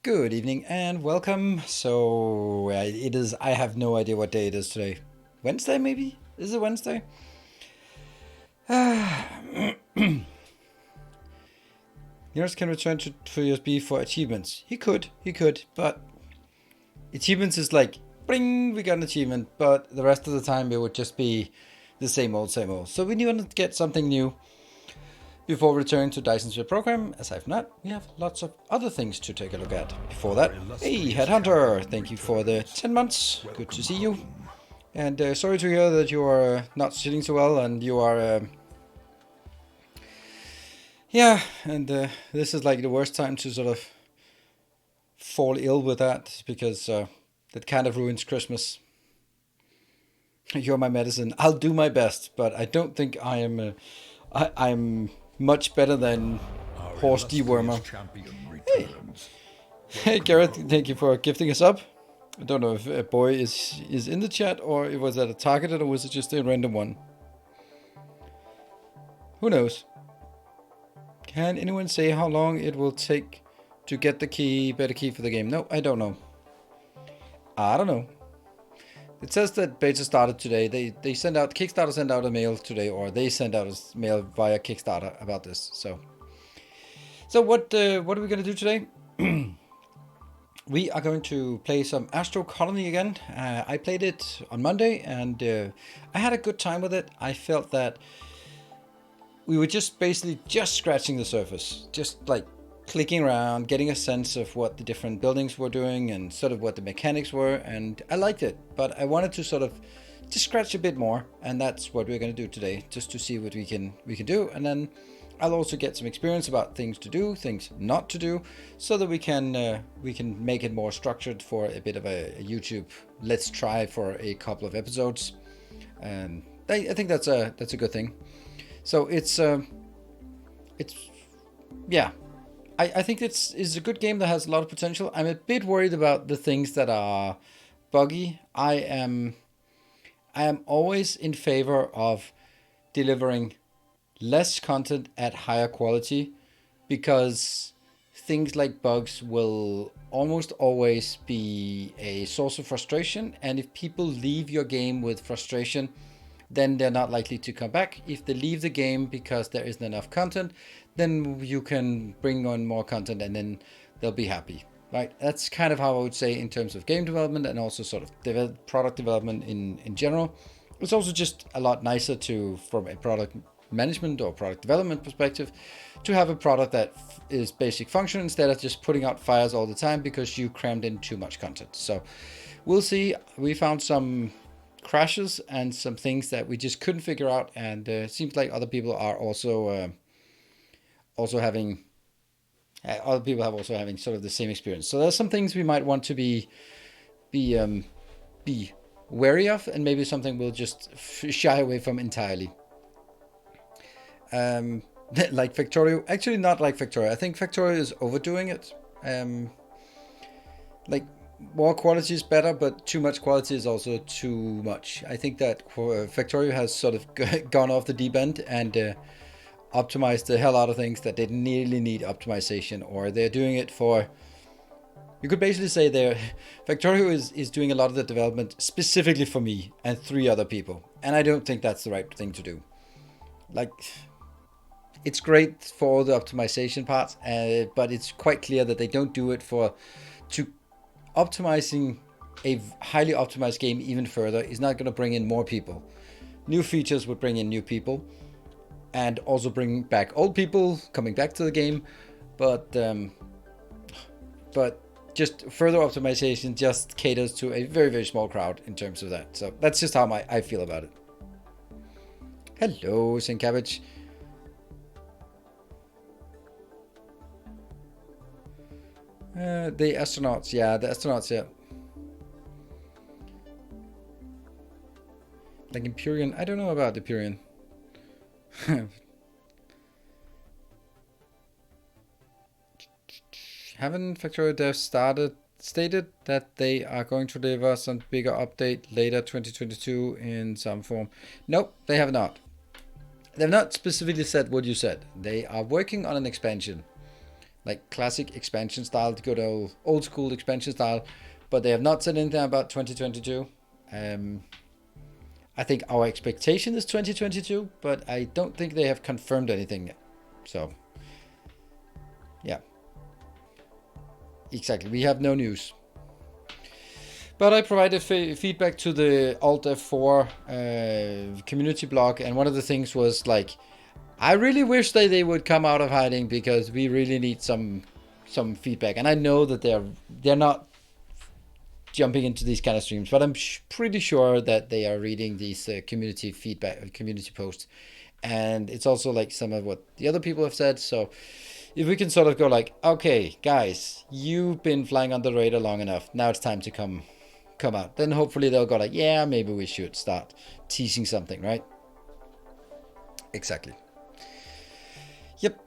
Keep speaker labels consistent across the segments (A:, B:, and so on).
A: Good evening and welcome. So it is. I have no idea what day it is today. Wednesday, maybe? Is it Wednesday? Yours can return to USB for achievements. He could, but achievements is like, bring, we got an achievement, but the rest of the time it would just be the same old, same old. So we need to get something new before returning to Dyson's program. Aside from that, we have lots of other things to take a look at. Before that, hey, Headhunter, thank you for the 10 months. Good to see you. And sorry to hear that you are not sitting so well and you are... this is like the worst time to sort of fall ill with that, because that kind of ruins Christmas. You're my medicine. I'll do my best, but I don't think I am... I'm much better than horse dewormer. Hey. Hey Gareth, thank you for gifting us up. I don't know if a boy is in the chat, or it was that a targeted, or was it just a random one? Who knows? Can anyone say how long it will take to get the better key for the game? No, I don't know. I don't know. It says that beta started today. They sent out, Kickstarter sent out a mail today, or they sent out a mail via Kickstarter about this. So what are we going to do today? We are going to play some Astro Colony again. I played it on Monday, and I had a good time with it. I felt that we were just basically just scratching the surface, just like clicking around, getting a sense of what the different buildings were doing and sort of what the mechanics were, and I liked it, but I wanted to sort of just scratch a bit more, and that's what we're going to do today, just to see what we can do, and then I'll also get some experience about things to do, things not to do, so that we can make it more structured for a bit of a YouTube let's try for a couple of episodes, and I think that's a good thing. So I think it's a good game that has a lot of potential. I'm a bit worried about the things that are buggy. I am always in favor of delivering less content at higher quality, because things like bugs will almost always be a source of frustration, and if people leave your game with frustration, then they're not likely to come back. If they leave the game because there isn't enough content, then you can bring on more content and then they'll be happy, right? That's kind of how I would say in terms of game development, and also sort of product development in general. It's also just a lot nicer from a product management or product development perspective, to have a product that is basic function instead of just putting out fires all the time because you crammed in too much content. So we'll see. We found some crashes and some things that we just couldn't figure out, and it seems like other people are also having sort of the same experience. So there's some things we might want to be wary of, and maybe something we'll just shy away from entirely. Like Factorio, actually not like Factorio. I think Factorio is overdoing it. Like, more quality is better, but too much quality is also too much. I think that Factorio has sort of gone off the deep end and optimized the hell out of things that didn't really need optimization, or they're doing it for... You could basically say Factorio is doing a lot of the development specifically for me and 3 other people, and I don't think that's the right thing to do. Like, it's great for all the optimization parts, but it's quite clear that they don't do it to optimizing a highly optimized game even further is not going to bring in more people. New features would bring in new people, and also bring back old people coming back to the game, but just further optimization just caters to a very, very small crowd in terms of that. So that's just how I feel about it. Hello, St. Cabbage. The astronauts, yeah. Like Empyrean, I don't know about Empyrean. Haven't Factorio devs stated that they are going to deliver some bigger update later 2022 in some form? Nope, they have not. They've not specifically said what you said. They are working on an expansion. like classic expansion style, the good old school expansion style, but they have not said anything about 2022. I think our expectation is 2022, but I don't think they have confirmed anything yet. So, yeah. Exactly, we have no news. But I provided feedback to the Alt F4 community blog, and one of the things was like, I really wish that they would come out of hiding because we really need some feedback. And I know that they're not jumping into these kind of streams, but I'm pretty sure that they are reading these community feedback, community posts, and it's also like some of what the other people have said. So if we can sort of go like, okay, guys, you've been flying on the radar long enough. Now it's time to come out. Then hopefully they'll go like, yeah, maybe we should start teasing something, right? Exactly. Yep.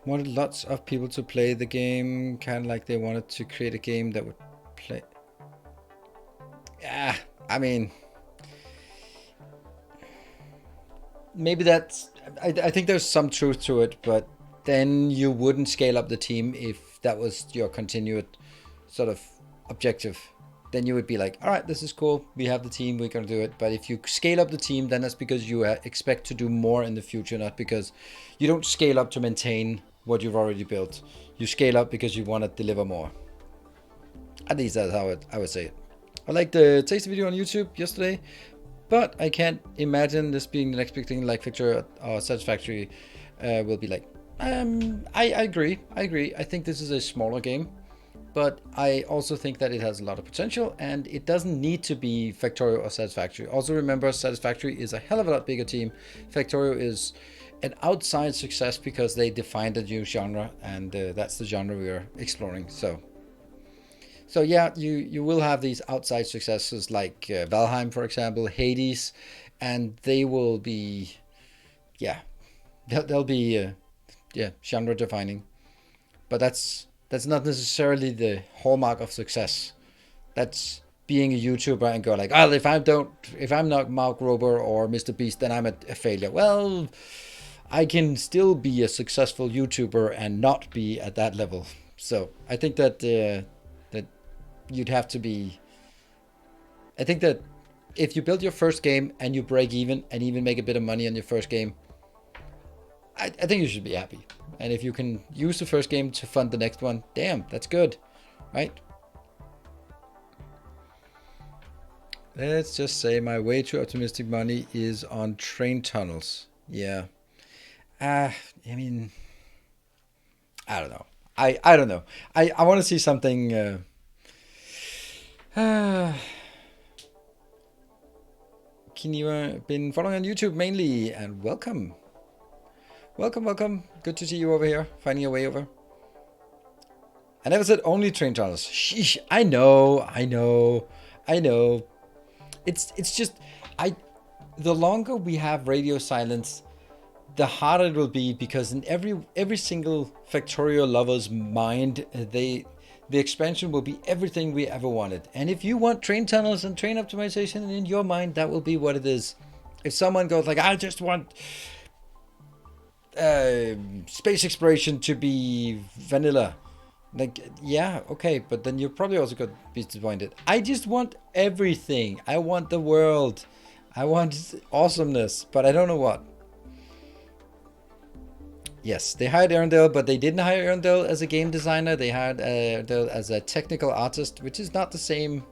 A: Wanted lots of people to play the game, kind of like they wanted to create a game that would play. Yeah, I mean, maybe that's. I think there's some truth to it, but then you wouldn't scale up the team if that was your continued sort of objective. Then you would be like, all right, this is cool. We have the team. We're going to do it. But if you scale up the team, then that's because you expect to do more in the future, not because you don't scale up to maintain what you've already built. You scale up because you want to deliver more. At least that's how I would say it. I liked the tasty video on YouTube yesterday, but I can't imagine this being the next big thing like Victory or Satisfactory will be like. I agree. I think this is a smaller game, but I also think that it has a lot of potential, and it doesn't need to be Factorio or Satisfactory. Also remember, Satisfactory is a hell of a lot bigger team. Factorio is an outside success because they defined a new genre, and that's the genre we are exploring. So yeah, you will have these outside successes like Valheim, for example, Hades, and they will be, yeah, they'll be, genre defining. But that's not necessarily the hallmark of success. That's being a YouTuber and go like, oh, if I'm not Mark Rober or Mr. Beast, then I'm a failure. Well, I can still be a successful YouTuber and not be at that level. So I think that that you'd have to be. I think that if you build your first game and you break even and even make a bit of money on your first game, I think you should be happy. And if you can use the first game to fund the next one, damn, that's good, right? Let's just say my way too optimistic money is on train tunnels. Yeah. I mean, I don't know. I don't know. I want to see something. Can you been following on YouTube mainly? And welcome. Welcome. Good to see you over here, finding your way over. I never said only train tunnels. Sheesh, I know. It's just, the longer we have radio silence, the harder it will be, because in every single Factorio lover's mind, the expansion will be everything we ever wanted. And if you want train tunnels and train optimization in your mind, that will be what it is. If someone goes like, I just want space exploration to be vanilla, like, yeah, okay, but then you're probably also going to be disappointed. I just want everything. I want the world. I want awesomeness, but I don't know what. Yes, they hired Arundel, but they didn't hire Arundel as a game designer. They hired Arundel as a technical artist, which is not the same.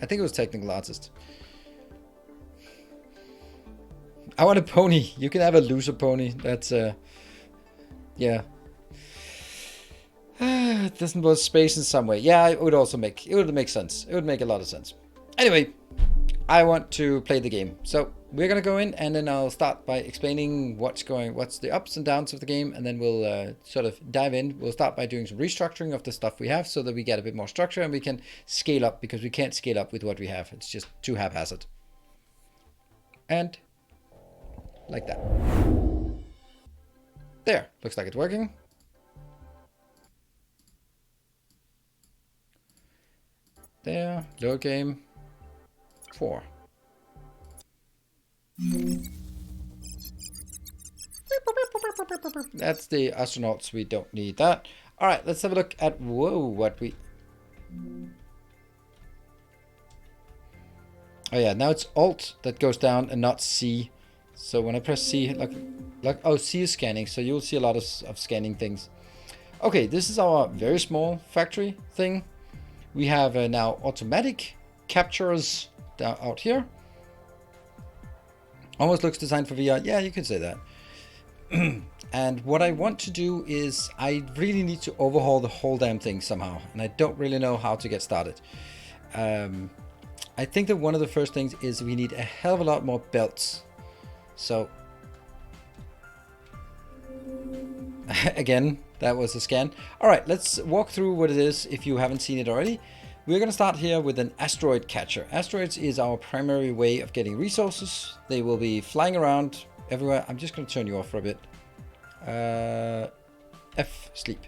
A: I think it was technical artist. I want a pony. You can have a loser pony. That's yeah. It doesn't want space in some way. Yeah, it would make sense. It would make a lot of sense. Anyway, I want to play the game. So we're gonna go in, and then I'll start by explaining what's the ups and downs of the game, and then we'll sort of dive in. We'll start by doing some restructuring of the stuff we have so that we get a bit more structure and we can scale up, because we can't scale up with what we have. It's just too haphazard. And like that. There, looks like it's working. There, load game 4. That's the astronauts. We don't need that. All right, let's have a look at, whoa, what we... Oh yeah, now it's Alt that goes down and not C. So when I press C, like oh, C is scanning, so you'll see a lot of scanning things. Okay, this is our very small factory thing. We have now automatic captures down out here. Almost looks designed for VR. Yeah, you could say that. And what I want to do is I really need to overhaul the whole damn thing somehow. And I don't really know how to get started. I think that one of the first things is we need a hell of a lot more belts. So, again, that was a scan. All right, let's walk through what it is if you haven't seen it already. We're going to start here with an asteroid catcher. Asteroids is our primary way of getting resources. They will be flying around everywhere. I'm just going to turn you off for a bit. F, sleep.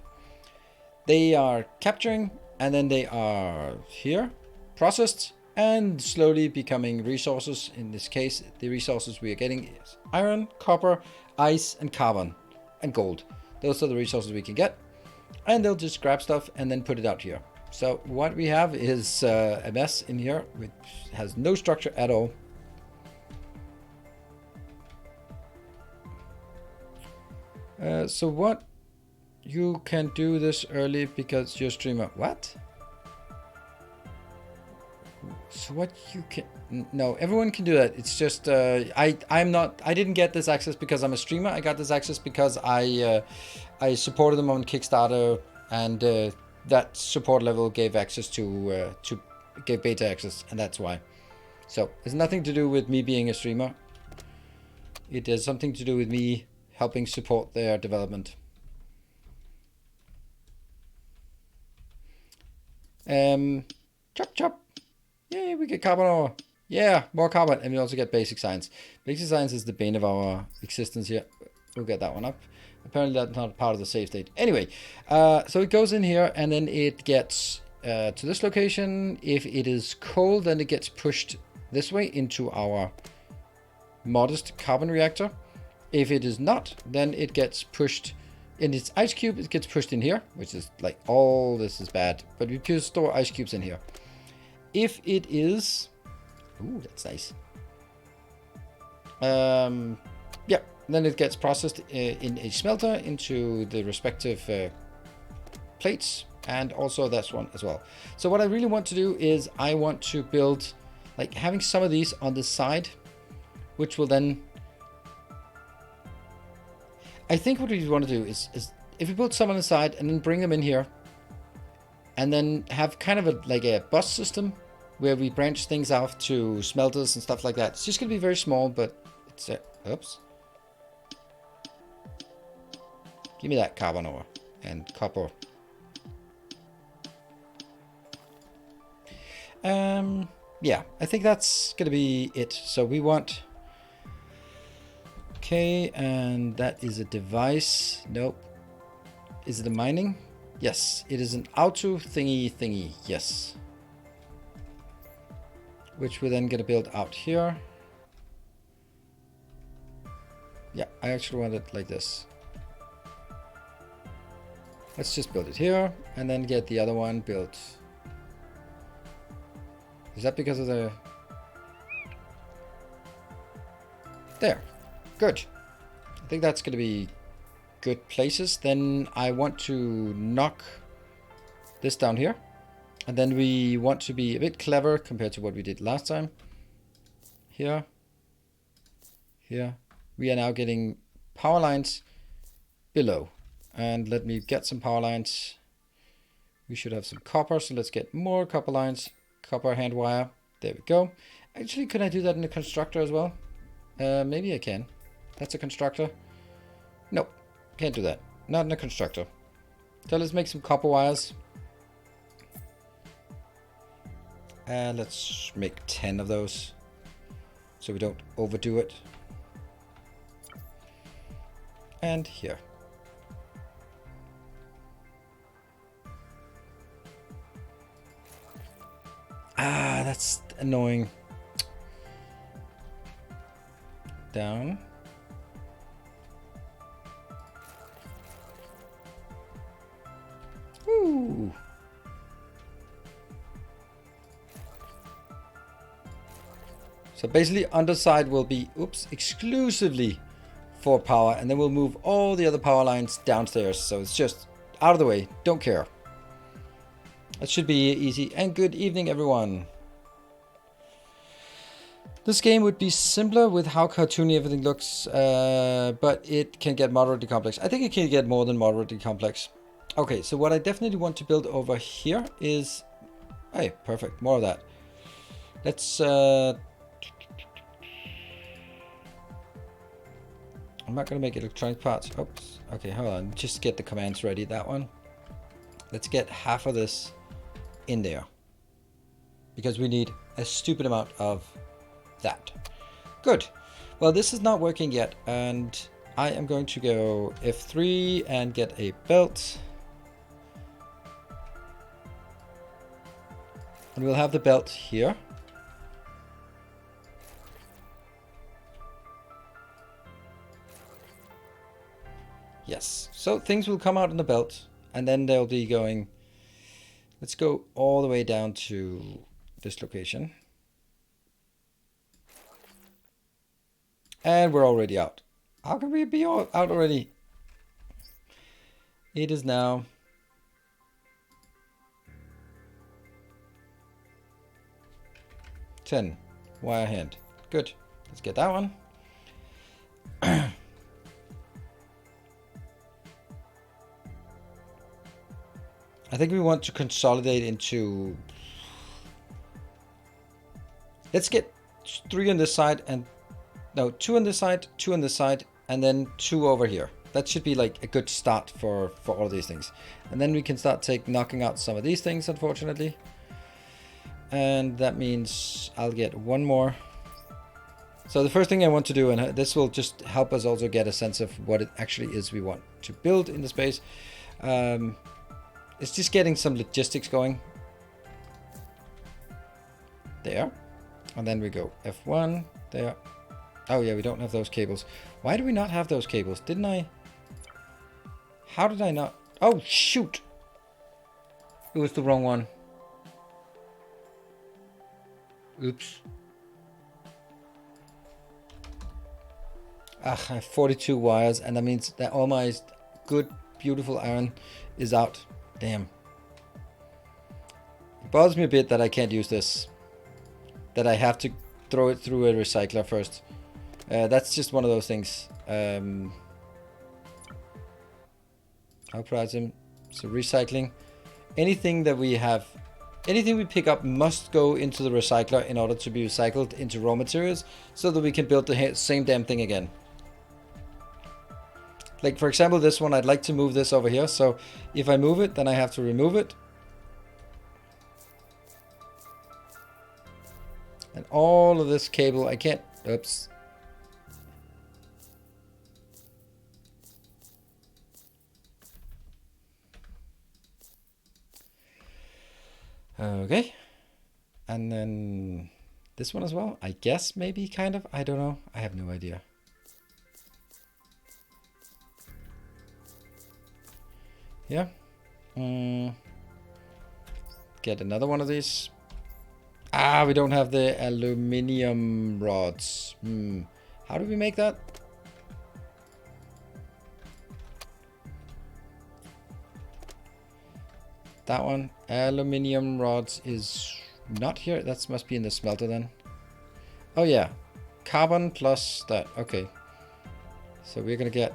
A: They are capturing, and then they are here, processed, and slowly becoming resources. In this case, the resources we are getting is iron, copper, ice, and carbon, and gold. Those are the resources we can get. And they'll just grab stuff and then put it out here. So what we have is a mess in here, which has no structure at all. So what you can do this early because your streamer, what? So what you can, no, everyone can do that. It's just, I didn't get this access because I'm a streamer. I got this access because I supported them on Kickstarter, and that support level gave access gave beta access, and that's why. So it's nothing to do with me being a streamer. It has something to do with me helping support their development. Chop chop. Yay, we get carbon ore. Yeah, more carbon, and we also get basic science. Basic science is the bane of our existence here. We'll get that one up. Apparently that's not part of the save state. Anyway, so it goes in here, and then it gets to this location. If it is cold, then it gets pushed this way into our modest carbon reactor. If it is not, then it gets pushed in its ice cube. It gets pushed in here, which is like, all this is bad, but we can store ice cubes in here. If it is, ooh, that's nice. Yeah, then it gets processed in a smelter into the respective plates, and also this one as well. So what I really want to do is I want to build, like, having some of these on the side, which will then, I think what we want to do is if we build some on the side and then bring them in here, and then have kind of a bus system where we branch things out to smelters and stuff like that. It's just going to be very small, but it's oops. Give me that carbon ore and copper. Yeah, I think that's going to be it. So we want, okay, and that is a device. Nope. Is it a mining? Yes, it is an auto thingy, yes. Which we're then going to build out here. Yeah, I actually want it like this. Let's just build it here, and then get the other one built. Is that because of the... There. Good. I think that's going to be good places. Then I want to knock this down here, and then we want to be a bit clever compared to what we did last time. Here, we are now getting power lines below, and let me get some power lines. We should have some copper, so let's get more copper lines. Copper hand wire, there we go. Actually, could I do that in a constructor as well? Maybe I can. That's a constructor. Nope. Can't do that. Not in a constructor. So let's make some copper wires. And let's make 10 of those, so we don't overdo it. And here. Ah, that's annoying. Down. Ooh. So basically underside will be, oops, exclusively for power, and then we'll move all the other power lines downstairs. So it's just out of the way, don't care. That should be easy. And good evening, everyone. This game would be simpler with how cartoony everything looks, but it can get moderately complex. I think it can get more than moderately complex. Okay, so what I definitely want to build over here is, hey, perfect, more of that. Let's I'm not going to make electronic parts. Oops. Okay, hold on. Just get the commands ready. That one. Let's get half of this in there. Because we need a stupid amount of that. Good. Well, this is not working yet. And I am going to go F3 and get a belt. And we'll have the belt here. Yes, so things will come out in the belt, and then they'll be going, let's go all the way down to this location. And we're already out. How can we be out already? It is now 10 wire hand. Good, let's get that one. I think we want to consolidate into, let's get 3 on this side and, no, 2 on this side, 2 on this side, and then 2 over here. That should be like a good start for all of these things. And then we can start knocking out some of these things, unfortunately. And that means I'll get 1 more. So the first thing I want to do, and this will just help us also get a sense of what it actually is we want to build in the space. It's just getting some logistics going. There. And then we go F1. There. Oh yeah, we don't have those cables. Why do we not have those cables? Didn't I? How did I not? Oh, shoot. It was the wrong one. Oops. Ah, I have 42 wires, and that means that all my good, beautiful iron is out. Damn. It bothers me a bit that I can't use this. That I have to throw it through a recycler first. That's just one of those things. I'll price them. So recycling. Anything that we have, anything we pick up must go into the recycler in order to be recycled into raw materials so that we can build the same damn thing again. Like, for example, this one, I'd like to move this over here. So if I move it, then I have to remove it. And all of this cable, I can't, oops. Okay. And then this one as well, I guess, maybe, kind of. I don't know. I have no idea. Yeah. Get another one of these. Ah, we don't have the aluminium rods. How do we make that? That one. Aluminium rods is not here. That must be in the smelter then. Oh yeah. Carbon plus that. Okay. So we're gonna get...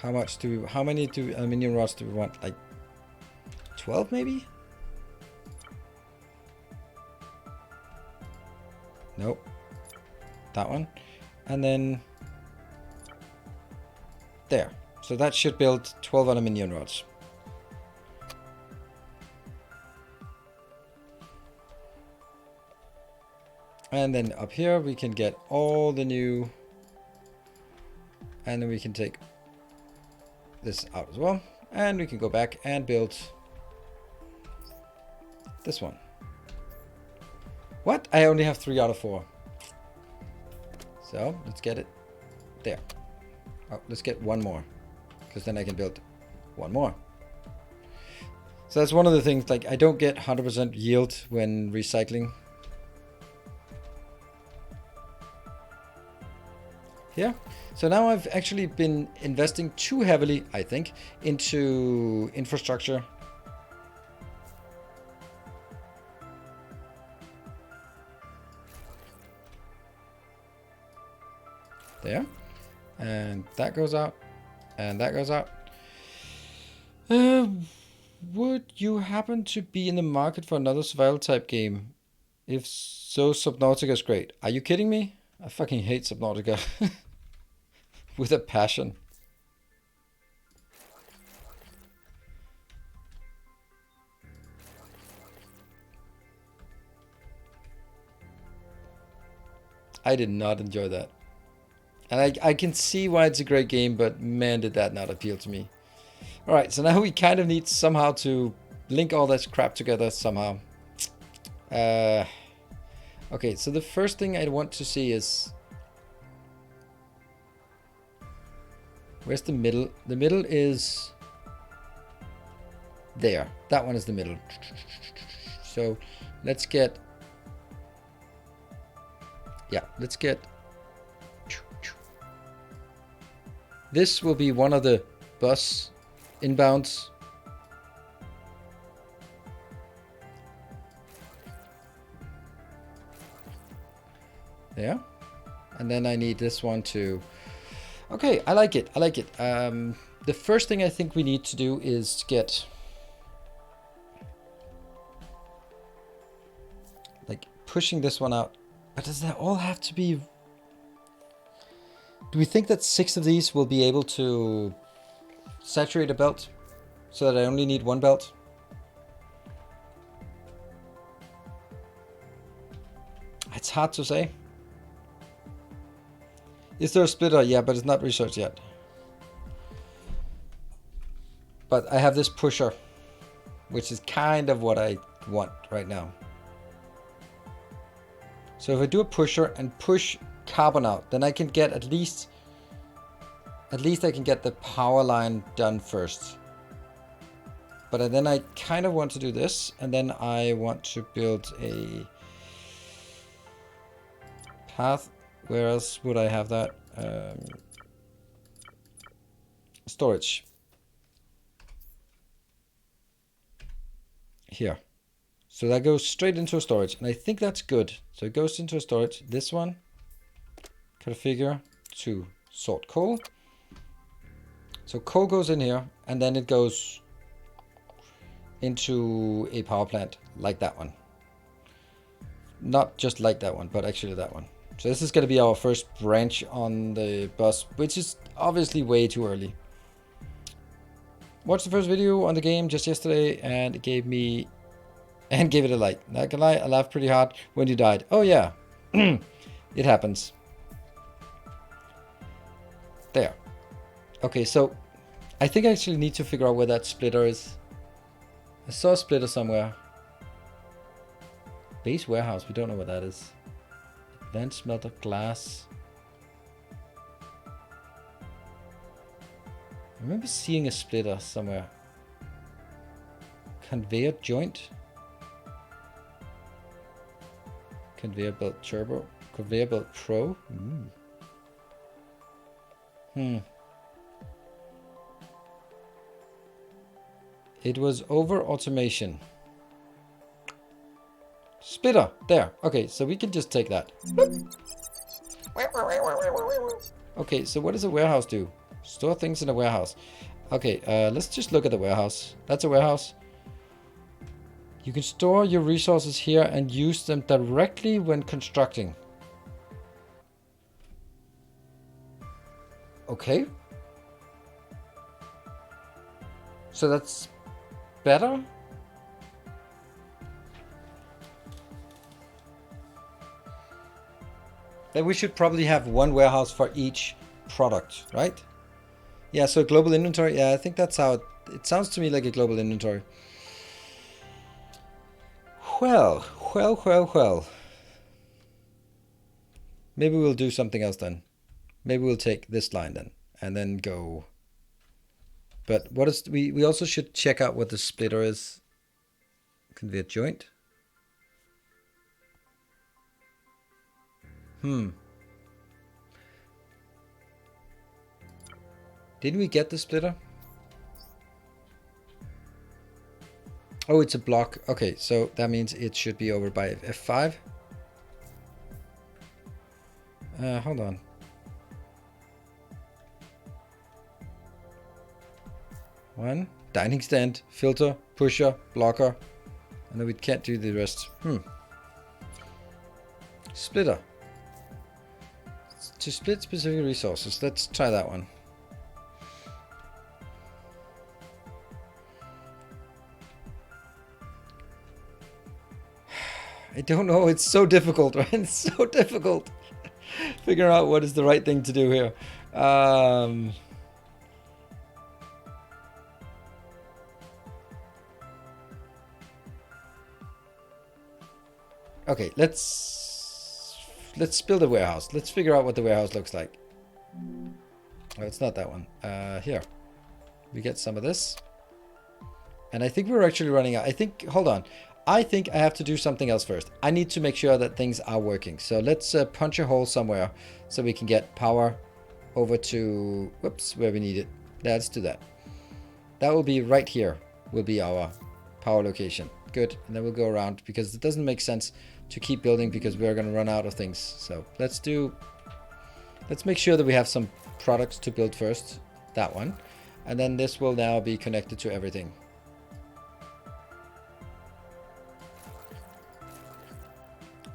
A: How many aluminium rods do we want? Like 12 maybe? Nope. That one. And then there. So that should build 12 aluminium rods. And then up here we can get all the new, and then we can take this out as well, and we can go back and build this one. What? I only have 3 out of 4. So let's get it there. Oh, let's get one more, because then I can build one more. So that's one of the things, like I don't get 100% yield when recycling. Here. So now I've actually been investing too heavily, I think, into infrastructure. There. And that goes out. And that goes out. Would you happen to be in the market for another survival type game? If so, Subnautica is great. Are you kidding me? I fucking hate Subnautica. With a passion. I did not enjoy that. And I can see why it's a great game, but man, did that not appeal to me. Alright, so now we kind of need somehow to link all this crap together somehow. Okay, so the first thing I want to see is... Where's the middle? The middle is... There. That one is the middle. So let's get... Yeah, let's get... This will be one of the bus inbounds. There. And then I need this one to... Okay, I like it. I like it. The first thing I think we need to do is get... Like, pushing this one out. But does that all have to be... Do we think that 6 of these will be able to saturate a belt? So that I only need one belt? It's hard to say. Is there a splitter? Yeah, but it's not researched yet. But I have this pusher, which is kind of what I want right now. So if I do a pusher and push carbon out, then I can get at least I can get the power line done first. But then I kind of want to do this, and then I want to build a path. Where else would I have that? Storage. Here. So that goes straight into a storage, and I think that's good. So it goes into a storage. This one, configure to sort coal. So coal goes in here, and then it goes into a power plant like that one. Not just like that one, but actually that one. So this is going to be our first branch on the bus, which is obviously way too early. Watched the first video on the game just yesterday, and it gave it a like. Not gonna lie, I laughed pretty hard when you died. Oh yeah, it happens. There. Okay, so I think I actually need to figure out where that splitter is. I saw a splitter somewhere. Base warehouse, we don't know what that is. Advanced smelter glass. I remember seeing a splitter somewhere. Conveyor joint. Conveyor belt turbo. Conveyor belt pro. It was over automation. Splitter. There. Okay, so we can just take that. Okay, so what does a warehouse do? Store things in a warehouse. Okay, let's just look at the warehouse. That's a warehouse. You can store your resources here and use them directly when constructing. Okay. So that's better? Then we should probably have one warehouse for each product, right? Yeah, so global inventory. Yeah, I think that's how it sounds to me like a global inventory. Well. Maybe we'll do something else then. Maybe we'll take this line then and then go. But what is we also should check out what the splitter is. Conveyor joint. Didn't we get the splitter? Oh, it's a block. Okay, so that means it should be over by F5. Hold on. One, dining stand, filter, pusher, blocker. And then we can't do the rest. Splitter. To split specific resources. Let's try that one. I don't know. It's so difficult, right? It's so difficult. Figure out what is the right thing to do here. Okay, let's build a warehouse. Let's figure out what the warehouse looks like. Oh, it's not that one. Here. We get some of this. And I think we're actually running out. Hold on. I think I have to do something else first. I need to make sure that things are working. So let's punch a hole somewhere so we can get power over to, whoops, where we need it. Let's do that. That will be right here, will be our power location. Good. And then we'll go around because it doesn't make sense to keep building because we're going to run out of things. So let's make sure that we have some products to build first. That one. And then this will now be connected to everything.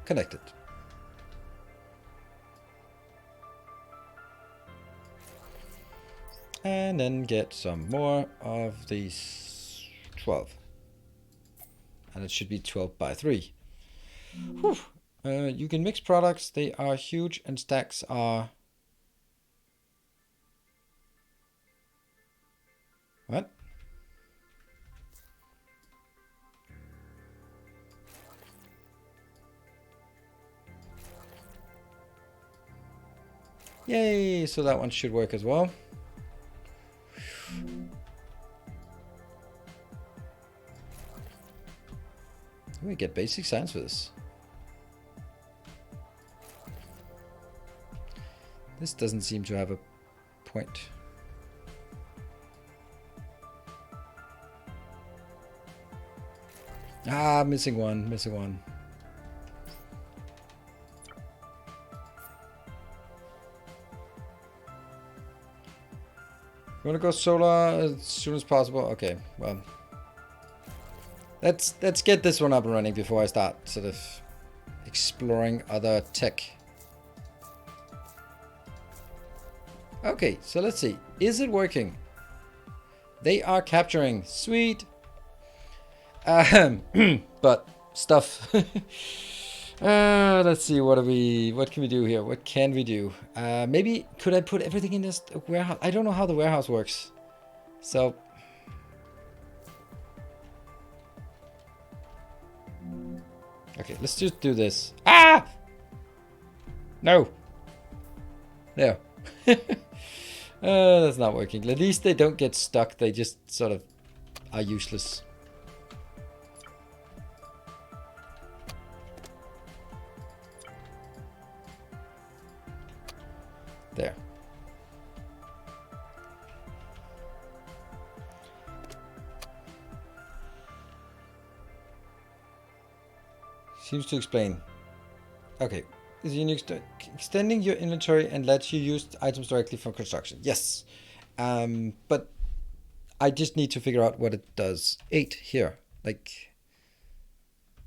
A: Connected. And then get some more of these 12. And it should be 12 by 3. Whew. You can mix products. They are huge and stacks are... What? Yay! So that one should work as well. We get basic science for this. This doesn't seem to have a point. Ah, missing one, missing one. You want to go solar as soon as possible? Okay, well. Let's get this one up and running before I start sort of exploring other tech. Okay, so let's see. Is it working? They are capturing. Sweet. But stuff. Let's see. What can we do here? What can we do? Maybe could I put everything in this warehouse? I don't know how the warehouse works. So okay, let's just do this. Ah! No. There. That's not working. At least they don't get stuck. They just sort of are useless. There. Seems to explain. Okay. Is unique extending your inventory and lets you use items directly from construction. Yes. But I just need to figure out what it does. 8 here. Like,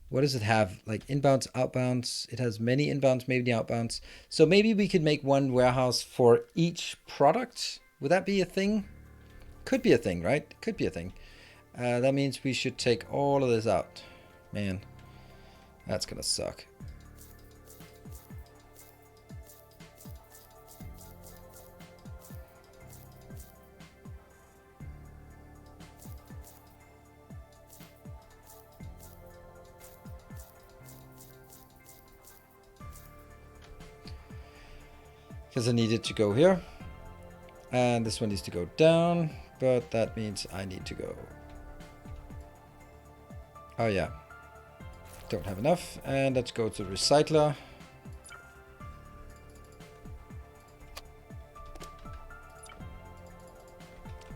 A: what does it have? Like inbounds, outbounds. It has many inbounds, maybe outbounds. So maybe we could make one warehouse for each product. Would that be a thing? Could be a thing, right? Could be a thing. That means we should take all of this out. Man, that's gonna suck. Because I needed to go here. And this one needs to go down, but that means I need to go. Oh yeah, don't have enough. And let's go to the recycler.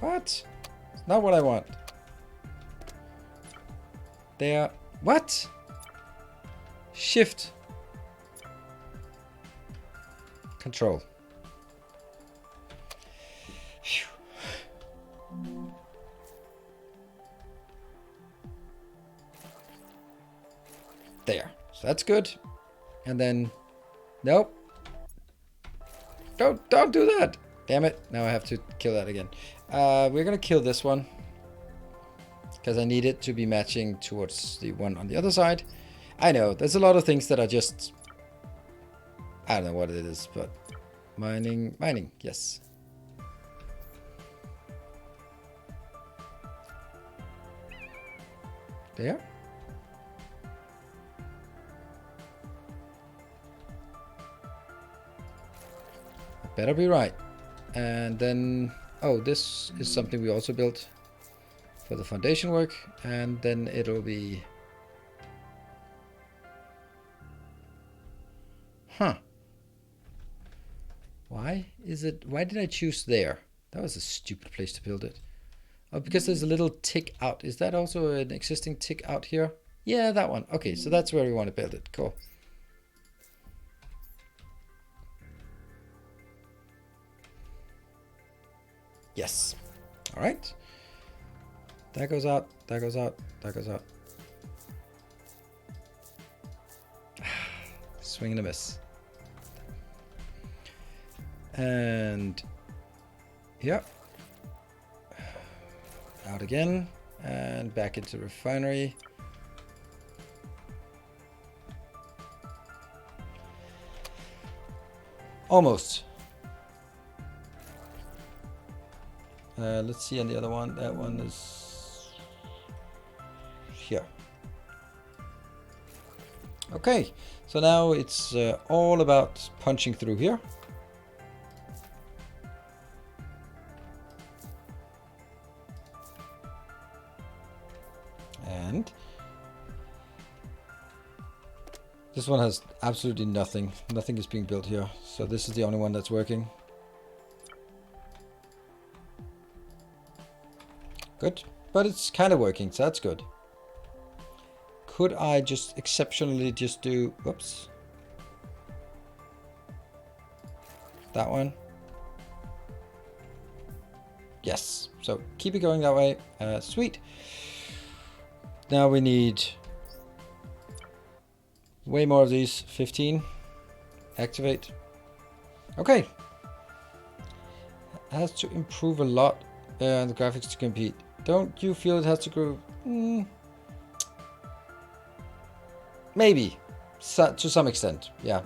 A: What? It's not what I want. There. What? Shift. Control. Phew. There. So that's good. And then, nope. Don't do that. Damn it. Now I have to kill that again. We're going to kill this one. Because I need it to be matching towards the one on the other side. I know, there's a lot of things that are just... I don't know what it is, but... Mining, yes. There. Better be right. And then... Oh, this is something we also built for the foundation work. And then it'll be... Huh. Why did I choose there? That was a stupid place to build it. Oh, because there's a little tick out. Is that also an existing tick out here? Yeah, that one. Okay, so that's where we want to build it. Cool. Yes. All right. That goes out, that goes out, that goes out. Swing and a miss. And yep. Out again and back into refinery. Almost. Let's see on the other one. That one is here. Okay, so now it's all about punching through here. And this one has absolutely nothing. Nothing is being built here. So this is the only one that's working. Good, but it's kind of working, so that's good. Could I just exceptionally just do, whoops. That one. Yes, so keep it going that way. Sweet. Now we need way more of these. 15. Activate. Okay. Has to improve a lot. The graphics to compete. Don't you feel it has to grow? Maybe. To some extent, yeah.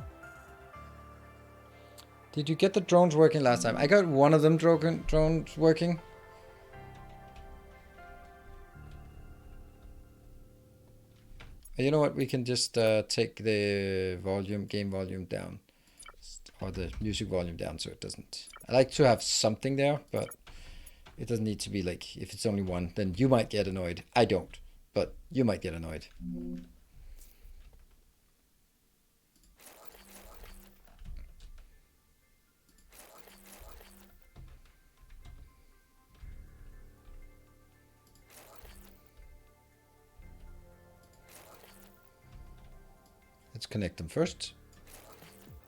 A: Did you get the drones working last time? I got one of them drones working. You know what? We can just take the game volume down. Or the music volume down so it doesn't... I like to have something there, but... It doesn't need to be like, if it's only one, then you might get annoyed. I don't, but you might get annoyed. Let's connect them first.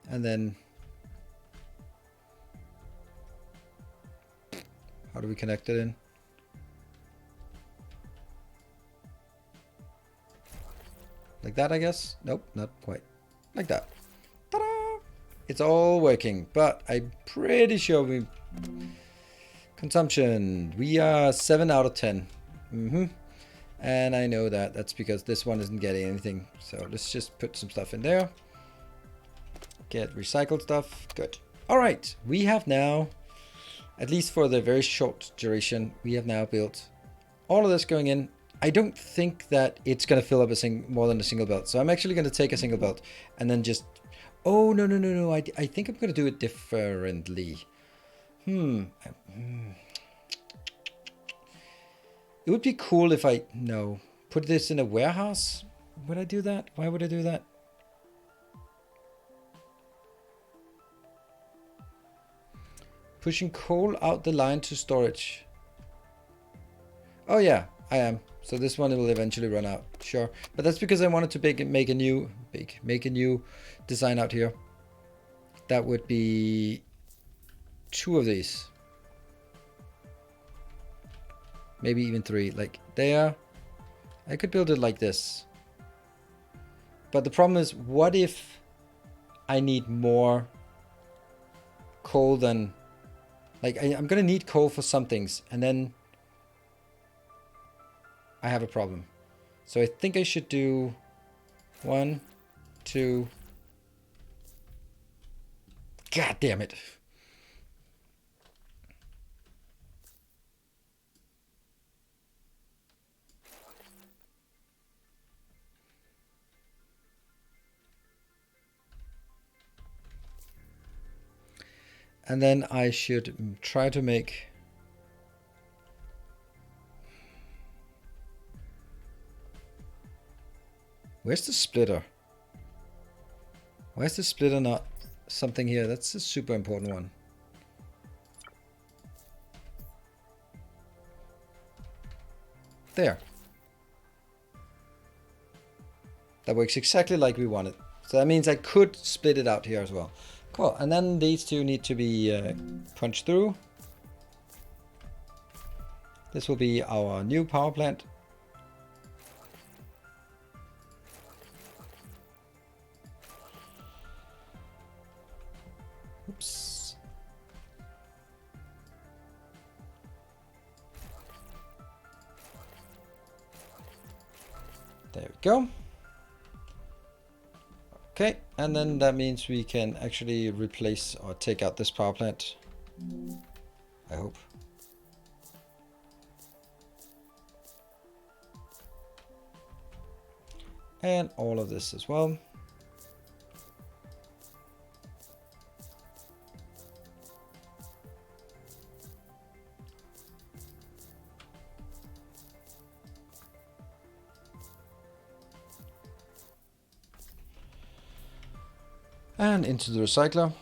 A: And then... How do we connect it in? Like that, I guess? Nope, not quite. Like that. Ta-da! It's all working, but I'm pretty sure we... Consumption. We are 7 out of 10. And I know that. That's because this one isn't getting anything. So let's just put some stuff in there. Get recycled stuff. Good. All right. We have now... At least for the very short duration, we have now built all of this going in. I don't think that it's going to fill up more than a single belt. So I'm actually going to take a single belt and then just... Oh, no. I think I'm going to do it differently. It would be cool if I, no, put this in a warehouse. Would I do that? Why would I do that? Pushing coal out the line to storage. Oh yeah, I am. So this one will eventually run out, sure. But that's because I wanted to make a new design out here. That would be 2 of these. Maybe even 3, like there. I could build it like this. But the problem is, what if I need more coal than, like I'm gonna need coal for some things, and then I have a problem. So I think I should do 1, 2. God damn it. And then I should try to make... Where's the splitter? Why is the splitter not something here? That's a super important one. There. That works exactly like we wanted. So that means I could split it out here as well. Cool. And then these 2 need to be punched through. This will be our new power plant. Oops. There we go. Okay, and then that means we can actually replace or take out this power plant. I hope. And all of this as well. And into the recycler.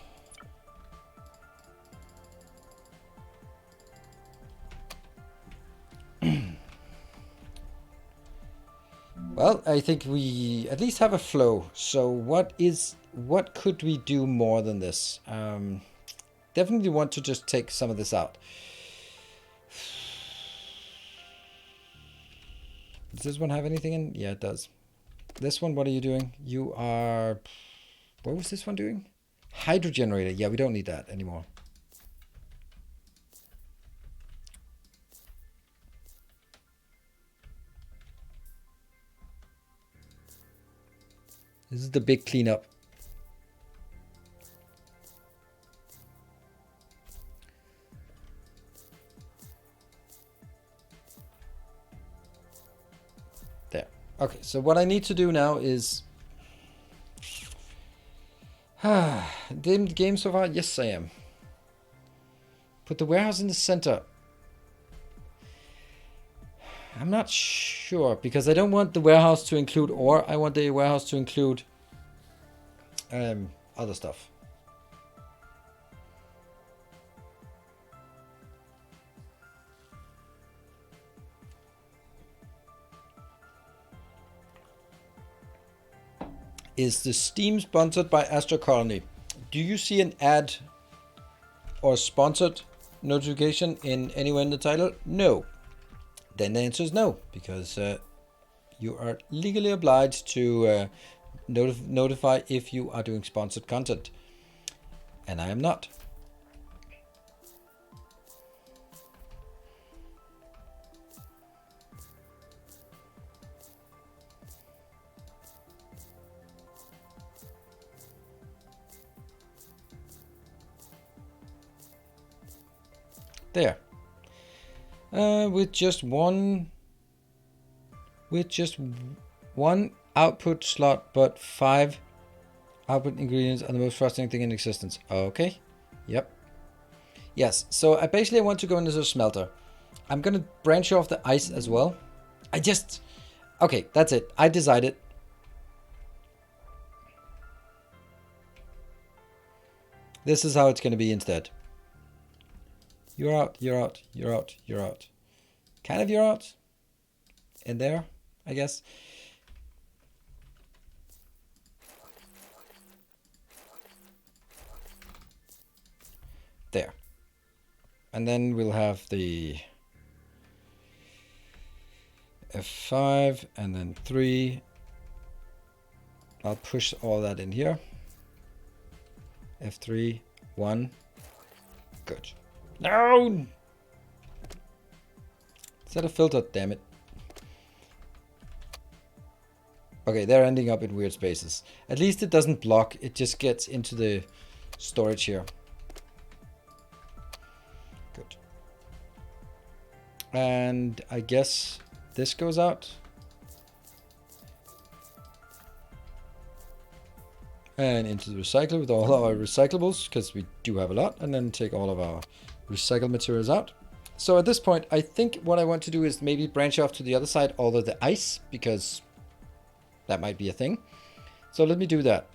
A: Well, I think we at least have a flow. So what could we do more than this? Definitely want to just take some of this out. Does this one have anything in? Yeah, it does. This one, what are you doing? You are... What was this one doing? Hydro generator. Yeah, we don't need that anymore. This is the big cleanup. There. Okay, so what I need to do now is... Dim the game so far? Yes, I am. Put the warehouse in the center. I'm not sure, because I don't want the warehouse to include ore. I want the warehouse to include other stuff. Is the Steam sponsored by Astro Colony? Do you see an ad or sponsored notification in anywhere in the title? No. Then the answer is no, because you are legally obliged to notify if you are doing sponsored content. And I am not. There. With just one output slot, but 5 output ingredients are the most frustrating thing in existence. Okay. Yep. Yes, so I basically want to go into the smelter. I'm going to branch off the ice as well. Okay, that's it. I decided. This is how it's going to be instead. You're out, you're out, you're out, you're out. Kind of you're out. In there, I guess. There. And then we'll have the F5 and then 3. I'll push all that in here. F3, 1. Good. No! Is that a filter? Damn it. Okay, they're ending up in weird spaces. At least it doesn't block. It just gets into the storage here. Good. And I guess this goes out. And into the recycler with all our recyclables, because we do have a lot. And then take all of our recycled materials out. So at this point, I think what I want to do is maybe branch off to the other side, all of the ice, because that might be a thing. So let me do that.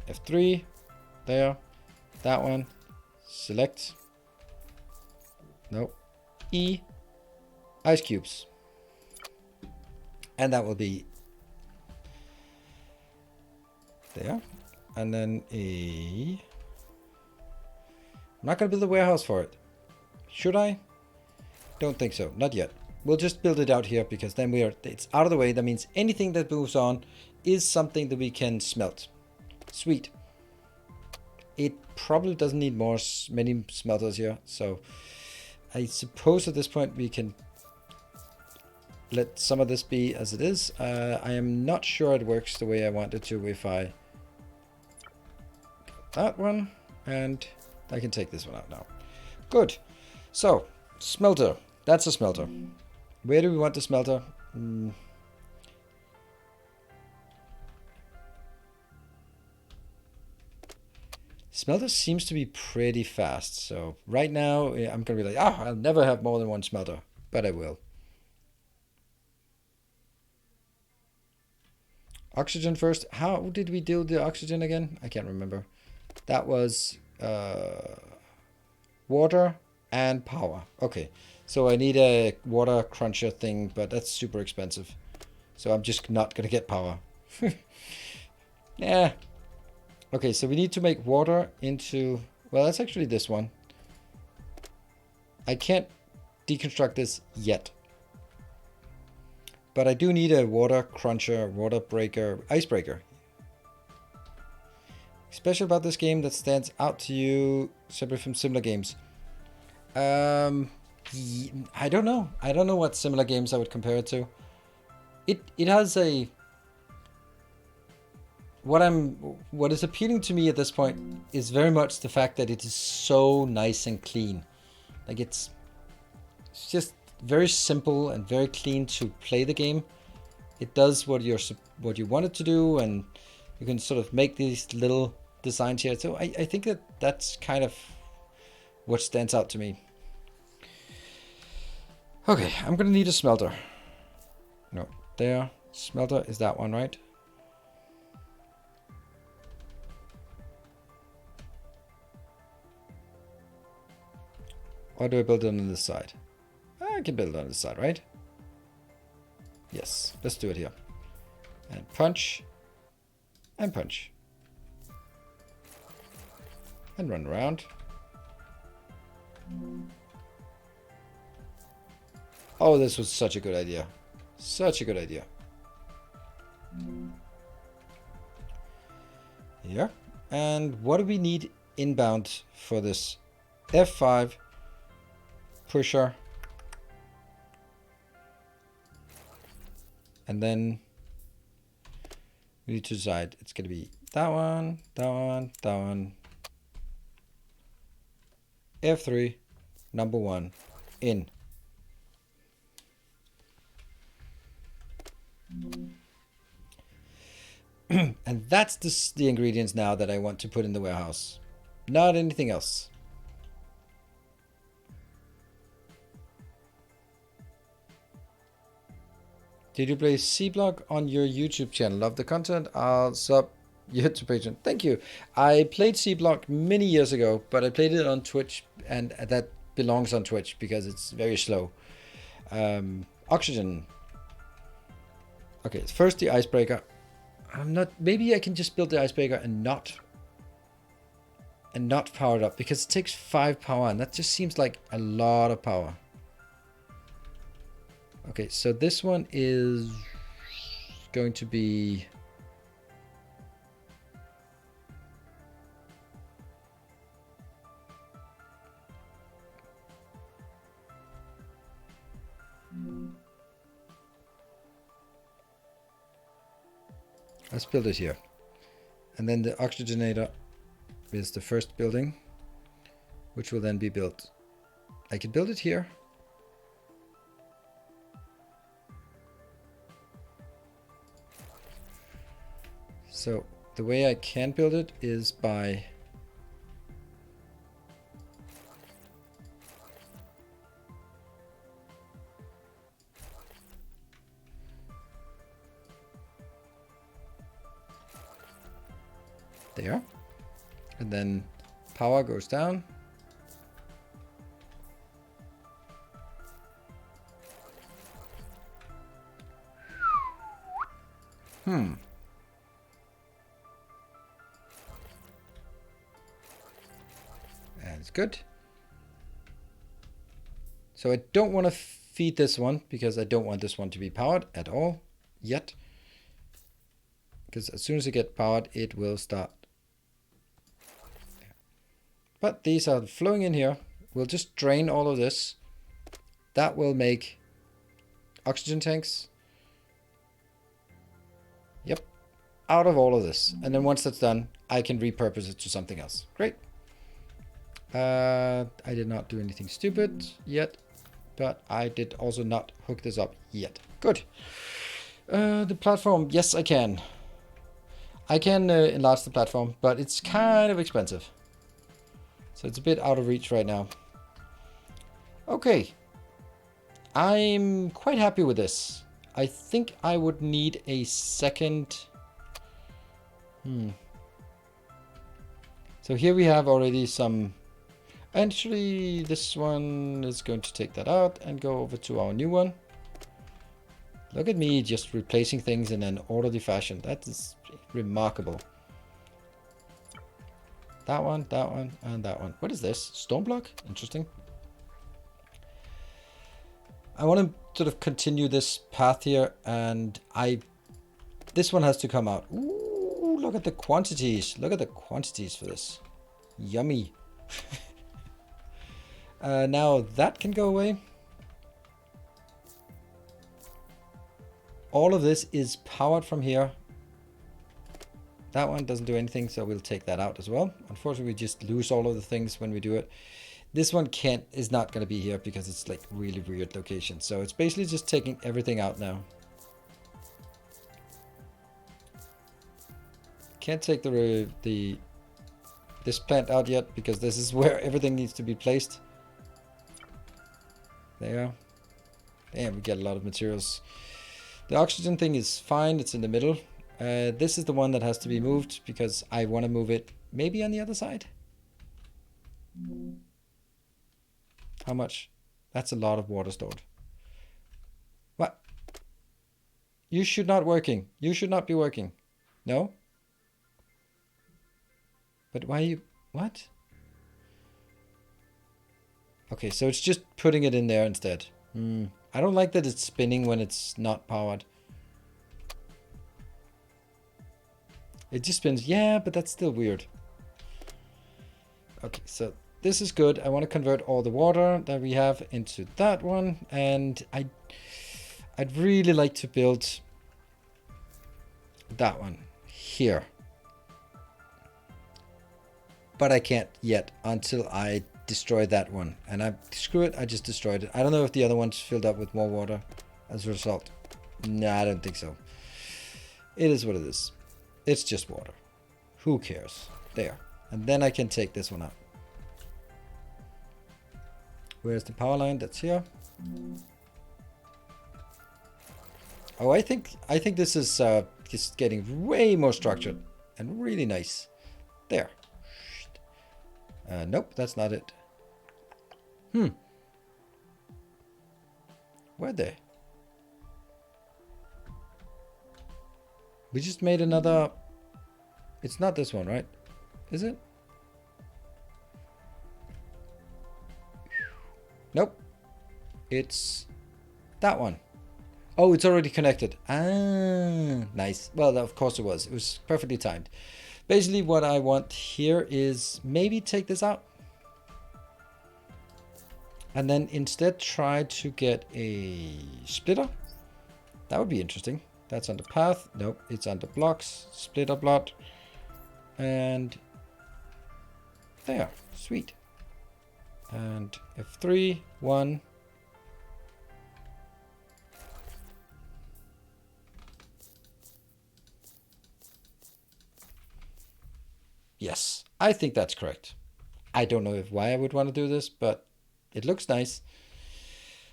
A: F3, there, that one, select, nope, E, ice cubes. And that will be there. And then I'm not going to build a warehouse for it. Should I? Don't think so. Not yet. We'll just build it out here because then it's out of the way. That means anything that moves on is something that we can smelt. Sweet. It probably doesn't need many smelters here. So I suppose at this point we can let some of this be as it is. I am not sure it works the way I want it to if I... that one, and I can take this one out now. Good. So, smelter. That's a smelter. Where do we want the smelter? Smelter seems to be pretty fast. So right now I'm going to be like, I'll never have more than one smelter. But I will. Oxygen first. How did we do the oxygen again? I can't remember. That was water and power. Okay. So I need a water cruncher thing, but that's super expensive. So I'm just not going to get power. Yeah. Okay, so we need to make water into... well, that's actually this one. I can't deconstruct this yet. But I do need a water cruncher, water breaker, icebreaker. Special about this game that stands out to you separate from similar games. I don't know. I don't know what similar games I would compare it to. It has a... what is appealing to me at this point is very much the fact that it is so nice and clean. Like it's just very simple and very clean to play the game. It does what you want it to do, and you can sort of make these little designs here. So I think that's kind of what stands out to me. Okay, I'm gonna need a smelter. No, there. Smelter is that one, right? Or do I build it on this side? I can build it on this side, right? Yes, let's do it here. And punch. And punch. And run around. Oh, this was such a good idea. Such a good idea. Here. And what do we need inbound for this? F5. Pusher. And then we need to decide. It's going to be that one, that one, that one. F3, number 1, in. And that's the ingredients now that I want to put in the warehouse. Not anything else. Did you play C-Block on your YouTube channel? Love the content. I'll sub you to Patreon. Thank you. I played C-Block many years ago, but I played it on Twitch, and that belongs on Twitch because it's very slow. Oxygen. Okay, first the icebreaker. Maybe I can just build the icebreaker and not power it up, because it takes 5 power, and that just seems like a lot of power. Okay, so this one is going to be... Let's build it here. And then the oxygenator is the first building, which will then be built. I could build it here. So the way I can build it is by there, and then power goes down. And it's good. So I don't want to feed this one because I don't want this one to be powered at all yet. Because as soon as it gets powered, it will start. But these are flowing in here. We'll just drain all of this. That will make oxygen tanks. Yep. Out of all of this. And then once that's done, I can repurpose it to something else. Great. I did not do anything stupid yet, but I did also not hook this up yet. Good. The platform, yes, I can. I can enlarge the platform, but it's kind of expensive. So it's a bit out of reach right now. Okay. I'm quite happy with this. I think I would need a second. So here we have already some. Actually, this one is going to take that out and go over to our new one. Look at me just replacing things in an orderly fashion. That is remarkable. That one, and that one. What is this? Stone block? Interesting. I want to sort of continue this path here, and this one has to come out. Ooh, look at the quantities. Look at the quantities for this. Yummy. Now that can go away. All of this is powered from here. That one doesn't do anything, so we'll take that out as well. Unfortunately, we just lose all of the things when we do it. This one is not going to be here because it's like really weird location. So it's basically just taking everything out now. Can't take this plant out yet because this is where everything needs to be placed. There. Damn, we get a lot of materials. The oxygen thing is fine. It's in the middle. This is the one that has to be moved because I want to move it maybe on the other side. How much? That's a lot of water stored. What? You should not working. You should not be working. No? But why you... What? Okay, so it's just putting it in there instead. I don't like that it's spinning when it's not powered. It just spins. Yeah, but that's still weird. Okay, so this is good. I want to convert all the water that we have into that one. And I'd really like to build that one here. But I can't yet until I destroy that one. And screw it, I just destroyed it. I don't know if the other one's filled up with more water as a result. No, I don't think so. It is what it is. It's just water. Who cares? There. And then I can take this one out. Where's the power line? That's here. Oh, I think this is just getting way more structured and really nice. There. Nope, that's not it. Where they? We just made another. It's not this one, right? Is it? Nope. It's that one. Oh, it's already connected. Ah, nice. Well, of course it was. It was perfectly timed. Basically, what I want here is maybe take this out. And then instead try to get a splitter. That would be interesting. That's under path. Nope, it's under blocks. Splitter block. And there. Sweet. And F3, 1. Yes, I think that's correct. I don't know why I would want to do this, but it looks nice.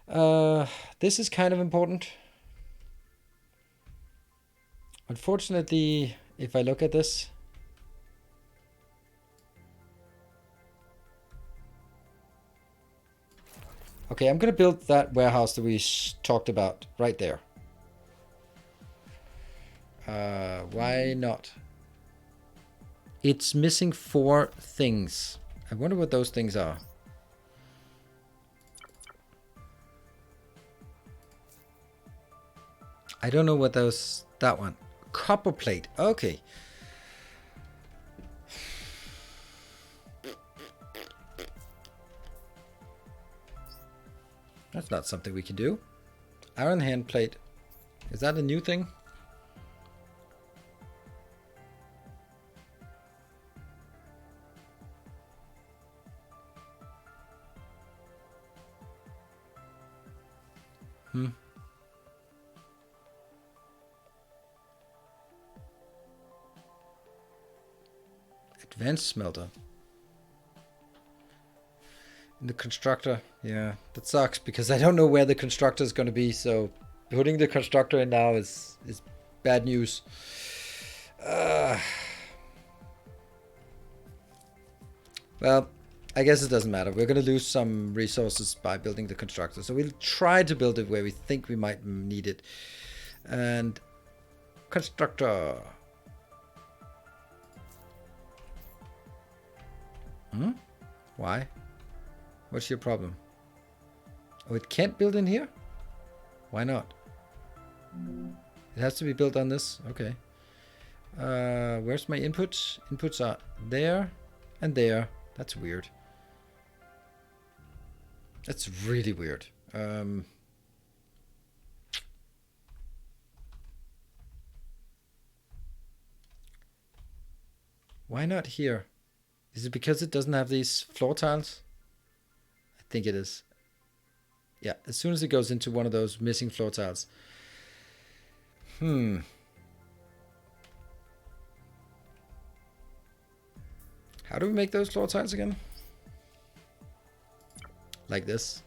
A: This is kind of important. Unfortunately, if I look at this, okay, I'm going to build that warehouse that we talked about right there. Why not? It's missing 4 things. I wonder what those things are. I don't know what those... That one. Copper plate. Okay. That's not something we can do. Iron hand plate. Is that a new thing? Advanced smelter. In the constructor. Yeah, that sucks because I don't know where the constructor is going to be. So putting the constructor in now is bad news. Well, I guess it doesn't matter. We're going to lose some resources by building the constructor. So we'll try to build it where we think we might need it. And constructor. Why? What's your problem? Oh, it can't build in here? Why not? It has to be built on this? Okay. Where's my inputs? Inputs are there and there. That's weird. That's really weird. Why not here? Is it because it doesn't have these floor tiles? I think it is. Yeah, as soon as it goes into one of those missing floor tiles. How do we make those floor tiles again? Like this.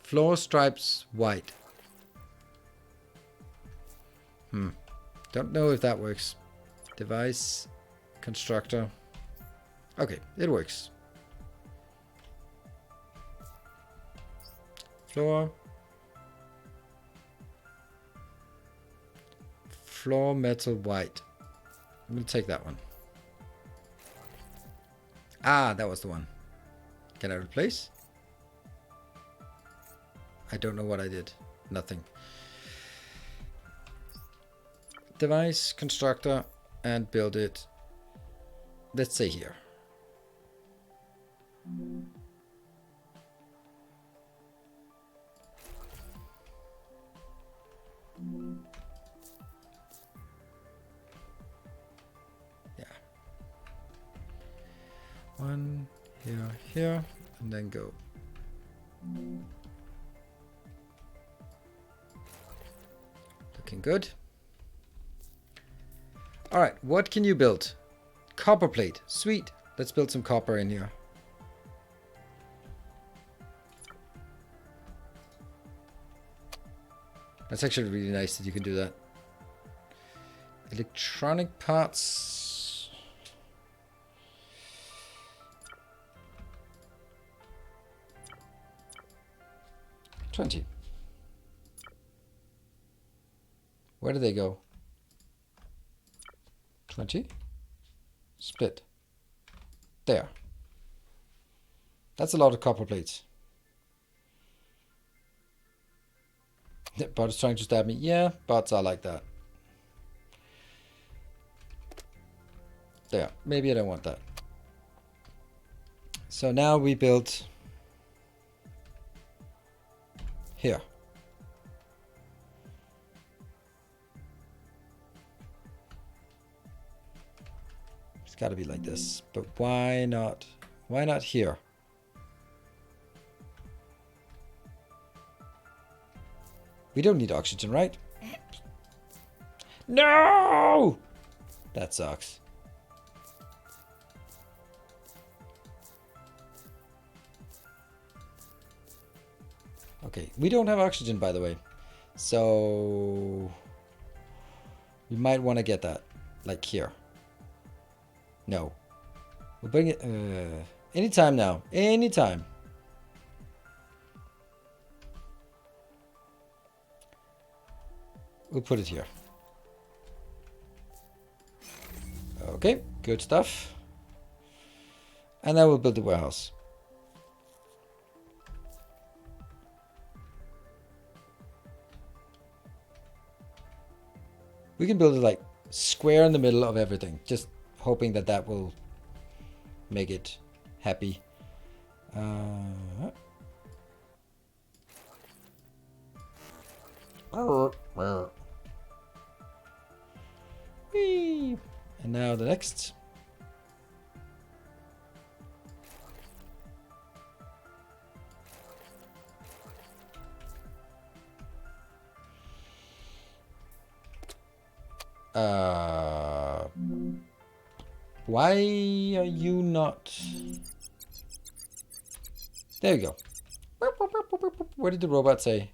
A: Floor stripes white. Don't know if that works. Device, constructor. Okay, it works. Floor. Floor metal white. We'll take that one. Ah, that was the one. Can I replace? I don't know what I did. Nothing. Device, constructor, and build it. Let's say here. Yeah. One here, here, and then go. Looking good. All right, what can you build? Copper plate, sweet. Let's build some copper in here. That's actually really nice that you can do that. Electronic parts. $20. Where do they go? 20. Split. There. That's a lot of copper plates. The bot is trying to stab me. Yeah, bots are like that. There. Maybe I don't want that. So now we build here. It's got to be like this. But why not? Why not here? We don't need oxygen, right? No! That sucks. Okay, we don't have oxygen, by the way. So we might want to get that, like here. No. We'll bring it anytime now. Anytime. We'll put it here. Okay, good stuff. And then we'll build the warehouse. We can build it like square in the middle of everything. Just hoping that that will make it happy. Whee! And now the next. Why are you not? There you go. What did the robot say?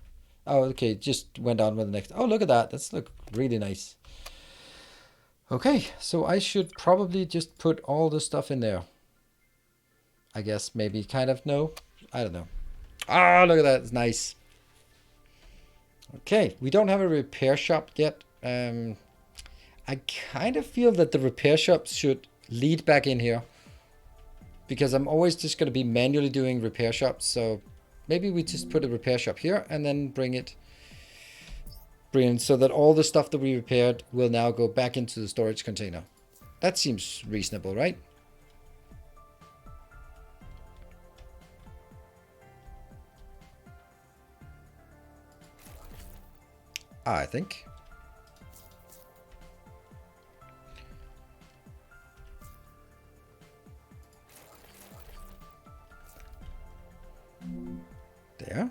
A: Oh, okay, just went on with the next. Oh, look at that. That's look really nice. Okay, so I should probably just put all the stuff in there. I guess maybe kind of no. I don't know. Ah, look at that. It's nice. Okay, we don't have a repair shop yet. I kind of feel that the repair shop should lead back in here, because I'm always just going to be manually doing repair shops. So maybe we just put a repair shop here and then bring it in so that all the stuff that we repaired will now go back into the storage container. That seems reasonable, right? I think. There.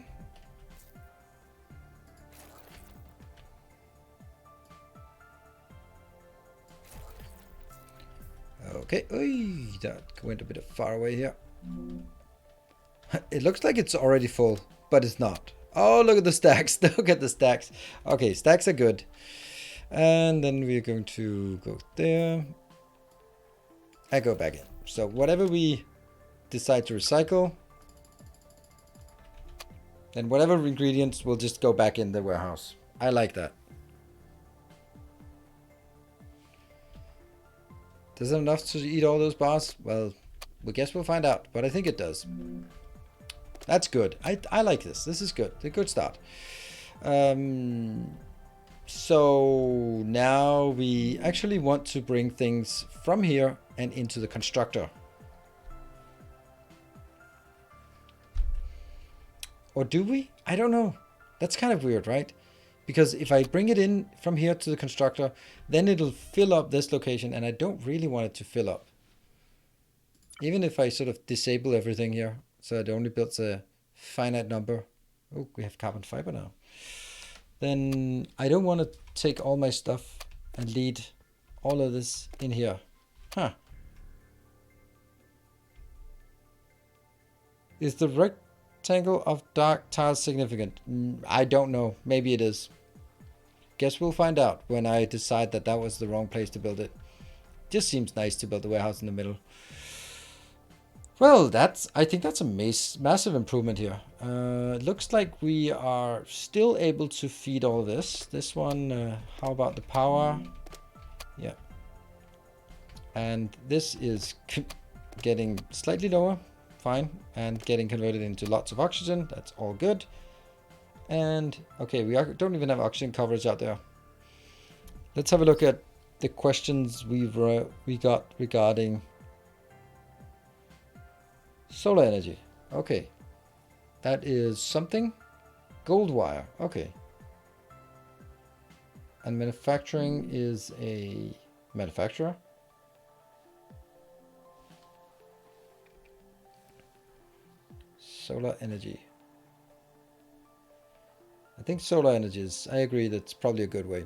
A: Okay. Oy, that went a bit far away here. It looks like it's already full, but it's not. Oh, look at the stacks. Look at the stacks. Okay, stacks are good. And then we're going to go there. I go back in. So whatever we decide to recycle, then whatever ingredients will just go back in the warehouse. I like that. Does it enough to eat all those bars? Well, we guess we'll find out, but I think it does. That's good. I like this. This is good. A good start. So now we actually want to bring things from here and into the constructor. Or do we? I don't know. That's kind of weird, right? Because if I bring it in from here to the constructor, then it'll fill up this location, and I don't really want it to fill up. Even if I sort of disable everything here, so it only builds a finite number. Oh, we have carbon fiber now. Then I don't want to take all my stuff and lead all of this in here. Huh. Is the rectangle of dark tiles significant? I don't know. Maybe it is. Guess we'll find out when I decide that that was the wrong place to build it. Just seems nice to build the warehouse in the middle. Well, I think that's a massive improvement here. It looks like we are still able to feed all this. This one, how about the power? Yeah. And this is getting slightly lower. Fine. And getting converted into lots of oxygen. That's all good. And, okay, we don't even have oxygen coverage out there. Let's have a look at the questions we got regarding solar energy. Okay. That is something. Gold wire. Okay. And manufacturing is a manufacturer. Solar energy. I think solar energy is, I agree, that's probably a good way.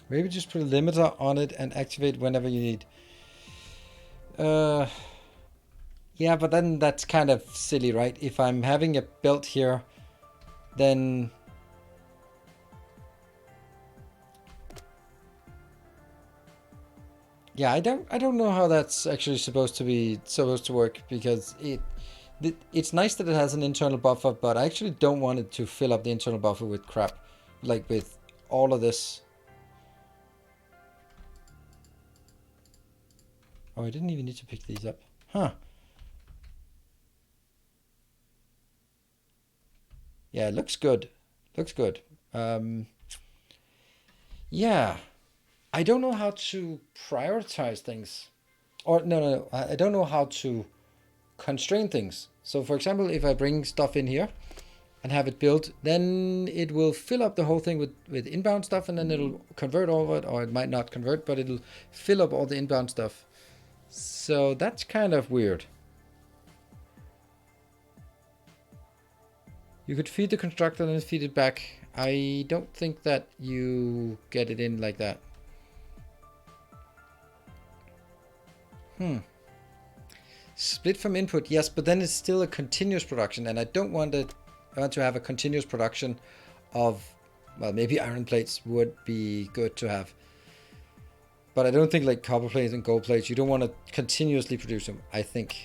A: Maybe just put a limiter on it and activate whenever you need. Yeah, but then that's kind of silly, right? If I'm having a belt here, then yeah, I don't know how that's actually supposed to work, because it's nice that it has an internal buffer, but I actually don't want it to fill up the internal buffer with crap, like with all of this. Oh, I didn't even need to pick these up. Huh. Yeah, it looks good. Looks good. Yeah. I don't know how to prioritize things. Or, no. I don't know how to constrain things. So, for example, if I bring stuff in here and have it built, then it will fill up the whole thing with inbound stuff, and then it'll convert all of it, or it might not convert, but it'll fill up all the inbound stuff. So that's kind of weird. You could feed the constructor and then feed it back. I don't think that you get it in like that. Split from input, yes, but then it's still a continuous production, and I don't want it. I want to have a continuous production of, well, maybe iron plates would be good to have. But I don't think like copper plates and gold plates, you don't want to continuously produce them, I think.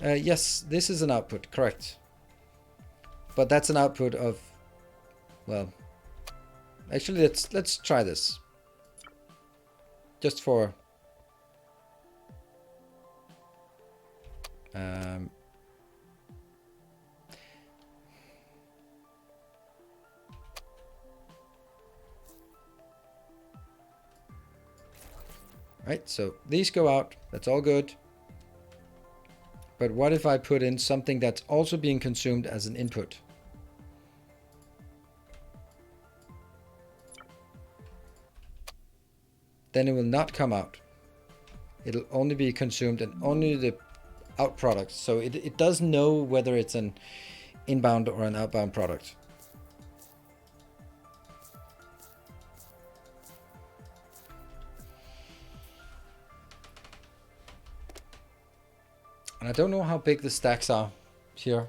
A: Yes, this is an output, correct. But that's an output of, well, actually let's try this. Just for right, so these go out, that's all good. But what if I put in something that's also being consumed as an input? Then it will not come out. It'll only be consumed and only the out products. So it does know whether it's an inbound or an outbound product. And I don't know how big the stacks are here.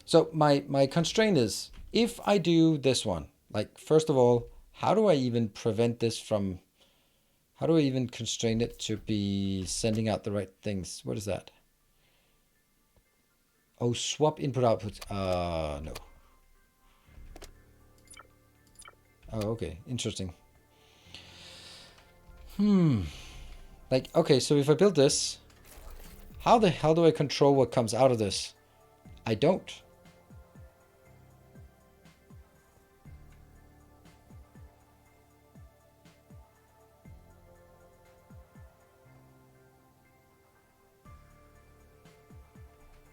A: So my constraint is, if I do this one, like, first of all, how do I even prevent this from, how do I even constrain it to be sending out the right things? What is that? Oh, swap input output. No. Oh, okay. Interesting. Like, okay, so if I build this, how the hell do I control what comes out of this? I don't.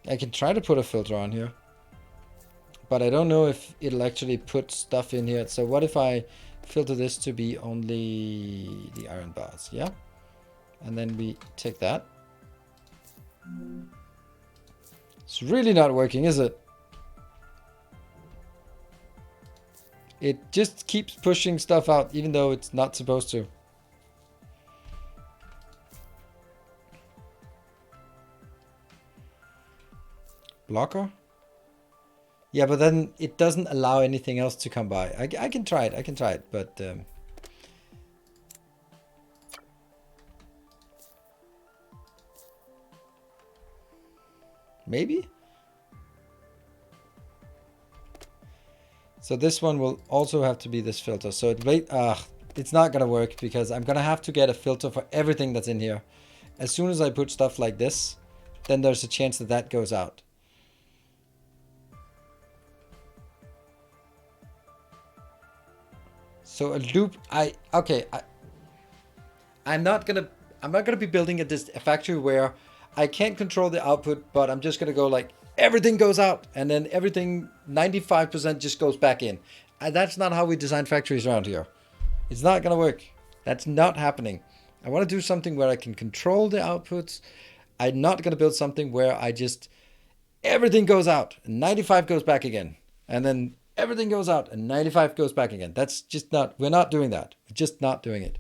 A: I can try to put a filter on here, but I don't know if it'll actually put stuff in here. So what if I filter this to be only the iron bars? Yeah. And then we take that. It's really not working, is it? It just keeps pushing stuff out even though it's not supposed to. Blocker? Yeah, but then it doesn't allow anything else to come by. I can try it, but maybe? So this one will also have to be this filter. So it's not gonna work because I'm gonna have to get a filter for everything that's in here. As soon as I put stuff like this, then there's a chance that that goes out. So a loop, I'm not gonna be building a factory where I can't control the output, but I'm just gonna go like everything goes out and then everything 95% just goes back in. And that's not how we design factories around here. It's not gonna work. That's not happening. I want to do something where I can control the outputs. I'm not gonna build something where I just everything goes out and 95 goes back again, and then everything goes out and 95 goes back again. That's just not. We're not doing that. We're just not doing it.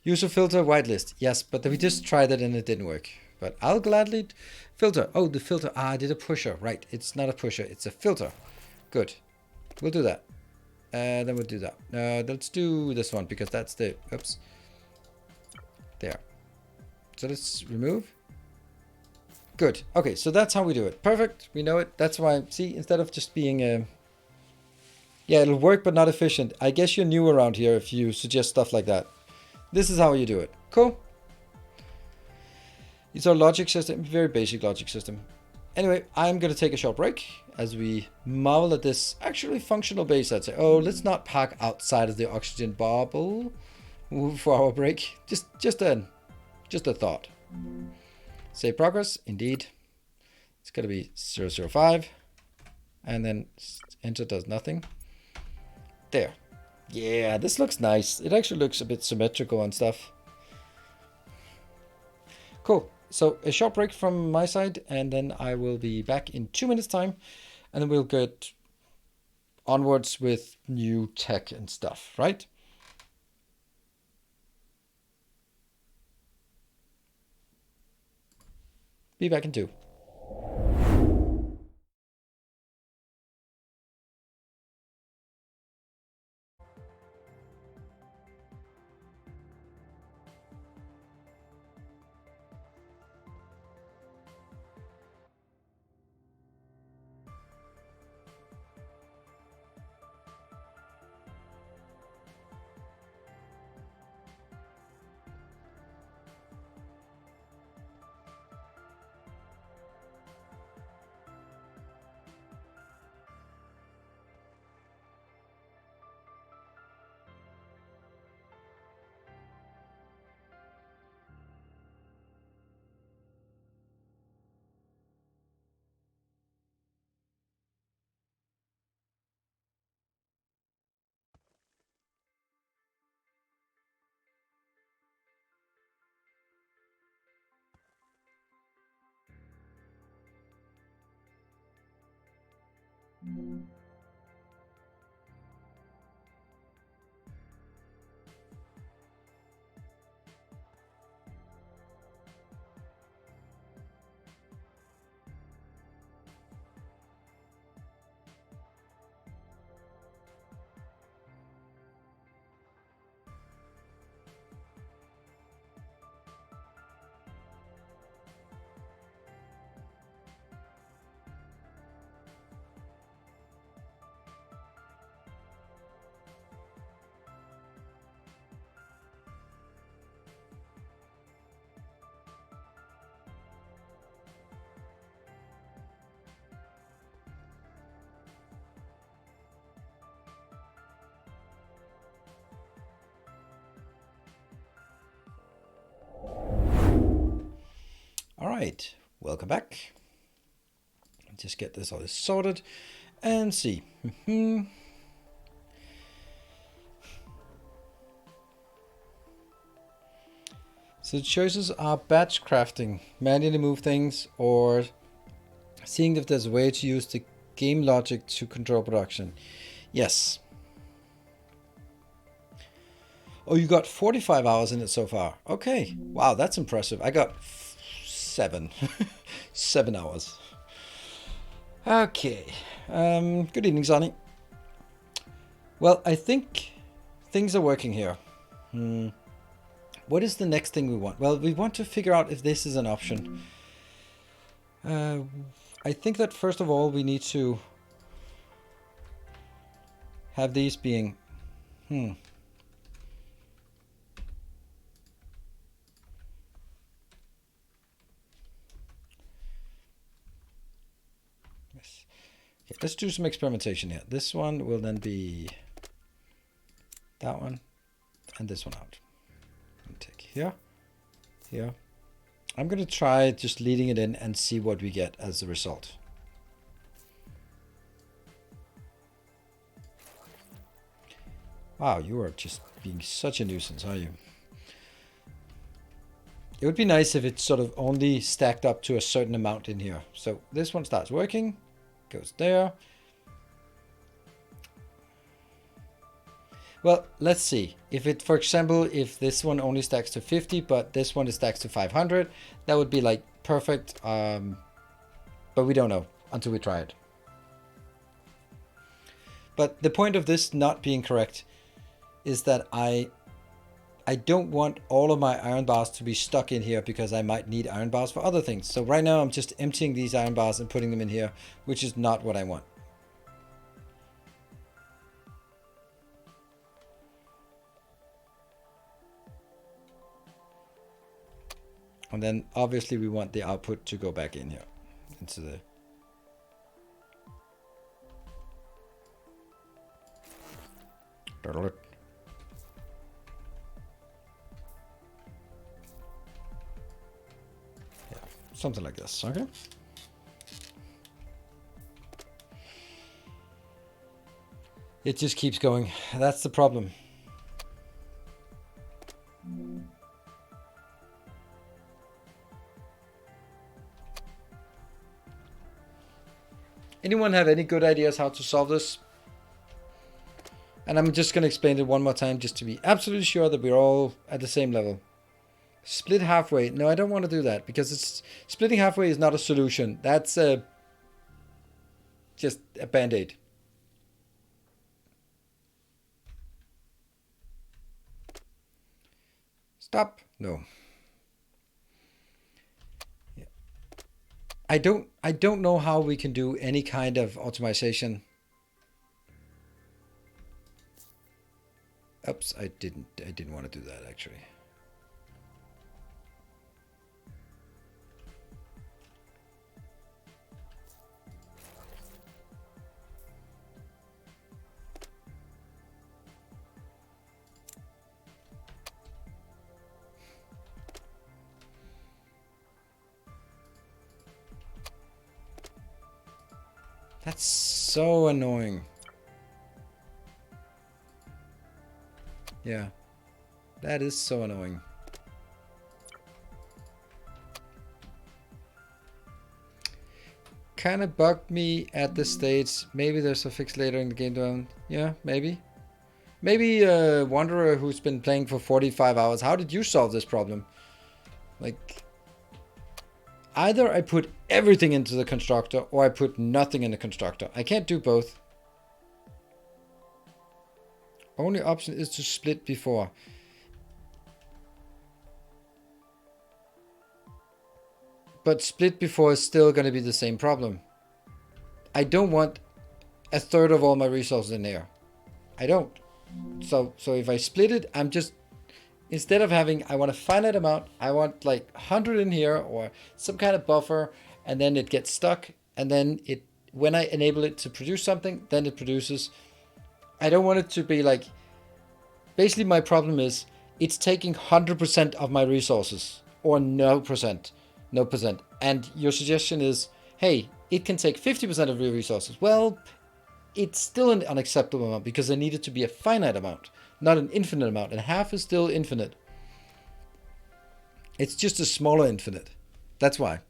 A: User filter whitelist. Yes, but we just tried it and it didn't work. But I'll gladly filter. Oh, the filter. I did a pusher. Right. It's not a pusher. It's a filter. Good. We'll do that. Then we'll do that. Let's do this one because that's the... Oops. There. So let's remove. Good. Okay, so that's how we do it. Perfect. We know it. That's why... See, instead of just being... yeah, it'll work but not efficient. I guess you're new around here if you suggest stuff like that. This is how you do it. Cool. It's our logic system, very basic logic system. Anyway, I'm going to take a short break as we marvel at this actually functional base. I'd say, oh, let's not park outside of the oxygen bubble for our break. Just a thought. Save progress. Indeed. It's going to be 005. And then enter does nothing. There. Yeah, this looks nice. It actually looks a bit symmetrical and stuff. Cool. So a short break from my side, and then I will be back in 2 minutes time, and then we'll get onwards with new tech and stuff, right? Be back in 2. All right, welcome back. Just get this all sorted and see. So the choices are batch crafting, manually move things, or seeing if there's a way to use the game logic to control production. Yes. Oh, you got 45 hours in it so far. Okay. Wow, that's impressive. I got 7. 7 hours. Okay. Good evening, Sonny. Well, I think things are working here. What is the next thing we want? Well, we want to figure out if this is an option. I think that first of all, we need to have these being... Yes. Okay, let's do some experimentation here. This one will then be that one and this one out. Take here, here. I'm going to try just leading it in and see what we get as a result. Wow, you are just being such a nuisance, are you? It would be nice if it sort of only stacked up to a certain amount in here. So this one starts working, goes there. Well, let's see. If it, for example, if this one only stacks to 50, but this one stacks to 500, that would be like perfect. But we don't know until we try it. But the point of this not being correct is that I don't want all of my iron bars to be stuck in here because I might need iron bars for other things. So right now I'm just emptying these iron bars and putting them in here, which is not what I want. And then obviously we want the output to go back in here into the... Yeah, something like this, okay? It just keeps going. That's the problem. Anyone have any good ideas how to solve this? And I'm just going to explain it one more time just to be absolutely sure that we're all at the same level. Split halfway. No, I don't want to do that because splitting halfway is not a solution. That's just a band-aid. Stop. No. I don't know how we can do any kind of optimization. Oops, I didn't want to do that actually. That's so annoying. Yeah, that is so annoying. Kind of bugged me at this stage. Maybe there's a fix later in the game development. Yeah, maybe. Maybe Wanderer who's been playing for 45 hours. How did you solve this problem? Like, either I put everything into the constructor or I put nothing in the constructor. I can't do both. Only option is to split before. But split before is still going to be the same problem. I don't want a third of all my resources in there. I don't. So if I split it, I'm just, instead of having, I want a finite amount, I want like 100 in here or some kind of buffer, and then it gets stuck, and then it, when I enable it to produce something, then it produces. I don't want it to be like, basically my problem is it's taking 100% of my resources or no percent. And your suggestion is, hey, it can take 50% of your resources. Well, it's still an unacceptable amount because there needed to be a finite amount, not an infinite amount. And half is still infinite. It's just a smaller infinite. That's why.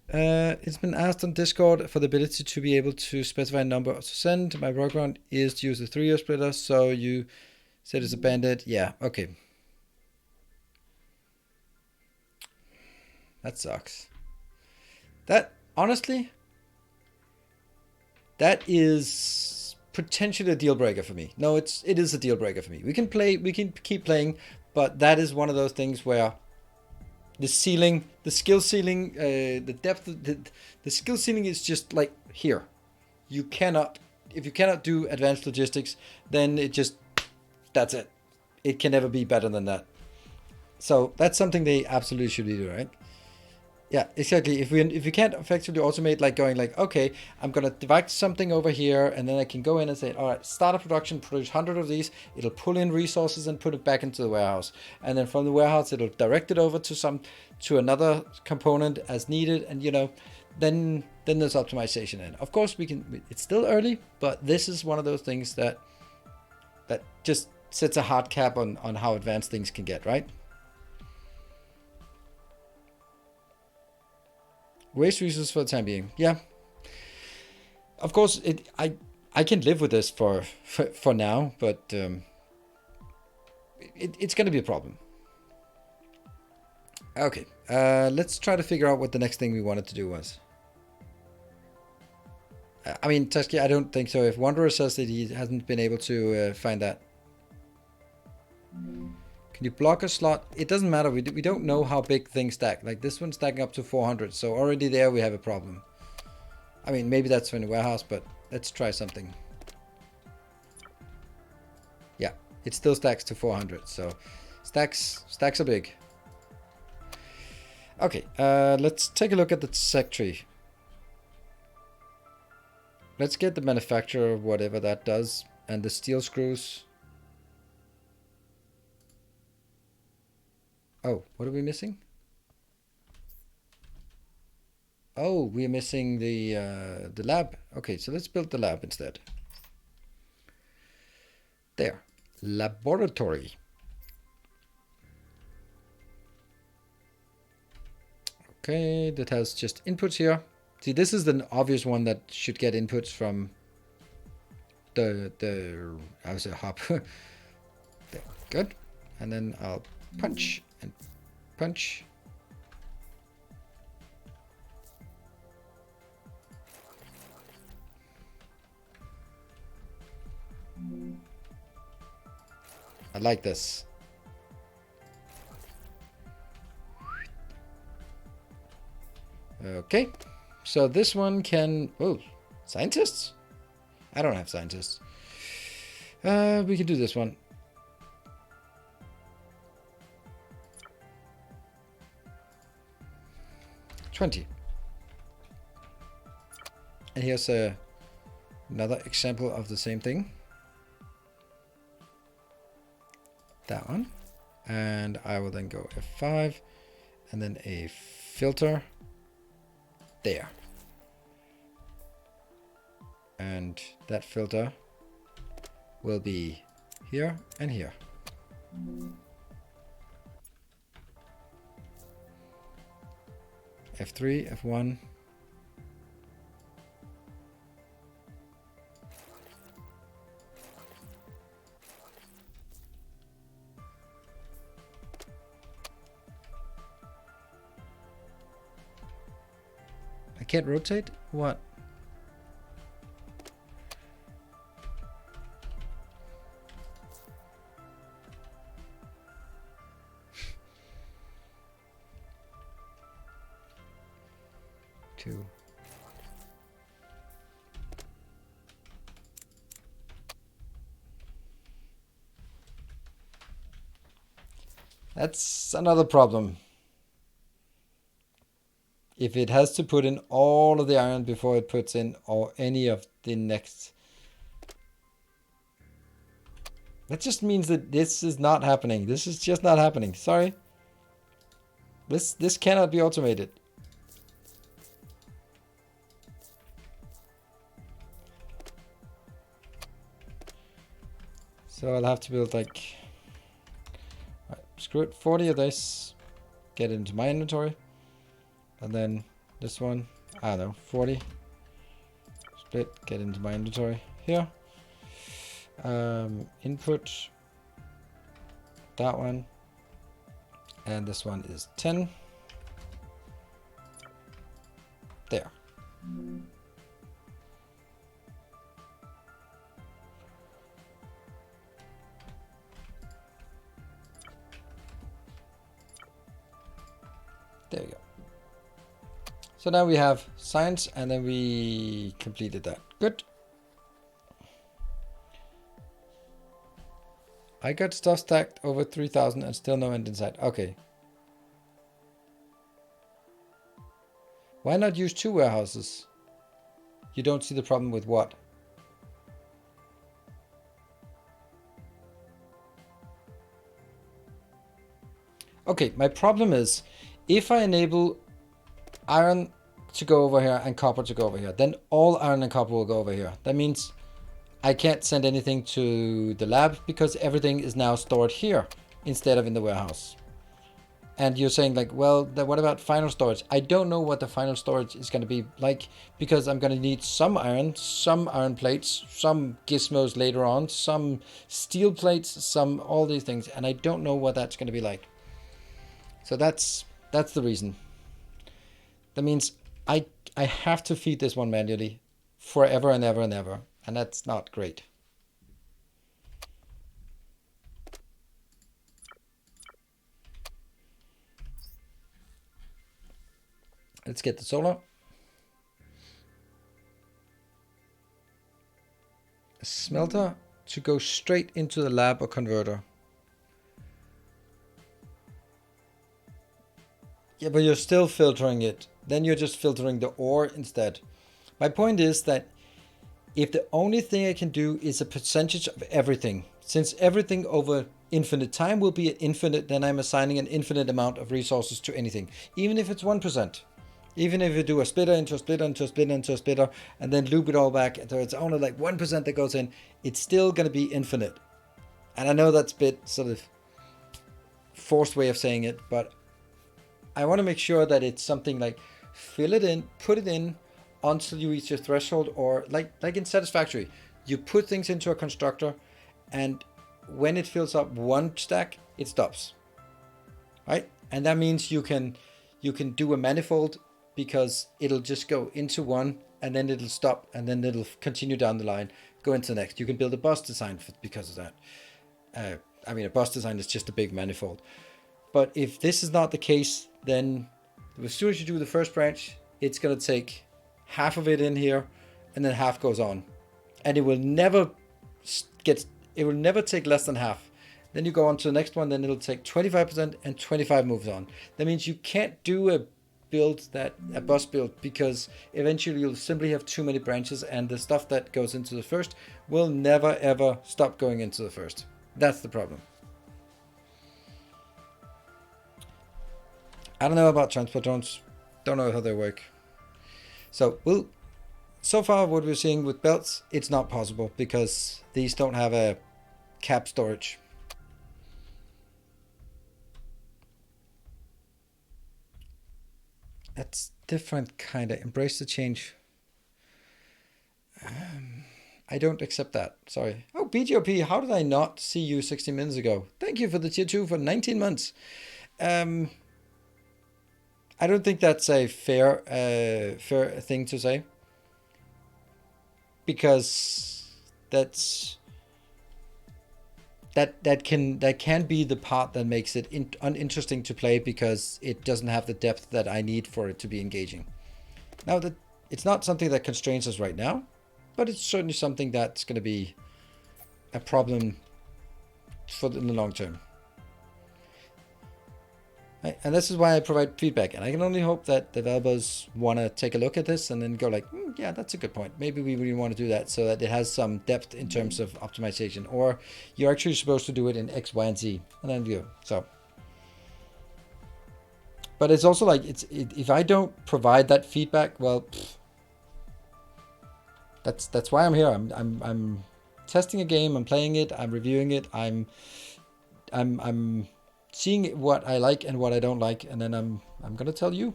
A: It's been asked on Discord for the ability to be able to specify a number to send. My workaround is to use the 3-year splitter, so you said it's a bandit. Yeah, okay. That sucks. That, honestly, that is potentially a deal breaker for me. No, it is a deal breaker for me. We can keep playing, but that is one of those things where the ceiling, the skill ceiling, the depth, the skill ceiling is just like here. You cannot, if you cannot do advanced logistics, then that's it. It can never be better than that. So that's something they absolutely should do, right? Yeah, exactly. If we can't effectively automate, like going like, okay, I'm gonna divide something over here, and then I can go in and say, all right, start a production, produce 100 of these. It'll pull in resources and put it back into the warehouse, and then from the warehouse, it'll direct it over to another component as needed, and then there's optimization. And of course, we can. It's still early, but this is one of those things that just sets a hard cap on how advanced things can get, right? Waste resources for the time being. Yeah. Of course, I can live with this for now, but it's going to be a problem. Okay. Let's try to figure out what the next thing we wanted to do was. I mean, Tusky, I don't think so. If Wanderer says that he hasn't been able to find that. Can you block a slot? It doesn't matter. We don't know how big things stack. Like this one's stacking up to 400. So already there we have a problem. I mean, maybe that's in the warehouse, but let's try something. Yeah, it still stacks to 400. So stacks are big. Okay, let's take a look at the sec tree. Let's get the manufacturer of whatever that does and the steel screws. Oh, what are we missing? Oh, we're missing the lab. Okay, so let's build the lab instead. There, laboratory. Okay, that has just inputs here. See, this is the obvious one that should get inputs from the I would say hop. There, good. And then I'll punch and punch. I like this. Okay, so this one can... Oh, scientists? I don't have scientists. We can do this one. $20. And here's another example of the same thing. That one. And I will then go F5 and then a filter there. And that filter will be here and here. F3, F1. I can't rotate? What? Two. That's another problem. If it has to put in all of the iron before it puts in or any of the next, that just means that this is not happening. This is just not happening. Sorry. This cannot be automated. So I'll have to build like, screw it, 40 of this, get it into my inventory. And then This one, I don't know, 40. Split, get into my inventory here. Input, that one. And this one is 10. There. There we go. So now we have science, and then we completed that. Good. I got stuff stacked over 3,000 and still no end inside. Okay. Why not use 2 warehouses? You don't see the problem with what? Okay, my problem is if I enable iron to go over here and copper to go over here, then all iron and copper will go over here. That means I can't send anything to the lab because everything is now stored here instead of in the warehouse. And you're saying like, well, what about final storage? I don't know what the final storage is going to be like because I'm going to need some iron plates, some gizmos later on, some steel plates, some all these things. And I don't know what that's going to be like. So that's the reason. That means I have to feed this one manually forever and ever and ever. And that's not great. Let's get the solar. A smelter to go straight into the lab or converter. Yeah, but you're still filtering it. Then you're just filtering the ore instead. My point is that if the only thing I can do is a percentage of everything, since everything over infinite time will be infinite, then I'm assigning an infinite amount of resources to anything, even if it's 1%. Even if you do a splitter into a splitter into a splitter into a splitter and then loop it all back, so it's only like 1% that goes in, it's still going to be infinite. And I know that's a bit sort of forced way of saying it, but I want to make sure that it's something like fill it in, put it in until you reach your threshold, or like in Satisfactory, you put things into a constructor and when it fills up one stack, it stops. Right? And that means you can do a manifold because it'll just go into one and then it'll stop and then it'll continue down the line, go into the next. You can build a bus design because of that. I mean, a bus design is just a big manifold. But if this is not the case, then as soon as you do the first branch, it's going to take half of it in here and then half goes on. And it will never take less than half. Then you go on to the next one, then it'll take 25% and 25 moves on. That means you can't do a bus build because eventually you'll simply have too many branches and the stuff that goes into the first will never ever stop going into the first. That's the problem. I don't know about transport drones. Don't know how they work. So far what we're seeing with belts, it's not possible because these don't have a cap storage. That's different kind of. Embrace the change. I don't accept that. Sorry. Oh, BGOP, how did I not see you 60 minutes ago? Thank you for the tier 2 for 19 months. I don't think that's a fair thing to say. Because that can be the part that makes it uninteresting to play because it doesn't have the depth that I need for it to be engaging. Now, that it's not something that constrains us right now, but it's certainly something that's going to be a problem in the long term. Right? And this is why I provide feedback, and I can only hope that developers want to take a look at this and then go like, yeah, that's a good point. Maybe we really want to do that so that it has some depth in terms of optimization, or you're actually supposed to do it in X, Y, and Z, and then do so. But it's also like if I don't provide that feedback, well, that's why I'm here. I'm testing a game. I'm playing it. I'm reviewing it. I'm seeing what I like and what I don't like, and then I'm gonna tell you.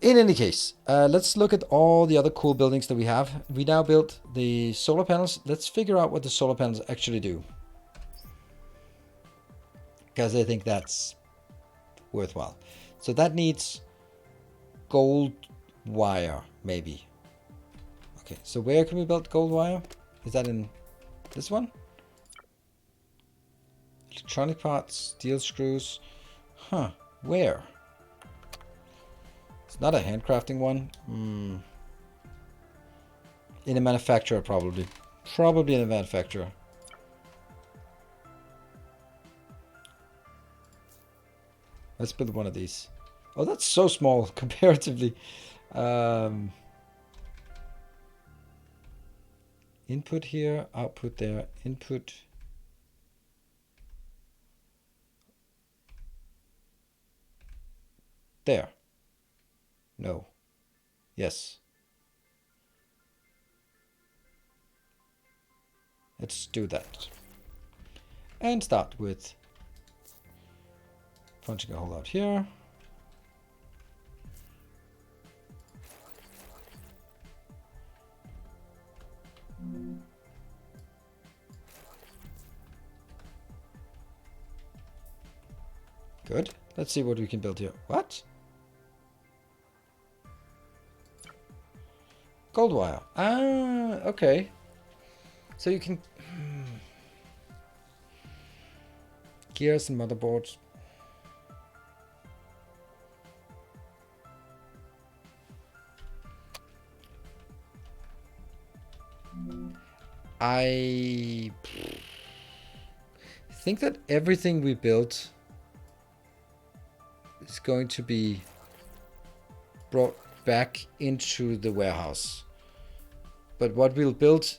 A: In any case, let's look at all the other cool buildings that we have. We now built the solar panels. Let's figure out what the solar panels actually do, because I think that's worthwhile. So that needs gold wire, maybe. Okay, so where can we build gold wire? Is that in this one? Electronic parts, steel screws. Huh, where? It's not a handcrafting one. In a manufacturer, probably. Probably in a manufacturer. Let's build one of these. Oh, that's so small comparatively. Input here, output there, input. There. No. Yes. Let's do that. And start with punching a hole out here. Good. Let's see what we can build here. What? Gold wire. Ah, okay. So you can... Gears and motherboards. I think that everything we built is going to be brought back into the warehouse. But what we'll build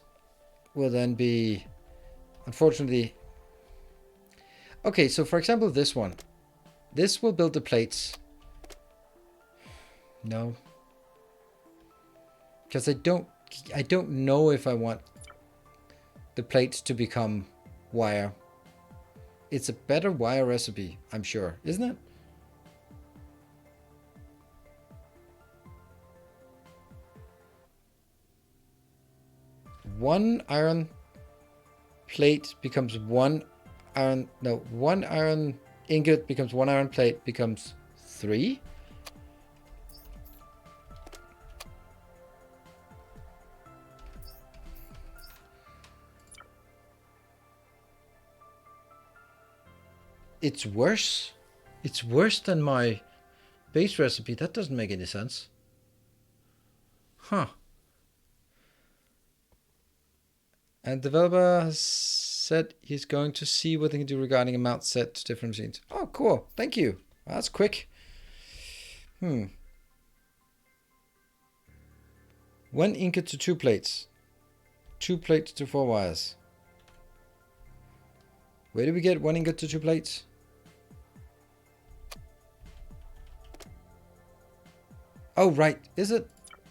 A: will then be, unfortunately... Okay, so for example, this one. This will build the plates. No. Because I don't know if I want the plates to become wire. It's a better wire recipe, I'm sure, isn't it? One iron plate becomes one iron... No, one iron ingot becomes one iron plate becomes 3. It's worse. It's worse than my base recipe. That doesn't make any sense. Huh. And developer has said he's going to see what they can do regarding amount set to different machines. Oh, cool. Thank you. That's quick. 1 ingot to 2 plates. 2 plates to 4 wires. Where do we get 1 ingot to 2 plates? Oh, right. Is it?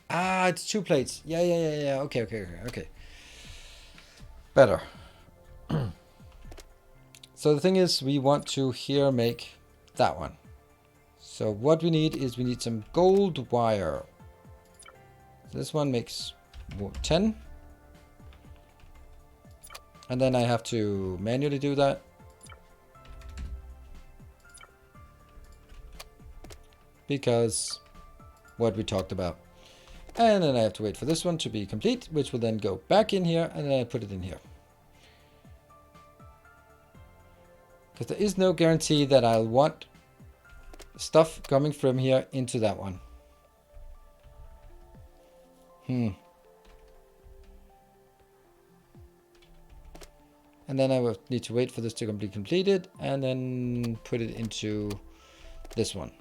A: Ah, it's 2 plates. Yeah. Okay. Better. So the thing is, we want to here make that one. So what we need is we need some gold wire. So this one makes 10. And then I have to manually do that. Because what we talked about. And then I have to wait for this one to be complete, which will then go back in here, and then I put it in here. Because there is no guarantee that I'll want stuff coming from here into that one. And then I will need to wait for this to be completed, and then put it into this one.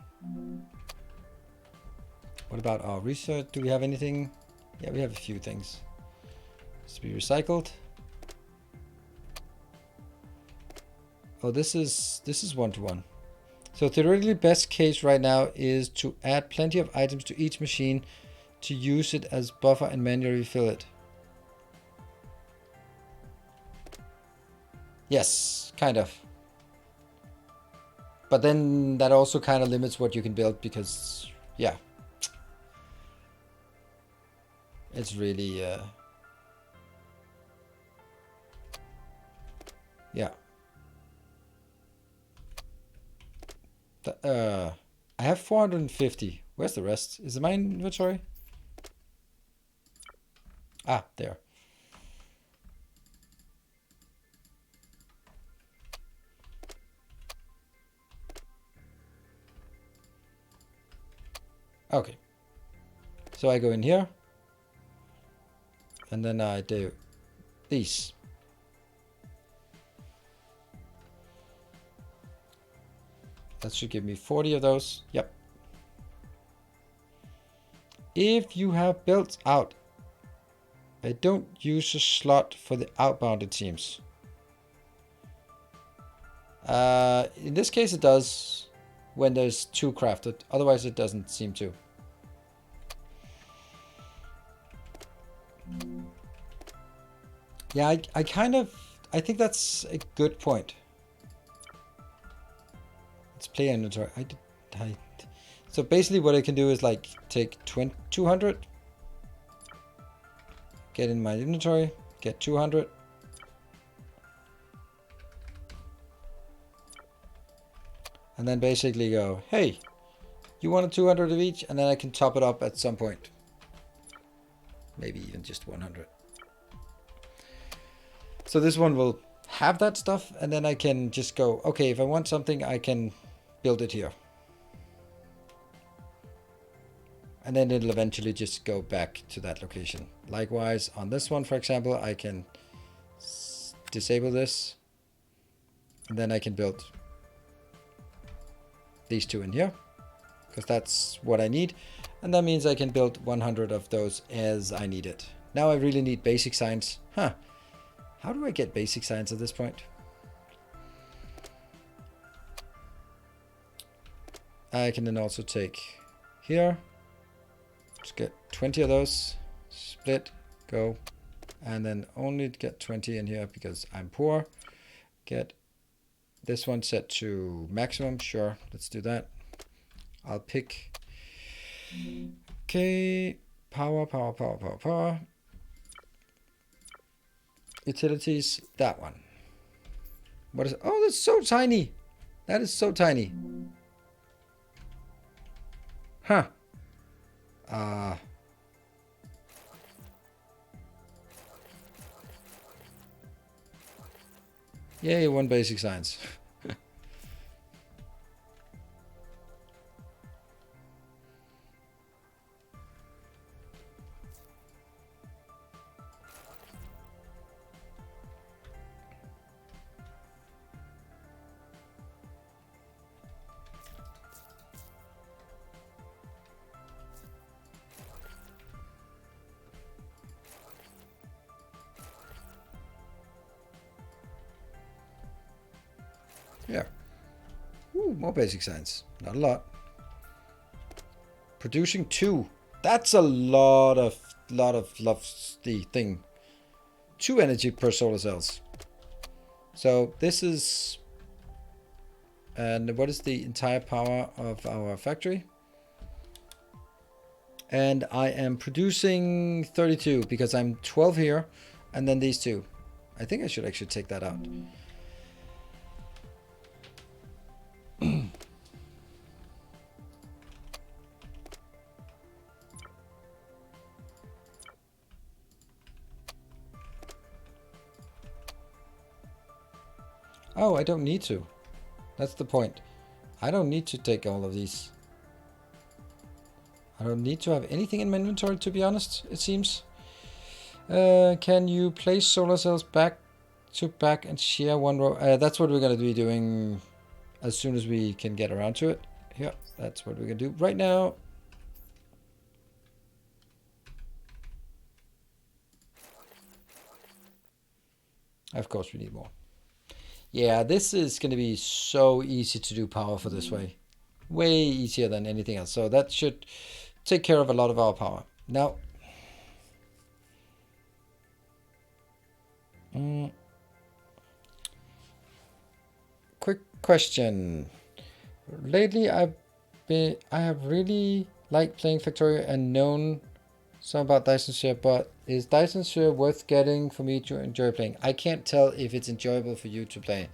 A: What about our research? Do we have anything? Yeah, we have a few things. It's to be recycled. Oh, this is 1-to-1. So theoretically, best case right now is to add plenty of items to each machine to use it as buffer and manually refill it. Yes, kind of. But then that also kind of limits what you can build because, yeah. It's really, yeah. I have 450. Where's the rest? Is it my inventory? Ah, there. Okay. So I go in here. And then I do these. That should give me 40 of those. Yep. If you have built out, I don't use a slot for the outbound, it seems. In this case it does when there's 2 crafted. Otherwise it doesn't seem to. Yeah, I think that's a good point. Let's play inventory. So basically what I can do is like take 200, get in my inventory, get 200. And then basically go, hey, you want a 200 of each? And then I can top it up at some point. Maybe even just 100. So this one will have that stuff, and then I can just go, okay, if I want something, I can build it here. And then it'll eventually just go back to that location. Likewise, on this one, for example, I can disable this, and then I can build these 2 in here, because that's what I need. And that means I can build 100 of those as I need it. Now I really need basic science. Huh. How do I get basic science at this point? I can then also take here. Just get 20 of those. Split. Go. And then only get 20 in here because I'm poor. Get this one set to maximum. Sure. Let's do that. I'll pick. Okay. Power, power, power, power, power. Utilities, that one. What is it? Oh, that's so tiny. That is so tiny. Huh. Yay, 1 basic science. Yeah. Ooh, more basic science. Not a lot. Producing 2. That's a lot of the thing. 2 energy per solar cells. So this is, and what is the entire power of our factory? And I am producing 32 because I'm 12 here, and then these 2. I think I should actually take that out. Oh, I don't need to. That's the point. I don't need to take all of these. I don't need to have anything in my inventory, to be honest, it seems. Can you place solar cells back to back and share 1 row? That's what we're going to be doing as soon as we can get around to it. Yeah, that's what we're going to do right now. Of course, we need more. Yeah, this is going to be so easy to do power for this way. Way easier than anything else. So that should take care of a lot of our power. Now, quick question. Lately, I have really liked playing Factorio and known Something about Dyson Sphere, but is Dyson Sphere worth getting for me to enjoy playing? I can't tell if it's enjoyable for you to play.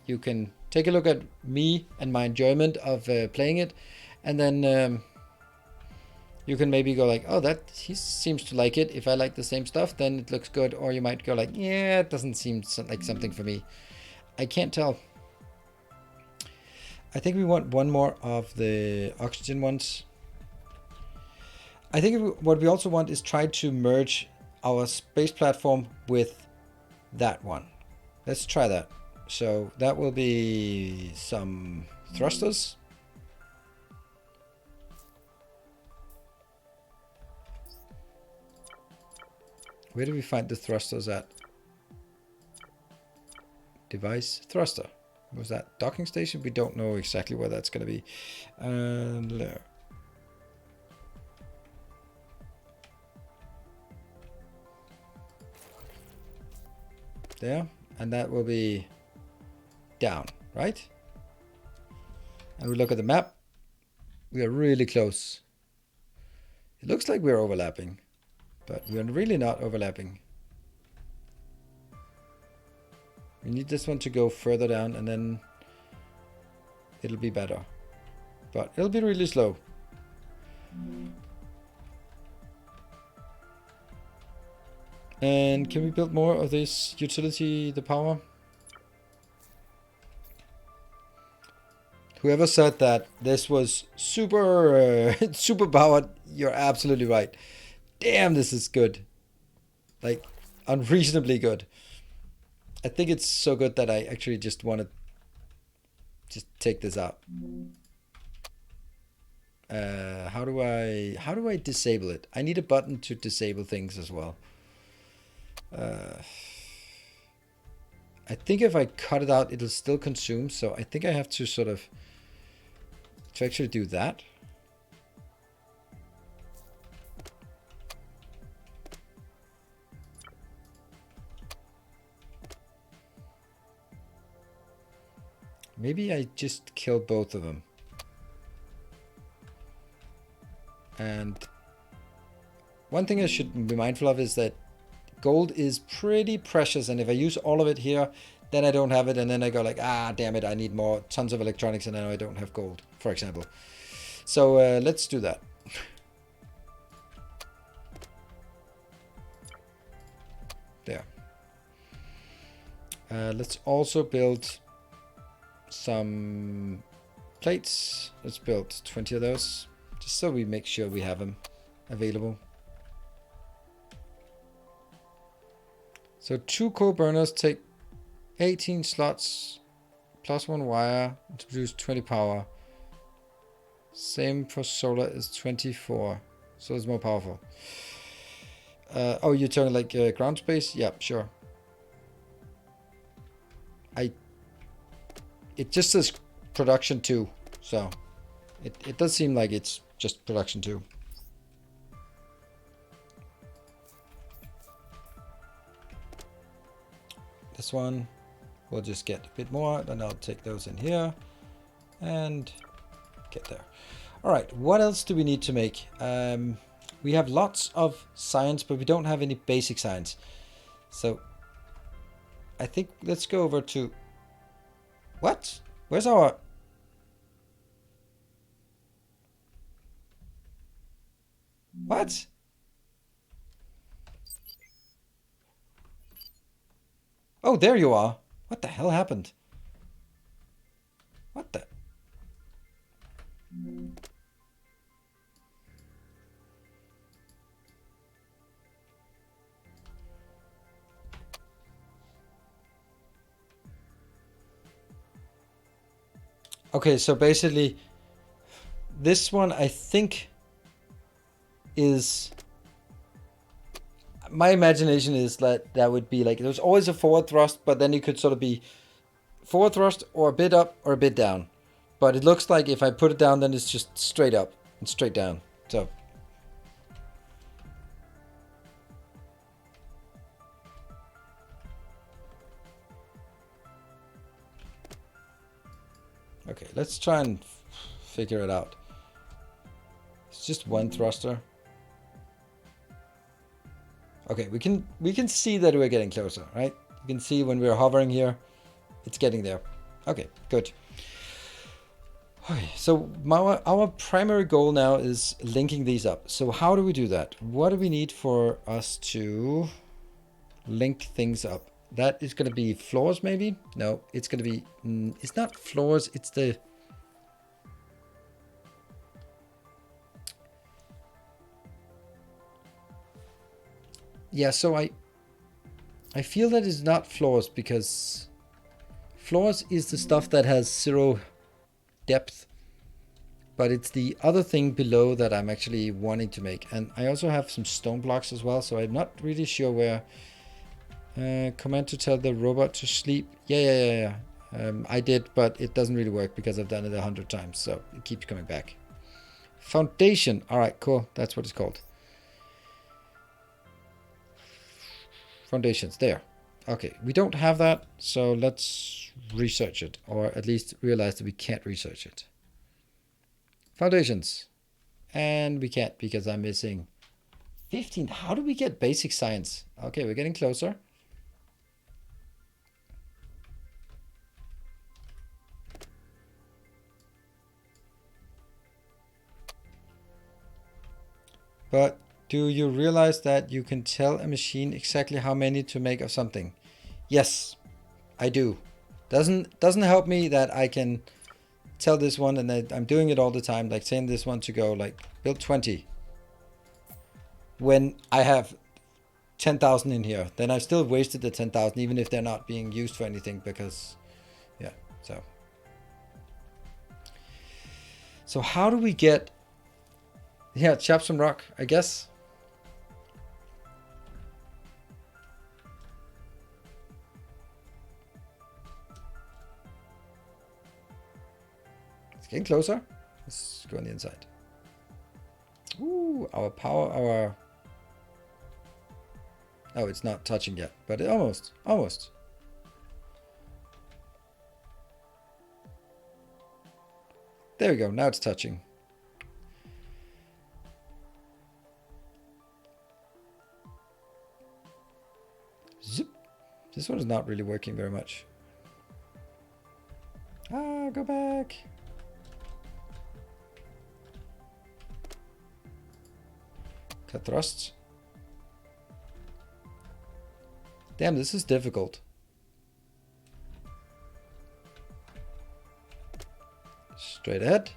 A: You can take a look at me and my enjoyment of playing it, and then you can maybe go like, oh, that he seems to like it. If I like the same stuff, then it looks good. Or you might go like, yeah, it doesn't seem like something for me. I can't tell. I think we want one more of the oxygen ones. I think what we also want is try to merge our space platform with that one. Let's try that. So that will be some thrusters. Where do we find the thrusters at? Device thruster. Was that docking station? We don't know exactly where that's going to be. There. There, and that will be down, right? And we look at the map. We are really close. It looks like we're overlapping, but we're really not overlapping. We need this one to go further down, and then it'll be better. But it'll be really slow. And can we build more of this utility, the power? Whoever said that this was super super powered, you're absolutely right. Damn, this is good. Like, unreasonably good. I think it's so good that I actually just want to just take this out. How do I disable it? I need a button to disable things as well. I think if I cut it out, it'll still consume. So I think I have to sort of to actually do that. Maybe I just kill both of them. And one thing I should be mindful of is that gold is pretty precious, and if I use all of it here, then I don't have it, and then I go like, ah, damn it, I need more, tons of electronics, and now I don't have gold, for example. So let's do that. There. Let's also build some plates. Let's build 20 of those, just so we make sure we have them available. So 2 coal burners take 18 slots plus 1 wire to produce 20 power. Same for solar is 24, so it's more powerful. Oh, you're talking like ground space? Yeah, sure. It just says production 2, so it does seem like it's just production 2. This one, we'll just get a bit more, then I'll take those in here and get there. All right, what else do we need to make? We have lots of science, but we don't have any basic science. So I think let's go over to... What? Where's our... What? Oh, there you are. What the hell happened? What the... Okay, so basically, this one I think is... My imagination is that that would be like, there's always a forward thrust, but then it could sort of be forward thrust or a bit up or a bit down. But it looks like if I put it down, then it's just straight up and straight down. So... Okay, let's try and figure it out. It's just one thruster. Okay, we can see that we're getting closer, right? You can see when we're hovering here, it's getting there. Okay, good. Okay, so our primary goal now is linking these up. So how do we do that? What do we need for us to link things up? That is going to be floors, maybe? No, it's going to be... it's not floors, it's the... Yeah, so I feel that it's not floors because floors is the stuff that has 0 depth. But it's the other thing below that I'm actually wanting to make. And I also have some stone blocks as well, so I'm not really sure where... command to tell the robot to sleep. Yeah. I did, but it doesn't really work because I've done it 100 times, so it keeps coming back. Foundation. All right, cool. That's what it's called. Foundations. There. Okay, we don't have that, so let's research it, or at least realize that we can't research it. Foundations. And we can't because I'm missing 15. How do we get basic science? Okay, we're getting closer. But do you realize that you can tell a machine exactly how many to make of something? Yes, I do. Doesn't help me that I can tell this one and that I'm doing it all the time, like saying this one to go like build 20. When I have 10,000 in here, then I've still wasted the 10,000 even if they're not being used for anything because, yeah, so. So how do we get, yeah, chop some rock, I guess. It's getting closer. Let's go on the inside. Ooh, our power, our... Oh, it's not touching yet, but it almost. There we go, now it's touching. Zip. This one is not really working very much. Ah, go back. Cut thrusts. Damn, this is difficult. Straight ahead.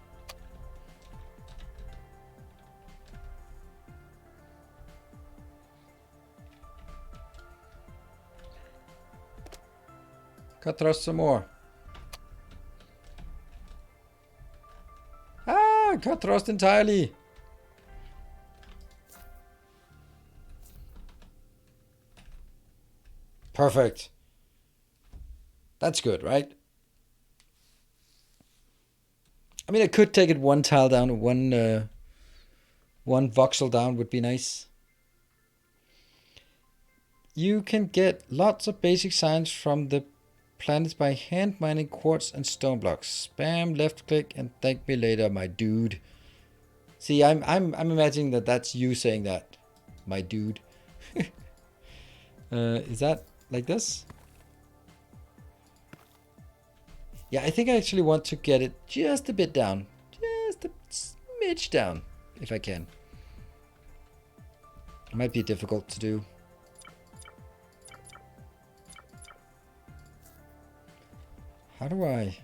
A: Cut thrust some more. Ah, cut thrust entirely. Perfect. That's good, right? I mean, I could take it one tile down, one voxel down would be nice. You can get lots of basic science from the planets by hand mining quartz and stone blocks. Spam left click and thank me later, my dude. See, I'm imagining that that's you saying that, my dude. Is that like this? Yeah, I think I actually want to get it just a bit down. Just a smidge down, if I can. It might be difficult to do. How do I...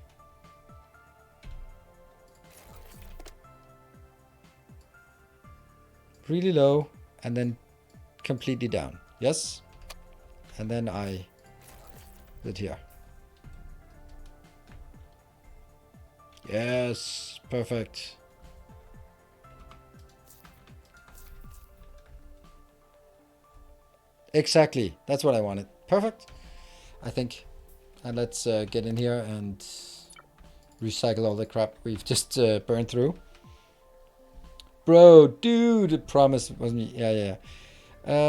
A: Really low, and then completely down. Yes? And then I did here. Yes, perfect. Exactly, that's what I wanted. Perfect, I think. And let's get in here and recycle all the crap we've just burned through. Bro, dude, promise was me. Yeah.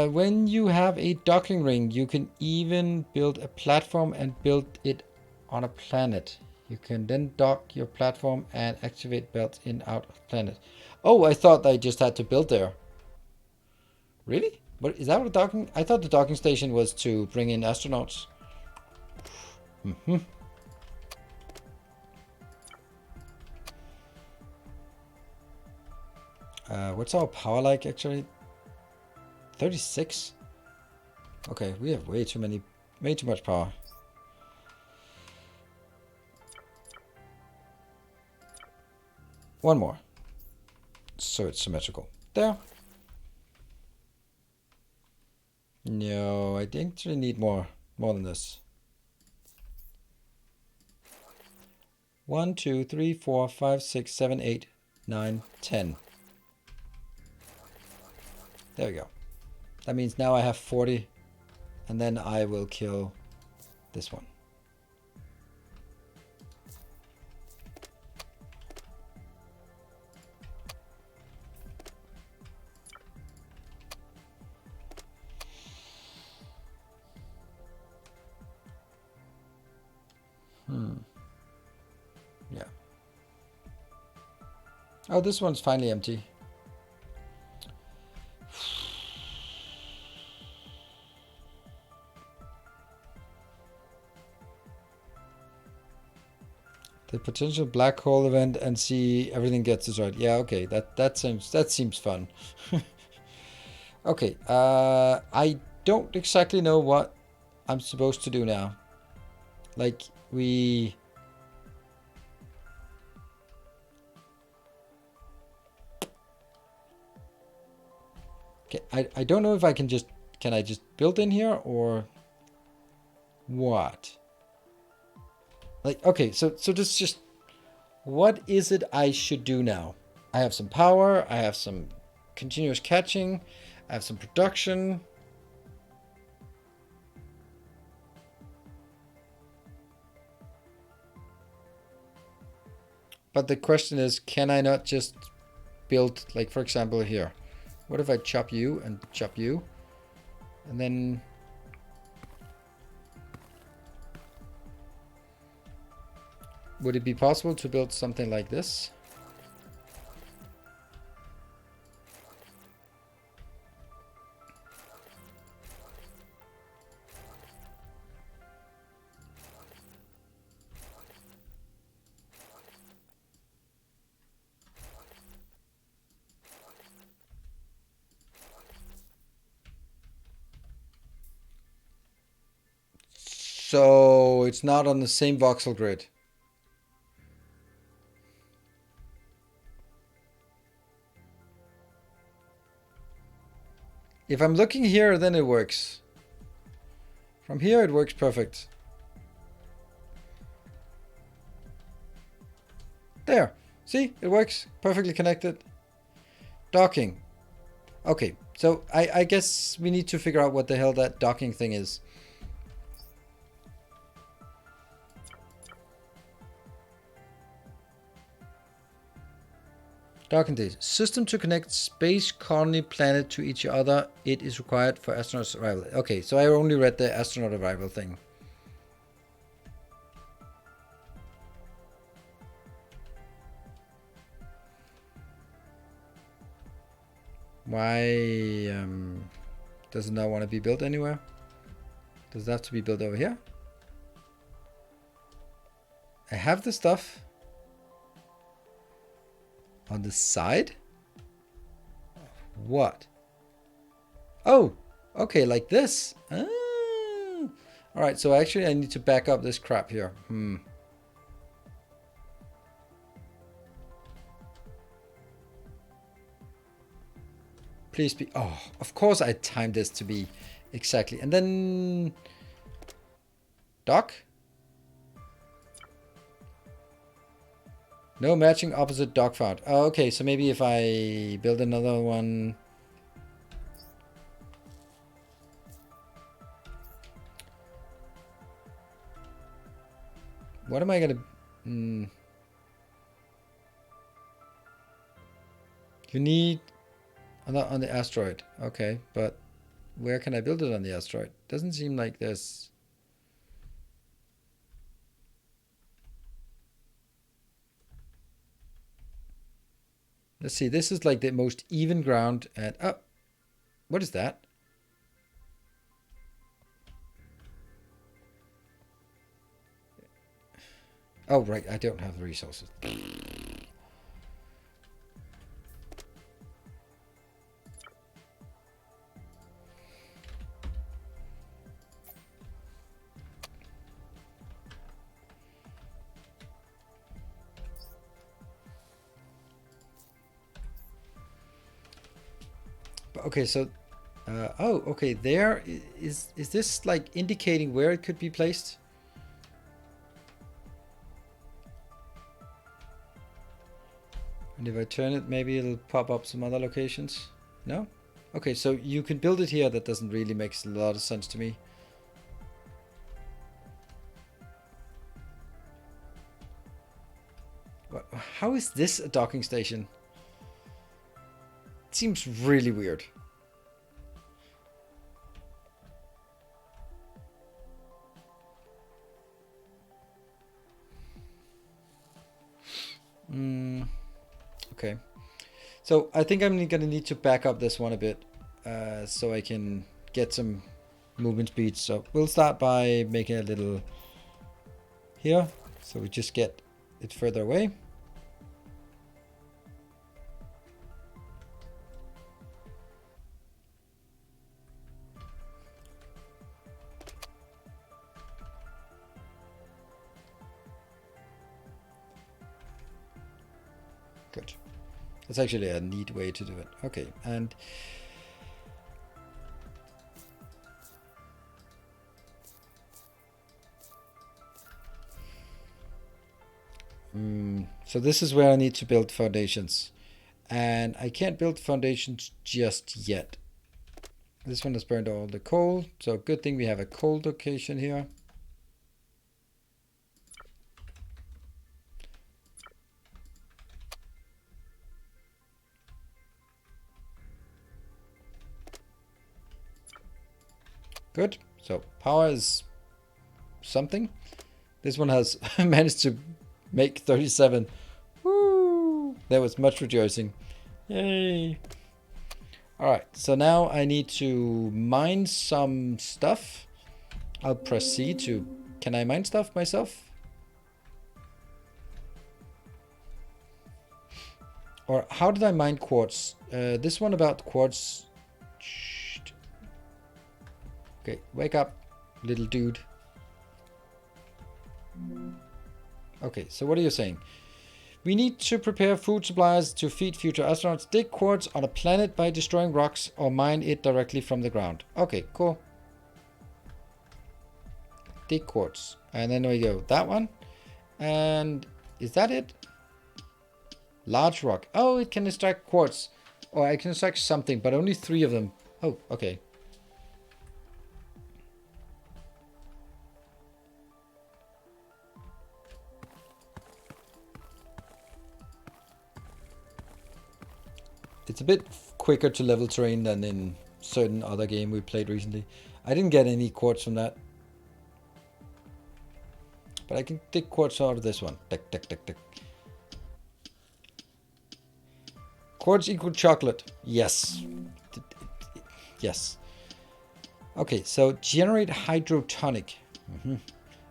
A: When you have a docking ring, you can even build a platform and build it on a planet. You can then dock your platform and activate belts in out of planet. Oh, I thought I just had to build there. Really? What is that? What a docking? I thought the docking station was to bring in astronauts. Mm-hmm. What's our power like actually? 36. Okay, we have way too much power. One more. So it's symmetrical. There. No, I actually need more than this. 1, 2, 3, 4, 5, 6, 7, 8, 9, 10. There we go. That means now I have 40, and then I will kill this one. Yeah. Oh, this one's finally empty. The potential black hole event and see everything gets destroyed. Yeah, okay, that seems fun. Okay, I don't exactly know what I'm supposed to do now. Like we. Okay, I don't know if I can just build in here or what? Like, okay, so this just, what is it I should do now? I have some power, I have some continuous catching, I have some production. But the question is, can I not just build, like for example here, what if I chop you and chop you? And then would it be possible to build something like this? So it's not on the same voxel grid. If I'm looking here, then it works. From here, it works perfect. There. See? It works. Perfectly connected. Docking. Okay. So I guess we need to figure out what the hell that docking thing is. Docking days. System to connect space colony planet to each other. It is required for astronaut arrival. Okay, so I only read the astronaut arrival thing. Why does it not want to be built anywhere? Does it have to be built over here? I have the stuff on the side. What? Oh, okay, like this. Ah. All right, so actually I need to back up this crap here. Please be. Oh, of course I timed this to be exactly. And then dock. No matching opposite dock found. Oh, okay, so maybe if I build another one. What am I gonna? You need on the asteroid. Okay, but where can I build it on the asteroid? Doesn't seem like there's. Let's see. This is like the most even ground. And oh, what is that? Oh, right, I don't have the resources. Okay, so, oh, okay, there is this like indicating where it could be placed? And if I turn it, maybe it'll pop up some other locations? No? Okay, so you can build it here. That doesn't really make a lot of sense to me. How is this a docking station? It seems really weird. Okay. So I think I'm going to need to back up this one a bit so I can get some movement speed. So we'll start by making a little here. So we just get it further away. Good. That's actually a neat way to do it. Okay, and so this is where I need to build foundations. And I can't build foundations just yet. This one has burned all the coal, so good thing we have a coal location here. Good. So power is something. This one has managed to make 37. Woo! There was much rejoicing. Yay! Alright, so now I need to mine some stuff. I'll proceed to... Can I mine stuff myself? Or how did I mine quartz? This one about quartz... Okay, wake up, little dude. Okay, so what are you saying? We need to prepare food supplies to feed future astronauts. Dig quartz on a planet by destroying rocks or mine it directly from the ground. Okay, cool. Dig quartz. And then we go that one. And is that it? Large rock. Oh, it can extract quartz. Or I can extract something, but only 3 of them. Oh, okay. It's a bit quicker to level terrain than in certain other game we played recently. I didn't get any quartz from that. But I can take quartz out of this one. Tick, tick, tick, tick. Quartz equal chocolate. Yes. Yes. Okay, so generate hydrotonic.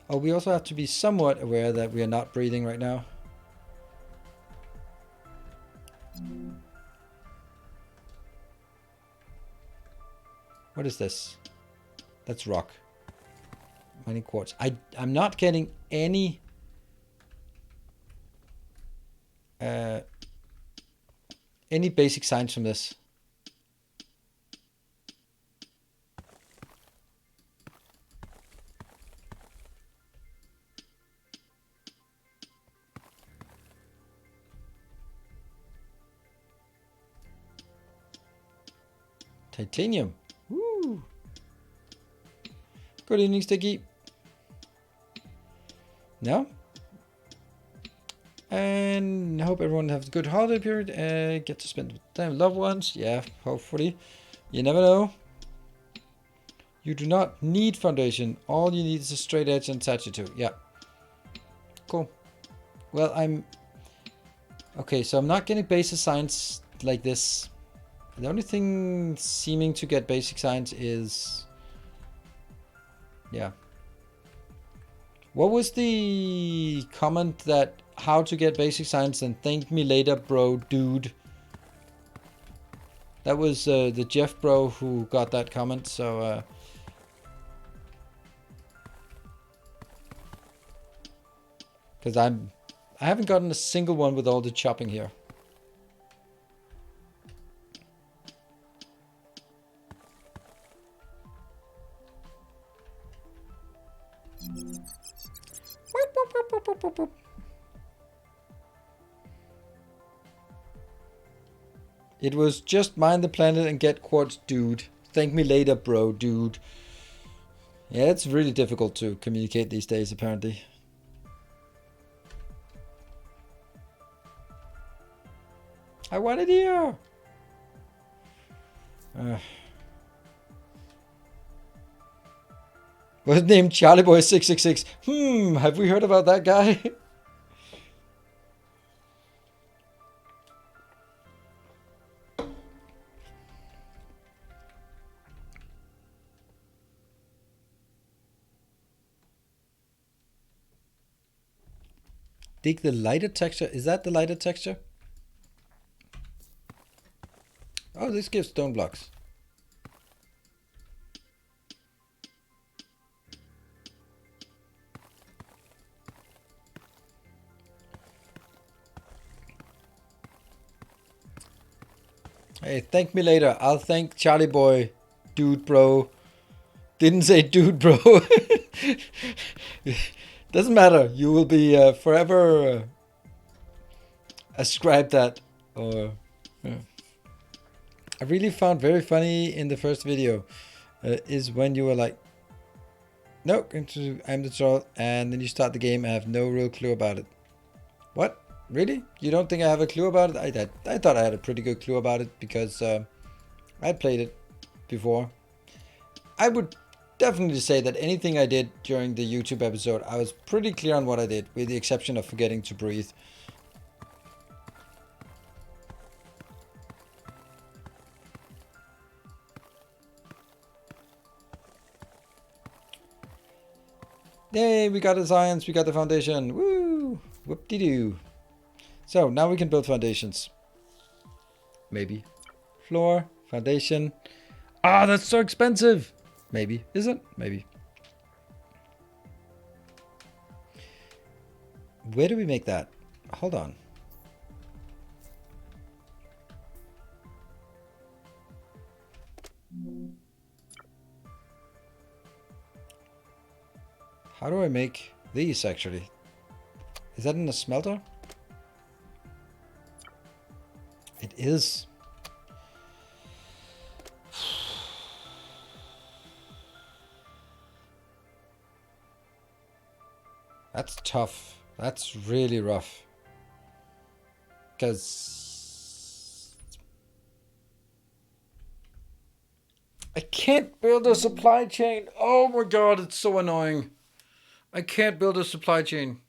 A: Oh, we also have to be somewhat aware that we are not breathing right now. What is this? That's rock. Mining quartz. I'm not getting any basic signs from this. Titanium. Woo. Good evening, Sticky. No? And I hope everyone has a good holiday period and get to spend time with loved ones. Yeah, hopefully. You never know. You do not need foundation. All you need is a straight edge and attach it to. Yeah. Cool. Well, okay, so I'm not getting basic science like this. The only thing seeming to get basic science is... Yeah. What was the comment that how to get basic science and thank me later, bro, dude? That was the Jeff bro who got that comment. So because I haven't gotten a single one with all the chopping here. It was just mind the planet and get quartz, dude. Thank me later, bro, dude. Yeah, it's really difficult to communicate these days, apparently. I want it here. Was it named Charlie Boy 666? Have we heard about that guy? Dig the lighter texture. Is that the lighter texture? Oh, this gives stone blocks. Hey, thank me later. I'll thank Charlie Boy, dude bro. Didn't say dude bro. Doesn't matter. You will be forever ascribed that. Or I really found very funny in the first video is when you were like, no, I'm the troll, and then you start the game and have no real clue about it. What? Really? You don't think I have a clue about it? I thought I had a pretty good clue about it because I played it before. I would definitely say that anything I did during the YouTube episode, I was pretty clear on what I did, with the exception of forgetting to breathe. Yay, we got the science, we got the foundation. Woo! Whoop-de-doo. So, now we can build foundations. Maybe. Floor, foundation. Ah, that's so expensive! Maybe. Is it? Maybe. Where do we make that? Hold on. How do I make these, actually? Is that in a smelter? It is. That's tough. That's really rough. Because I can't build a supply chain. Oh my god, it's so annoying. I can't build a supply chain.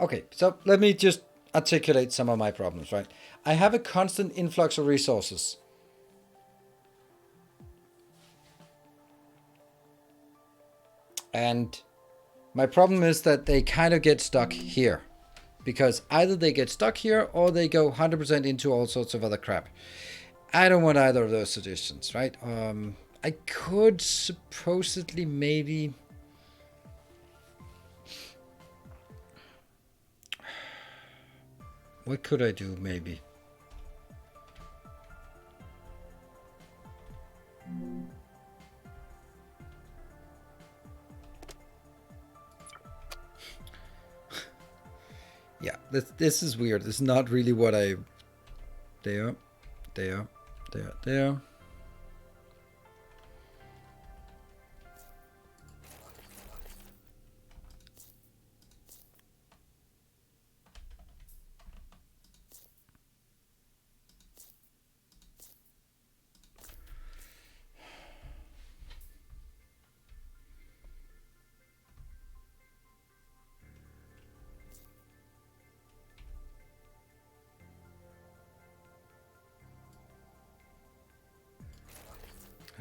A: Okay, so let me just articulate some of my problems, right? I have a constant influx of resources. And my problem is that they kind of get stuck here. Because either they get stuck here or they go 100% into all sorts of other crap. I don't want either of those suggestions, right? I could supposedly maybe... What could I do maybe? Yeah, this is weird. This is not really what I... There.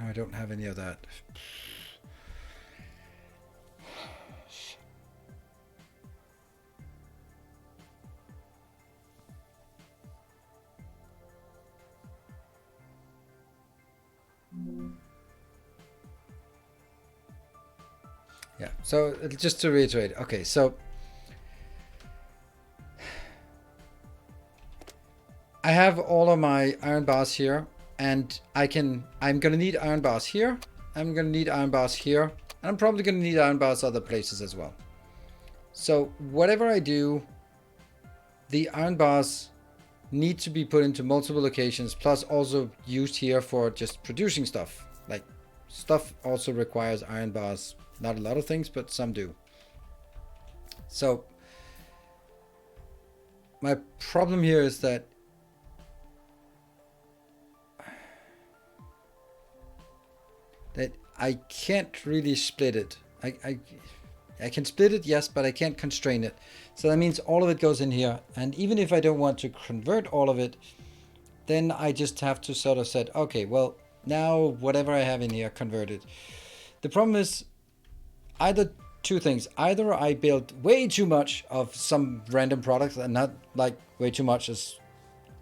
A: I don't have any of that. Yeah, so just to reiterate, okay, so I have all of my iron bars here, and I'm gonna need iron bars here, I'm gonna need iron bars here, and I'm probably gonna need iron bars other places as well. So whatever I do, the iron bars need to be put into multiple locations, plus also used here for just producing stuff. Like, stuff also requires iron bars. Not a lot of things, but some do. So my problem here is that I can't really split it. I can split it, yes, but I can't constrain it. So that means all of it goes in here. And even if I don't want to convert all of it, then I just have to sort of say, okay, well, now whatever I have in here, convert it. The problem is either two things. Either I build way too much of some random product, and not like way too much as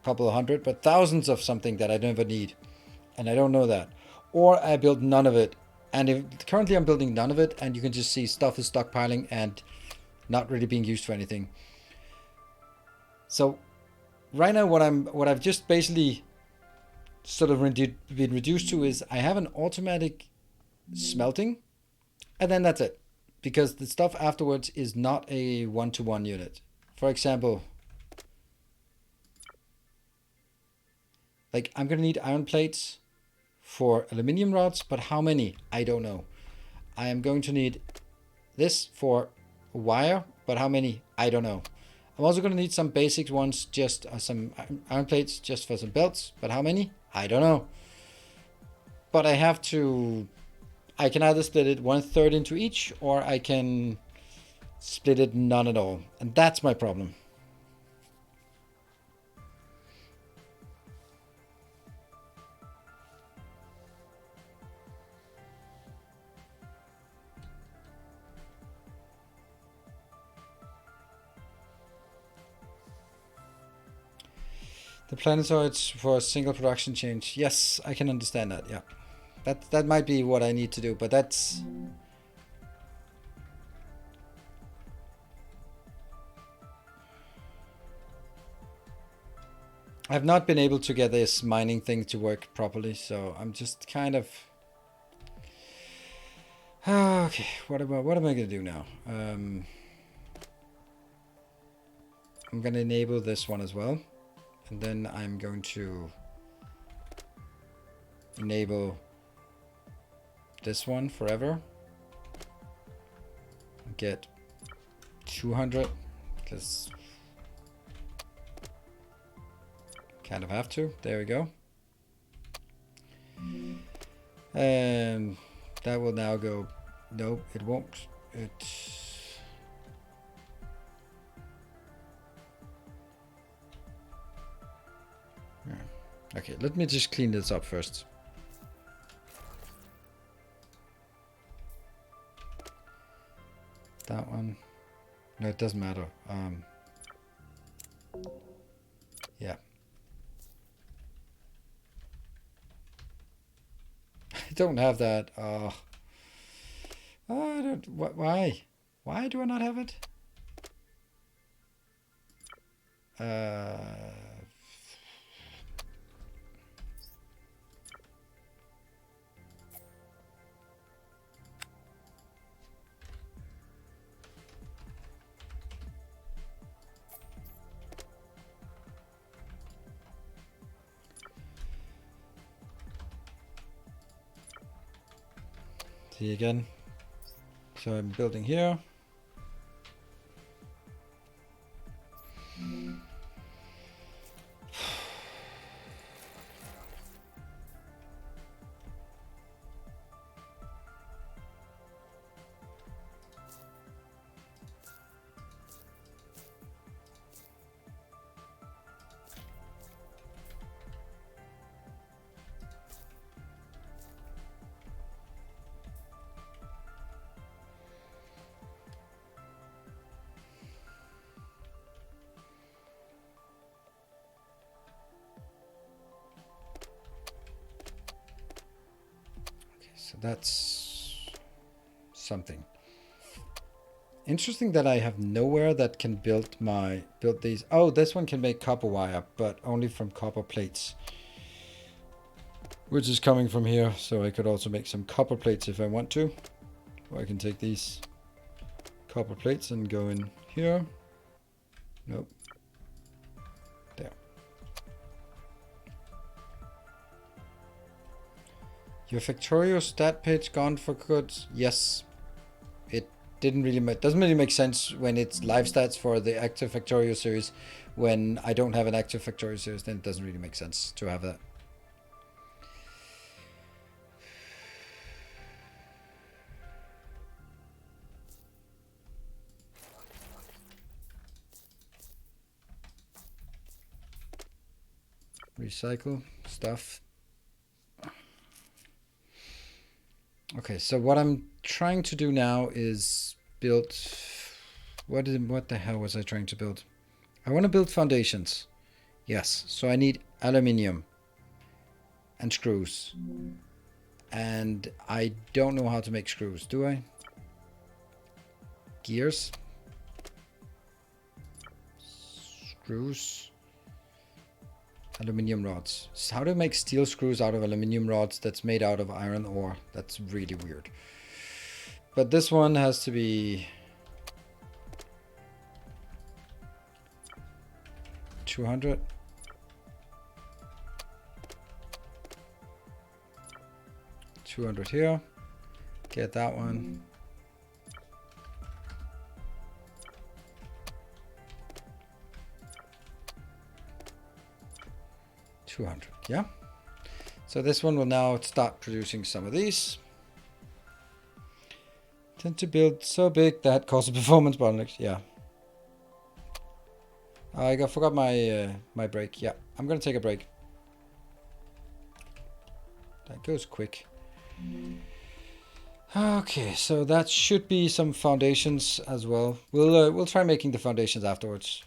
A: a couple of hundred, but thousands of something that I never need. And I don't know that. Or I build none of it. And currently I'm building none of it, and you can just see stuff is stockpiling and not really being used for anything. So right now what I've just basically sort of been reduced to is I have an automatic smelting, and then that's it. Because the stuff afterwards is not a one-to-one unit. For example, like I'm gonna need iron plates for aluminium rods, but how many? I don't know. I am going to need this for wire, but how many? I don't know. I'm also going to need some basic ones, just some iron plates just for some belts, but how many? I don't know. But I can either split it 1/3 into each, or I can split it none at all. And that's my problem. The planetoids for a single production change. Yes, I can understand that, yeah. That might be what I need to do, but that's... I've not been able to get this mining thing to work properly, so I'm just kind of... Okay, what am I gonna do now? I'm gonna enable this one as well, and then I'm going to enable this one forever. Get 200, because kind of have to. There we go. And that will now go. Nope, it won't. Okay, let me just clean this up first. That one. No, it doesn't matter. Yeah. don't have that. Oh, I don't. Why? Why do I not have it? See again. So I'm building here. So that's something. Interesting that I have nowhere that can build these. Oh, this one can make copper wire, but only from copper plates, which is coming from here. So I could also make some copper plates if I want to. Or I can take these copper plates and go in here. Nope. There. Your Factorio stat page gone for good? Yes. It doesn't really make sense when it's live stats for the active Factorio series. When I don't have an active Factorio series, then it doesn't really make sense to have that. Recycle stuff. Okay, so what I'm trying to do now is build. What the hell was I trying to build? I want to build foundations. Yes, so I need aluminium and screws. And I don't know how to make screws, do I? Gears. Screws. Aluminium rods. So how do I make steel screws out of aluminium rods that's made out of iron ore? That's really weird. But this one has to be 200. $200 here. Get that one. $200, yeah. So this one will now start producing some of these. Tend to build so big that causes performance bottlenecks. Yeah. I forgot my my break. Yeah, I'm gonna take a break. That goes quick. Okay, so that should be some foundations as well. We'll try making the foundations afterwards.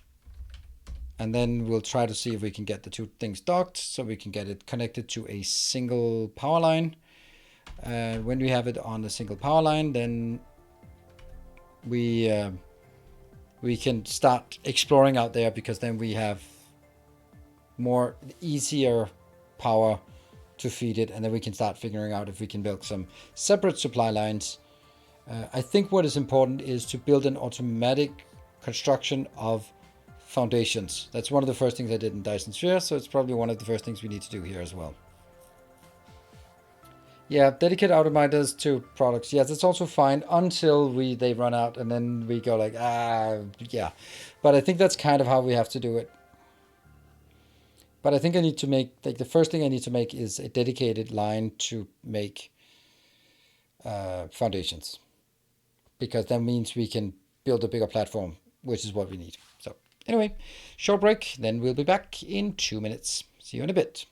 A: And then we'll try to see if we can get the two things docked so we can get it connected to a single power line. When we have it on a single power line, then we can start exploring out there, because then we have more easier power to feed it, and then we can start figuring out if we can build some separate supply lines. I think what is important is to build an automatic construction of foundations. That's one of the first things I did in Dyson Sphere, so it's probably one of the first things we need to do here as well. Yeah, dedicate automators to products. Yes, it's also fine until they run out, and then we go like, yeah. But I think that's kind of how we have to do it. But I think I need to make, like, the first thing I need to make is a dedicated line to make foundations, because that means we can build a bigger platform, which is what we need. So anyway, short break, then we'll be back in 2 minutes. See you in a bit.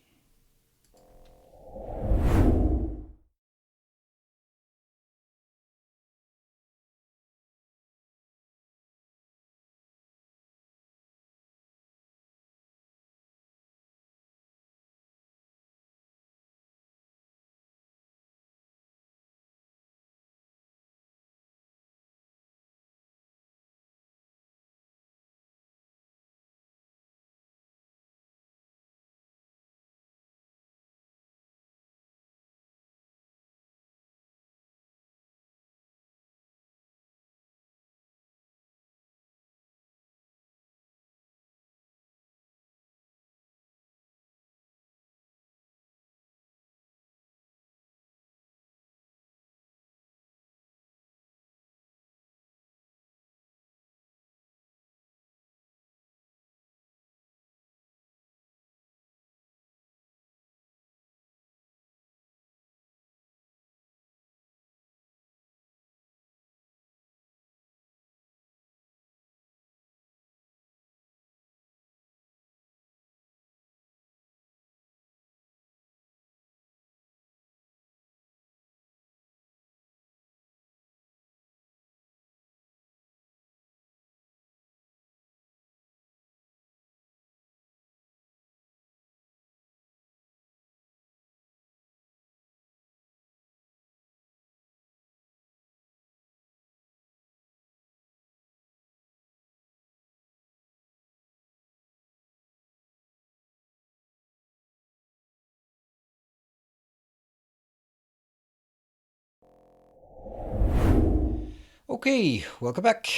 A: Okay, welcome back.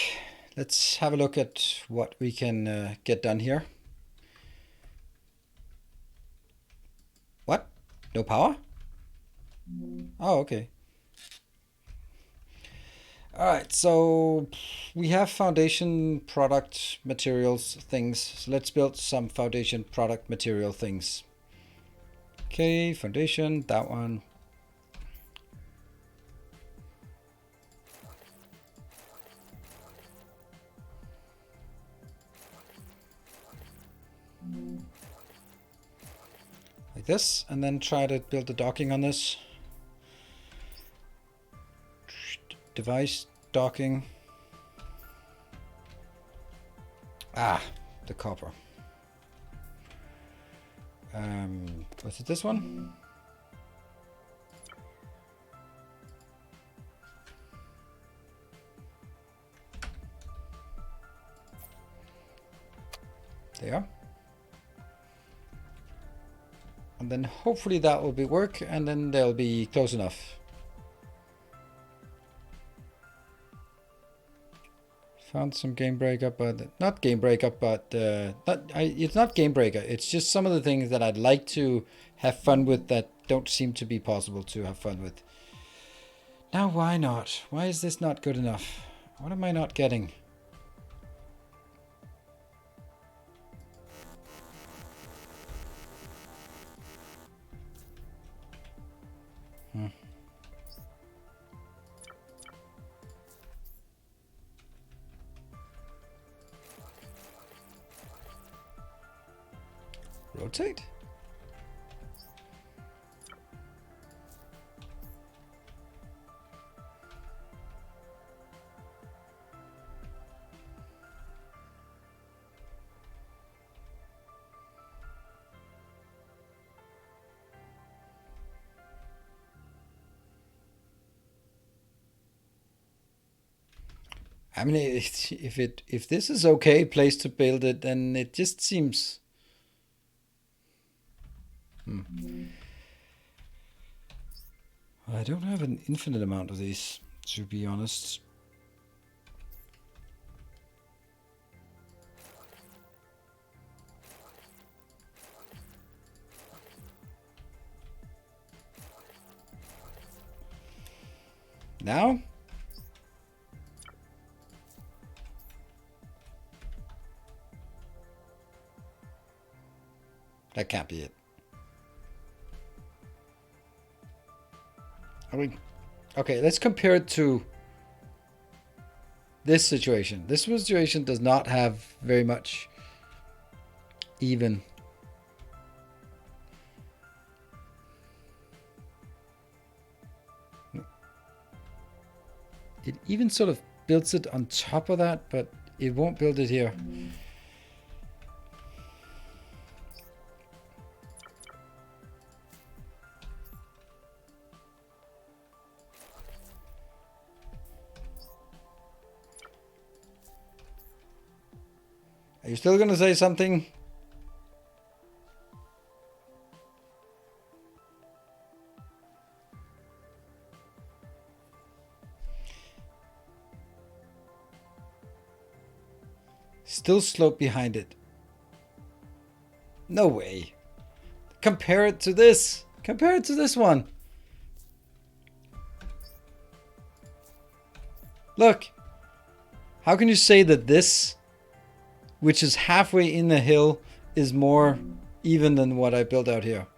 A: Let's have a look at what we can get done here. What? No power? Oh, okay. All right, so we have foundation product materials things. So let's build some foundation product material things. Okay, foundation, that one. Like this, and then try to build the docking on this. Device docking. Ah, the copper. Was it this one? There. And then hopefully that will be work, and then they'll be close enough. Found some game breaker, but not game breaker, but it's not game breaker. It's just some of the things that I'd like to have fun with that don't seem to be possible to have fun with. Now, why not? Why is this not good enough? What am I not getting? Rotate? I mean, if this is okay place to build it, then it just seems. I don't have an infinite amount of these, to be honest. Now? That can't be it. I mean, okay, let's compare it to this situation. This situation does not have very much even. It even sort of builds it on top of that, but it won't build it here. Are you still going to say something? Still slope behind it. No way. Compare it to this. Compare it to this one. Look. How can you say that this, which is halfway in the hill, is more even than what I built out here?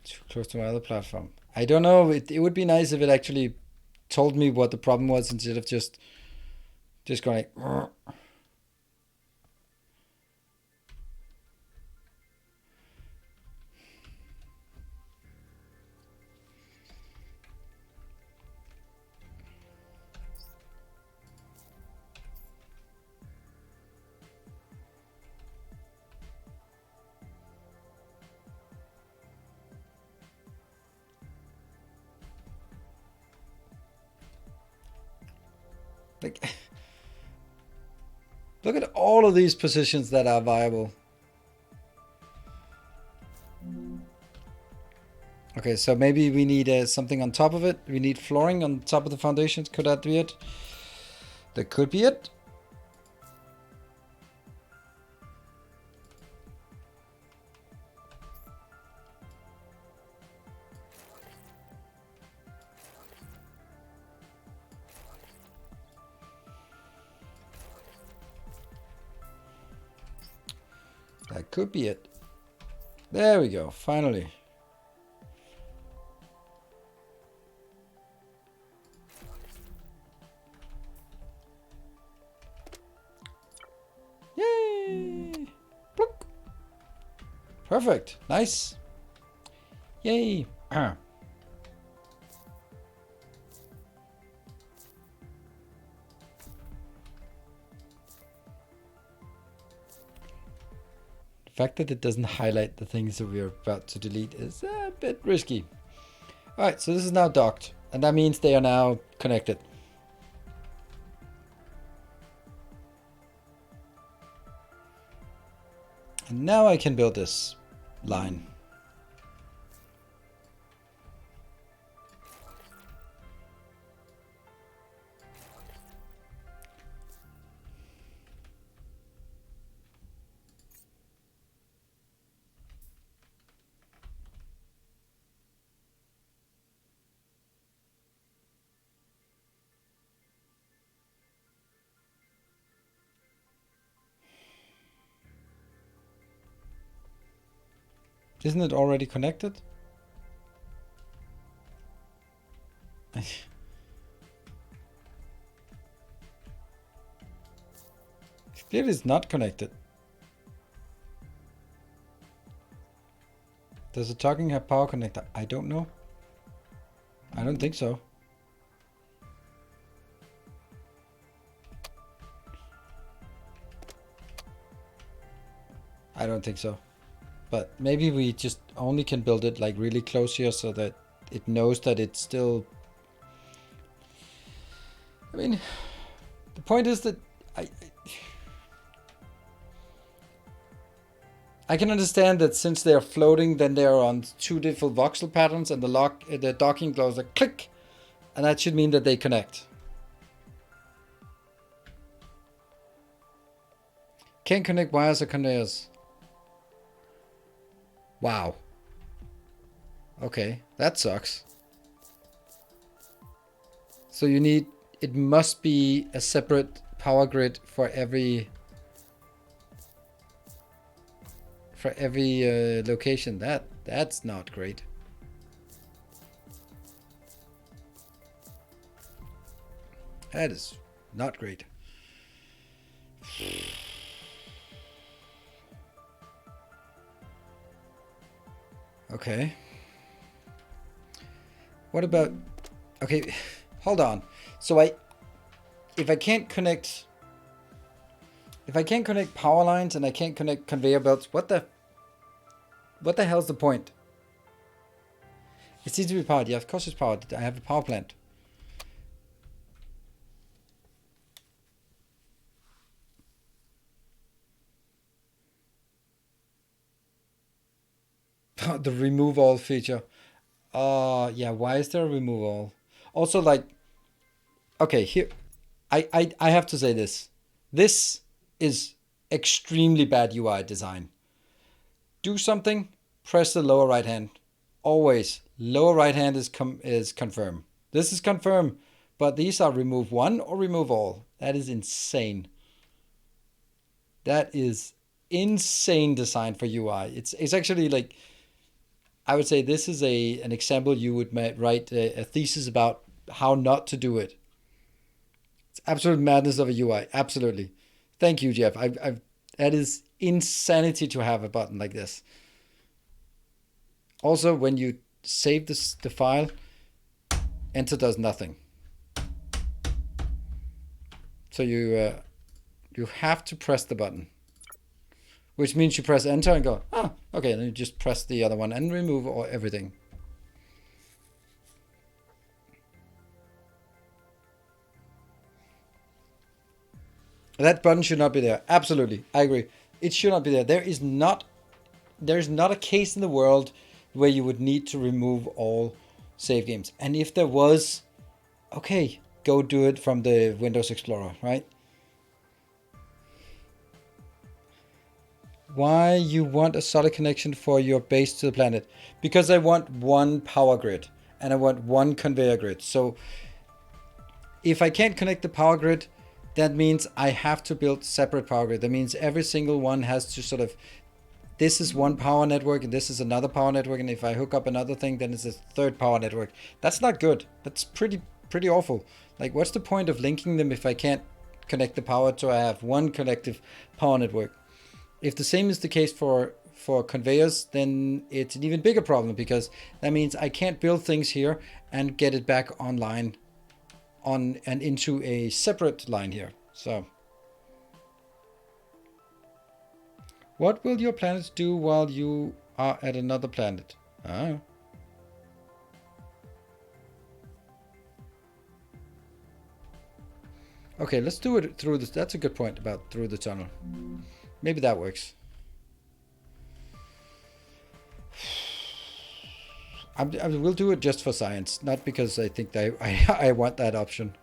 A: Too close to my other platform. I don't know. It would be nice if it actually told me what the problem was instead of just going like. Like, look at all of these positions that are viable. Okay, so maybe we need something on top of it. We need flooring on top of the foundations. Could that be it? That could be it. That could be it. There we go, finally. Yay! Plunk. Perfect, nice. Yay. The fact that it doesn't highlight the things that we're about to delete is a bit risky. Alright, so this is now docked, and that means they are now connected. And now I can build this line. Isn't it already connected? Clearly it's not connected. Does the talking have power connector? I don't know. I don't think so. I don't think so. But maybe we just only can build it like really close here so that it knows that it's still... I mean, the point is that I can understand that since they're floating, then they're on two different voxel patterns and the docking goes like click, and that should mean that they connect. Can't connect wires or conveyors. Wow. Okay, that sucks. So you need, it must be a separate power grid for every location. That's not great. That is not great. Okay. What about... Okay, hold on. So if I can't connect power lines and I can't connect conveyor belts, what the hell's the point? It needs to be powered. Yeah, of course it's powered. I have a power plant. The remove all feature. Yeah, why is there a remove all? Also, like, okay, here, I have to say this. This is extremely bad UI design. Do something, press the lower right hand. Always, lower right hand is confirm. This is confirm, but these are remove one or remove all. That is insane. That is insane design for UI. It's actually like, I would say this is an example you would write a thesis about how not to do it. It's absolute madness of a UI. Absolutely. Thank you, Jeff. That is insanity to have a button like this. Also, when you save the file, enter does nothing. So you have to press the button. Which means you press enter and go, oh, okay, then you just press the other one and remove everything. That button should not be there. Absolutely, I agree. It should not be there. There is not a case in the world where you would need to remove all save games. And if there was, okay, go do it from the Windows Explorer, right? Why you want a solid connection for your base to the planet? Because I want one power grid and I want one conveyor grid. So if I can't connect the power grid, that means I have to build separate power grid. That means every single one has to sort of, this is one power network and this is another power network. And if I hook up another thing, then it's a third power network. That's not good. That's pretty awful. Like, what's the point of linking them if I can't connect the power to I have one collective power network? If the same is the case for conveyors, then it's an even bigger problem, because that means I can't build things here and get it back online on and into a separate line here. So what will your planets do while you are at another planet? Okay, let's do it through this. That's a good point about through the tunnel. Maybe that works. I will do it just for science, not because I think that I want that option.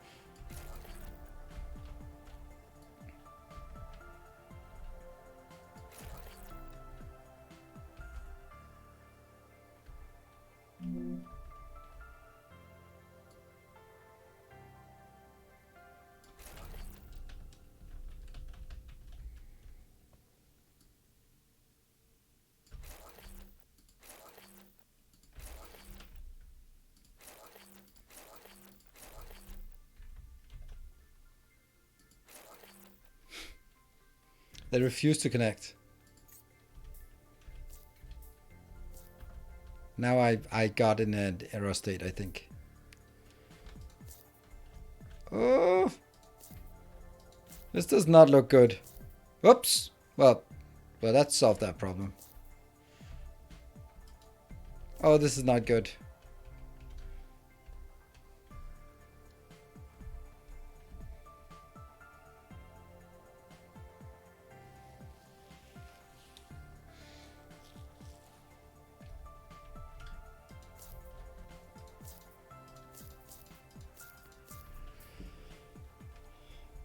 A: They refuse to connect. Now I got in an error state, I think. Oh, this does not look good. Oops. Well, that solved that problem. Oh, this is not good.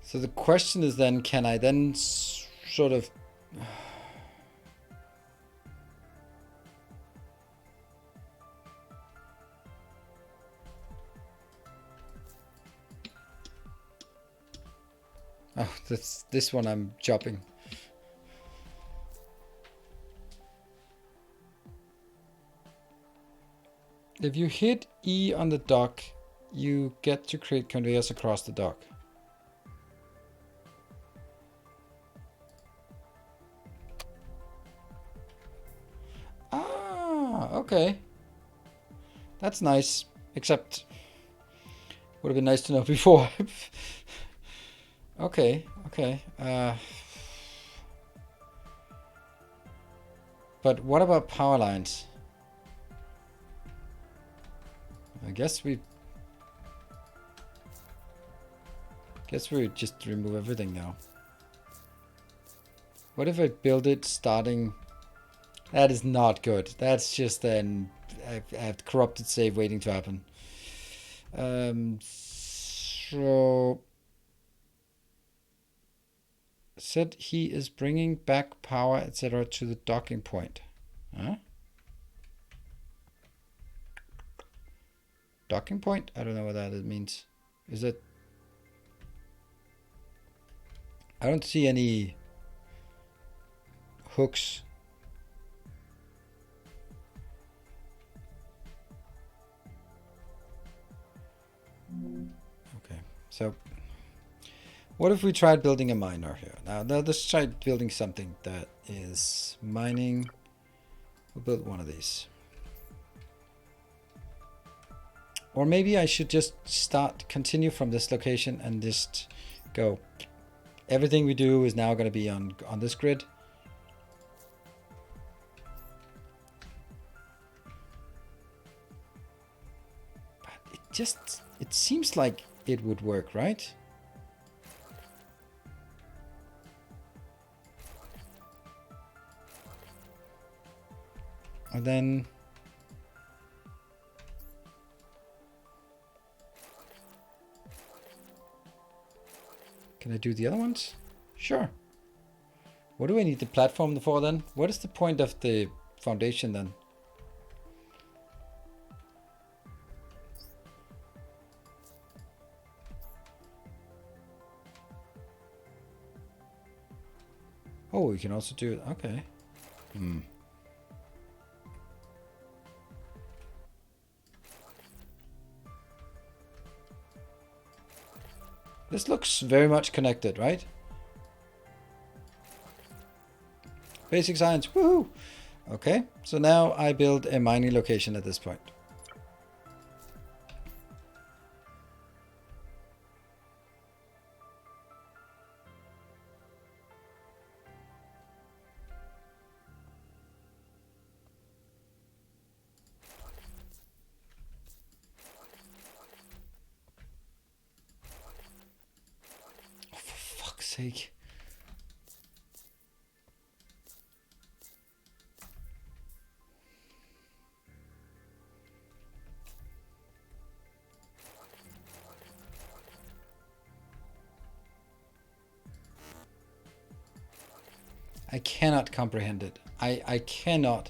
A: So the question is then, can I then sort of... Oh, this one I'm chopping. If you hit E on the dock, you get to create conveyors across the dock. Ah, okay. That's nice, except would have been nice to know before. Okay. But what about power lines? I guess we just remove everything now. What if I build it starting? That is not good. That's just an I have corrupted save waiting to happen. So said he is bringing back power, etc., to the docking point. Huh? Docking point? I don't know what that means. Is it? I don't see any hooks. Okay, so what if we tried building a miner here? Now let's try building something that is mining. We'll build one of these. Or maybe I should just continue from this location and just go. Everything we do is now going to be on this grid. But it seems like it would work, right? And then... Can I do the other ones? Sure. What do I need the platform for then? What is the point of the foundation then? Oh, we can also do it. Okay. This looks very much connected, right? Basic science, woohoo! Okay, so now I build a mining location at this point. Oh, for fuck's sake. I cannot comprehend it. I cannot.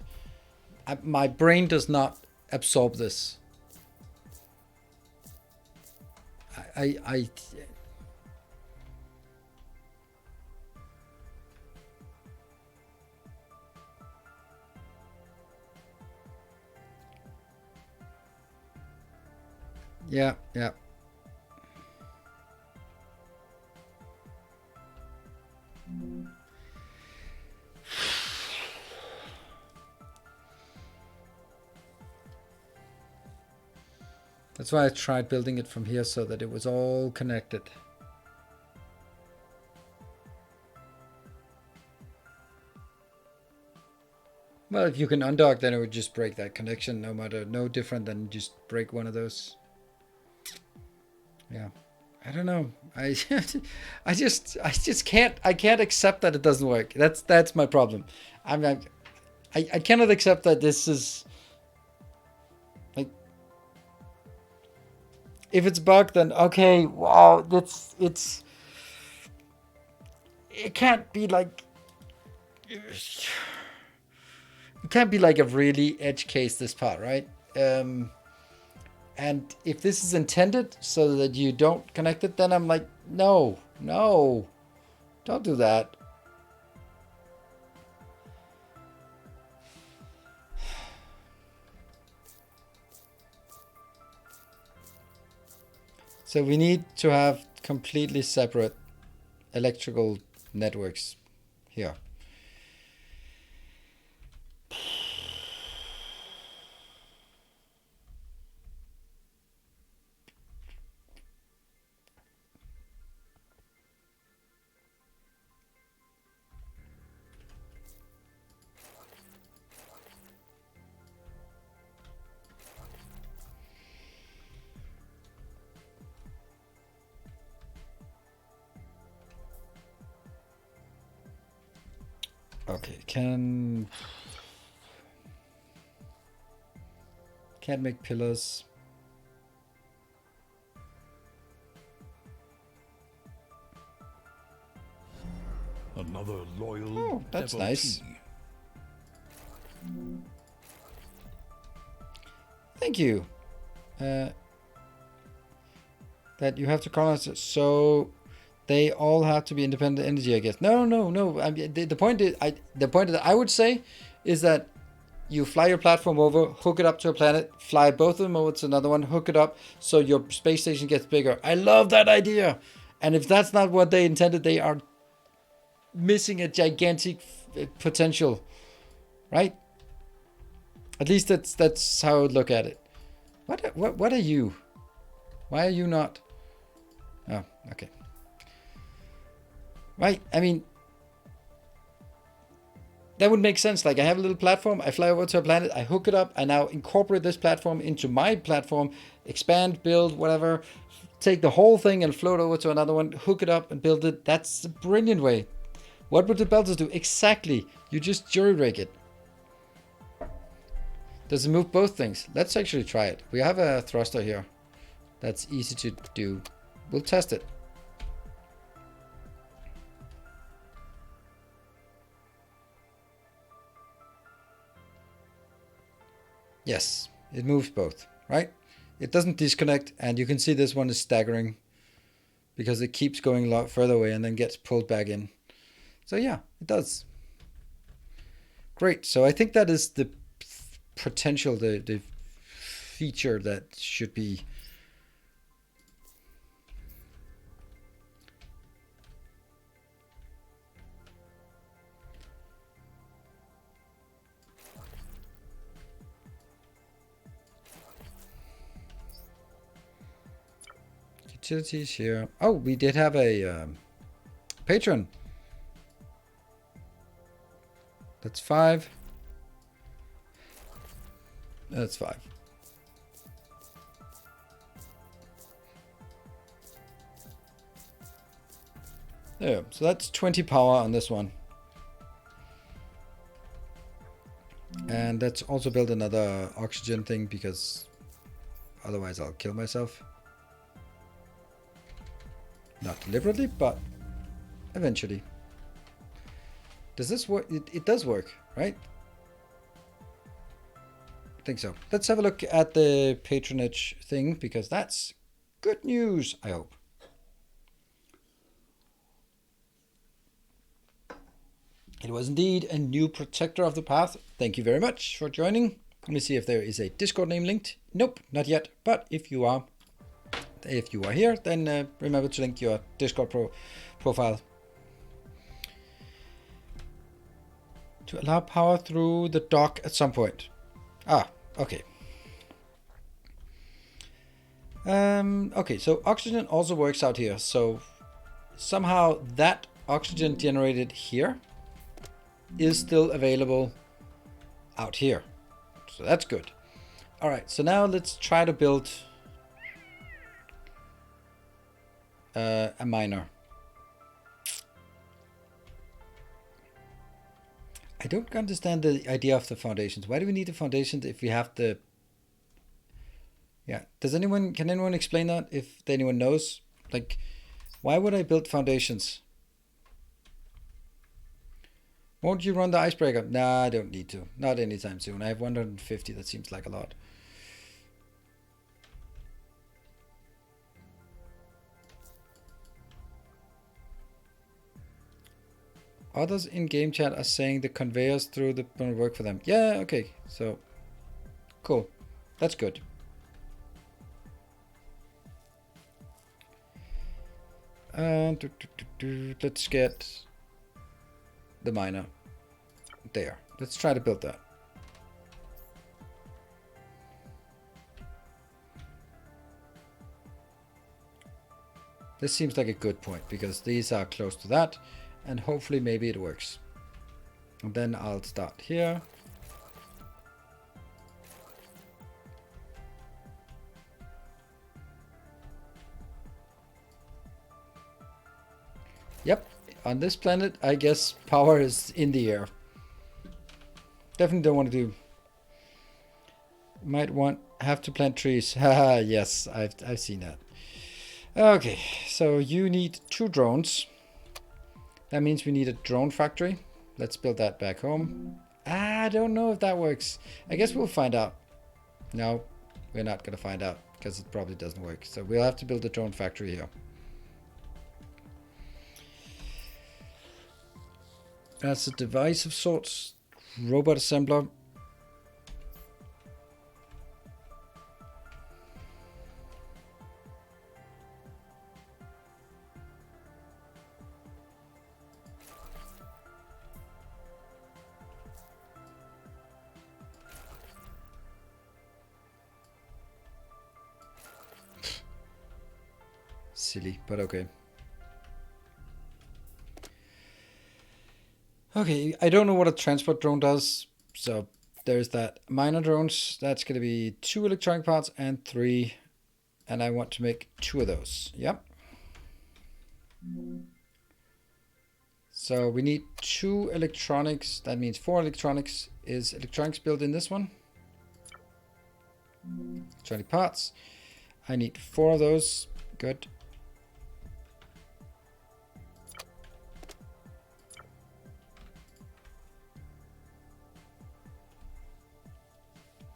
A: My brain does not absorb this. I yeah, yeah. That's why I tried building it from here so that it was all connected. Well, if you can undock, then it would just break that connection, no different than just break one of those. Yeah, I don't know. I just can't accept that it doesn't work. That's my problem. I cannot accept that this is like, if it's bugged, then okay, wow, it can't be like, it can't be like a really edge case, this part, right? And if this is intended so that you don't connect it, then I'm like, no, don't do that. So we need to have completely separate electrical networks here. Okay, can't make pillars.
B: Another loyal.
A: Oh, that's
B: devotee.
A: nice. Thank you. That you have to colonize it, so they all have to be independent energy, I guess. No. I mean, the point that I would say is that you fly your platform over, hook it up to a planet, fly both of them over to another one, hook it up, so your space station gets bigger. I love that idea. And if that's not what they intended, they are missing a gigantic potential, right? At least that's how I would look at it. What are you? Why are you not? Oh, okay. Right, I mean, that would make sense. Like, I have a little platform, I fly over to a planet, I hook it up, I now incorporate this platform into my platform, expand, build, whatever, take the whole thing and float over to another one, hook it up and build it. That's a brilliant way. What would the belters do? Exactly. You just jury rig it. Does it move both things? Let's actually try it. We have a thruster here. That's easy to do. We'll test it. Yes, it moves both, right? It doesn't disconnect, and you can see this one is staggering because it keeps going a lot further away and then gets pulled back in. So yeah, it does. Great. So I think that is the potential, the feature that should be utilities here. Oh, we did have a patron. That's 5. That's 5. There, so that's 20 power on this one. And let's also build another oxygen thing because otherwise I'll kill myself. Not deliberately, but eventually. Does this work? It does work, right? I think so. Let's have a look at the patronage thing because that's good news, I hope. It was indeed a new protector of the path. Thank you very much for joining. Let me see if there is a Discord name linked. Nope, not yet. But if you are here, then remember to link your Discord profile. To allow power through the dock at some point. Ah, okay. Okay, so oxygen also works out here. So somehow that oxygen generated here is still available out here. So that's good. All right, so now let's try to build a miner. I don't understand the idea of the foundations. Why do we need the foundations if we have the... Yeah, can anyone explain that if anyone knows? Like, why would I build foundations? Won't you run the icebreaker? Nah, I don't need to. Not anytime soon. I have 150. That seems like a lot. Others in game chat are saying the conveyors through the gonna work for them. Yeah, okay. So, cool. That's good. And let's get the miner there. Let's try to build that. This seems like a good point because these are close to that and hopefully maybe it works. And then I'll start here. Yep, on this planet, I guess power is in the air. Definitely don't want to do. Might have to plant trees. Haha, yes, I've seen that. Okay, so you need 2 drones. That means we need a drone factory. Let's build that back home. I don't know if that works. I guess we'll find out. No, we're not gonna find out because it probably doesn't work. So we'll have to build a drone factory here. That's a device of sorts. Robot assembler. Silly, but okay. Okay, I don't know what a transport drone does, so there's that. Miner drones, that's going to be 2 electronic parts and 3, and I want to make 2 of those. Yep. So we need 2 electronics, that means 4 electronics. Is electronics built in this one? 20 parts. I need 4 of those. Good.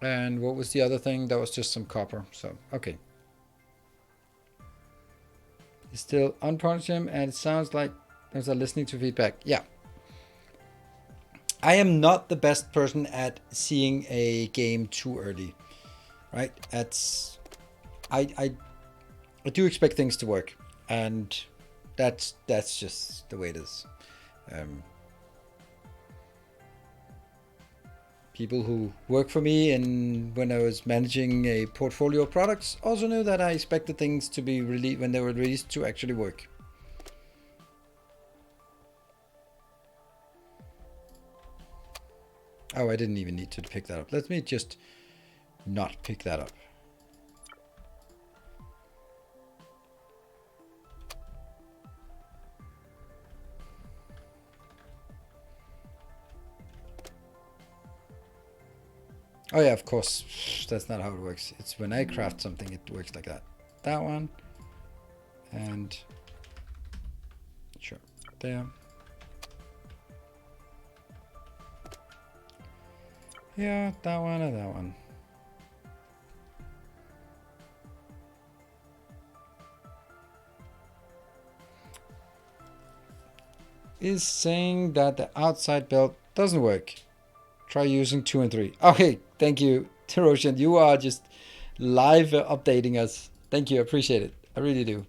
A: And what was the other thing? That was just some copper. So, okay. It's still unpunished him, and it sounds like there's a listening to feedback. Yeah. I am not the best person at seeing a game too early, right? I do expect things to work, and that's just the way it is. People who work for me and when I was managing a portfolio of products also knew that I expected things to be released when they were released to actually work. Oh, I didn't even need to pick that up. Let me just not pick that up. Oh yeah, of course. That's not how it works. It's when I craft something, it works like that. That one. And sure, there. Yeah, that one and that one. Is saying that the outside belt doesn't work. Try using 2 and 3. Okay, thank you, Terosian. You are just live updating us. Thank you, I appreciate it. I really do.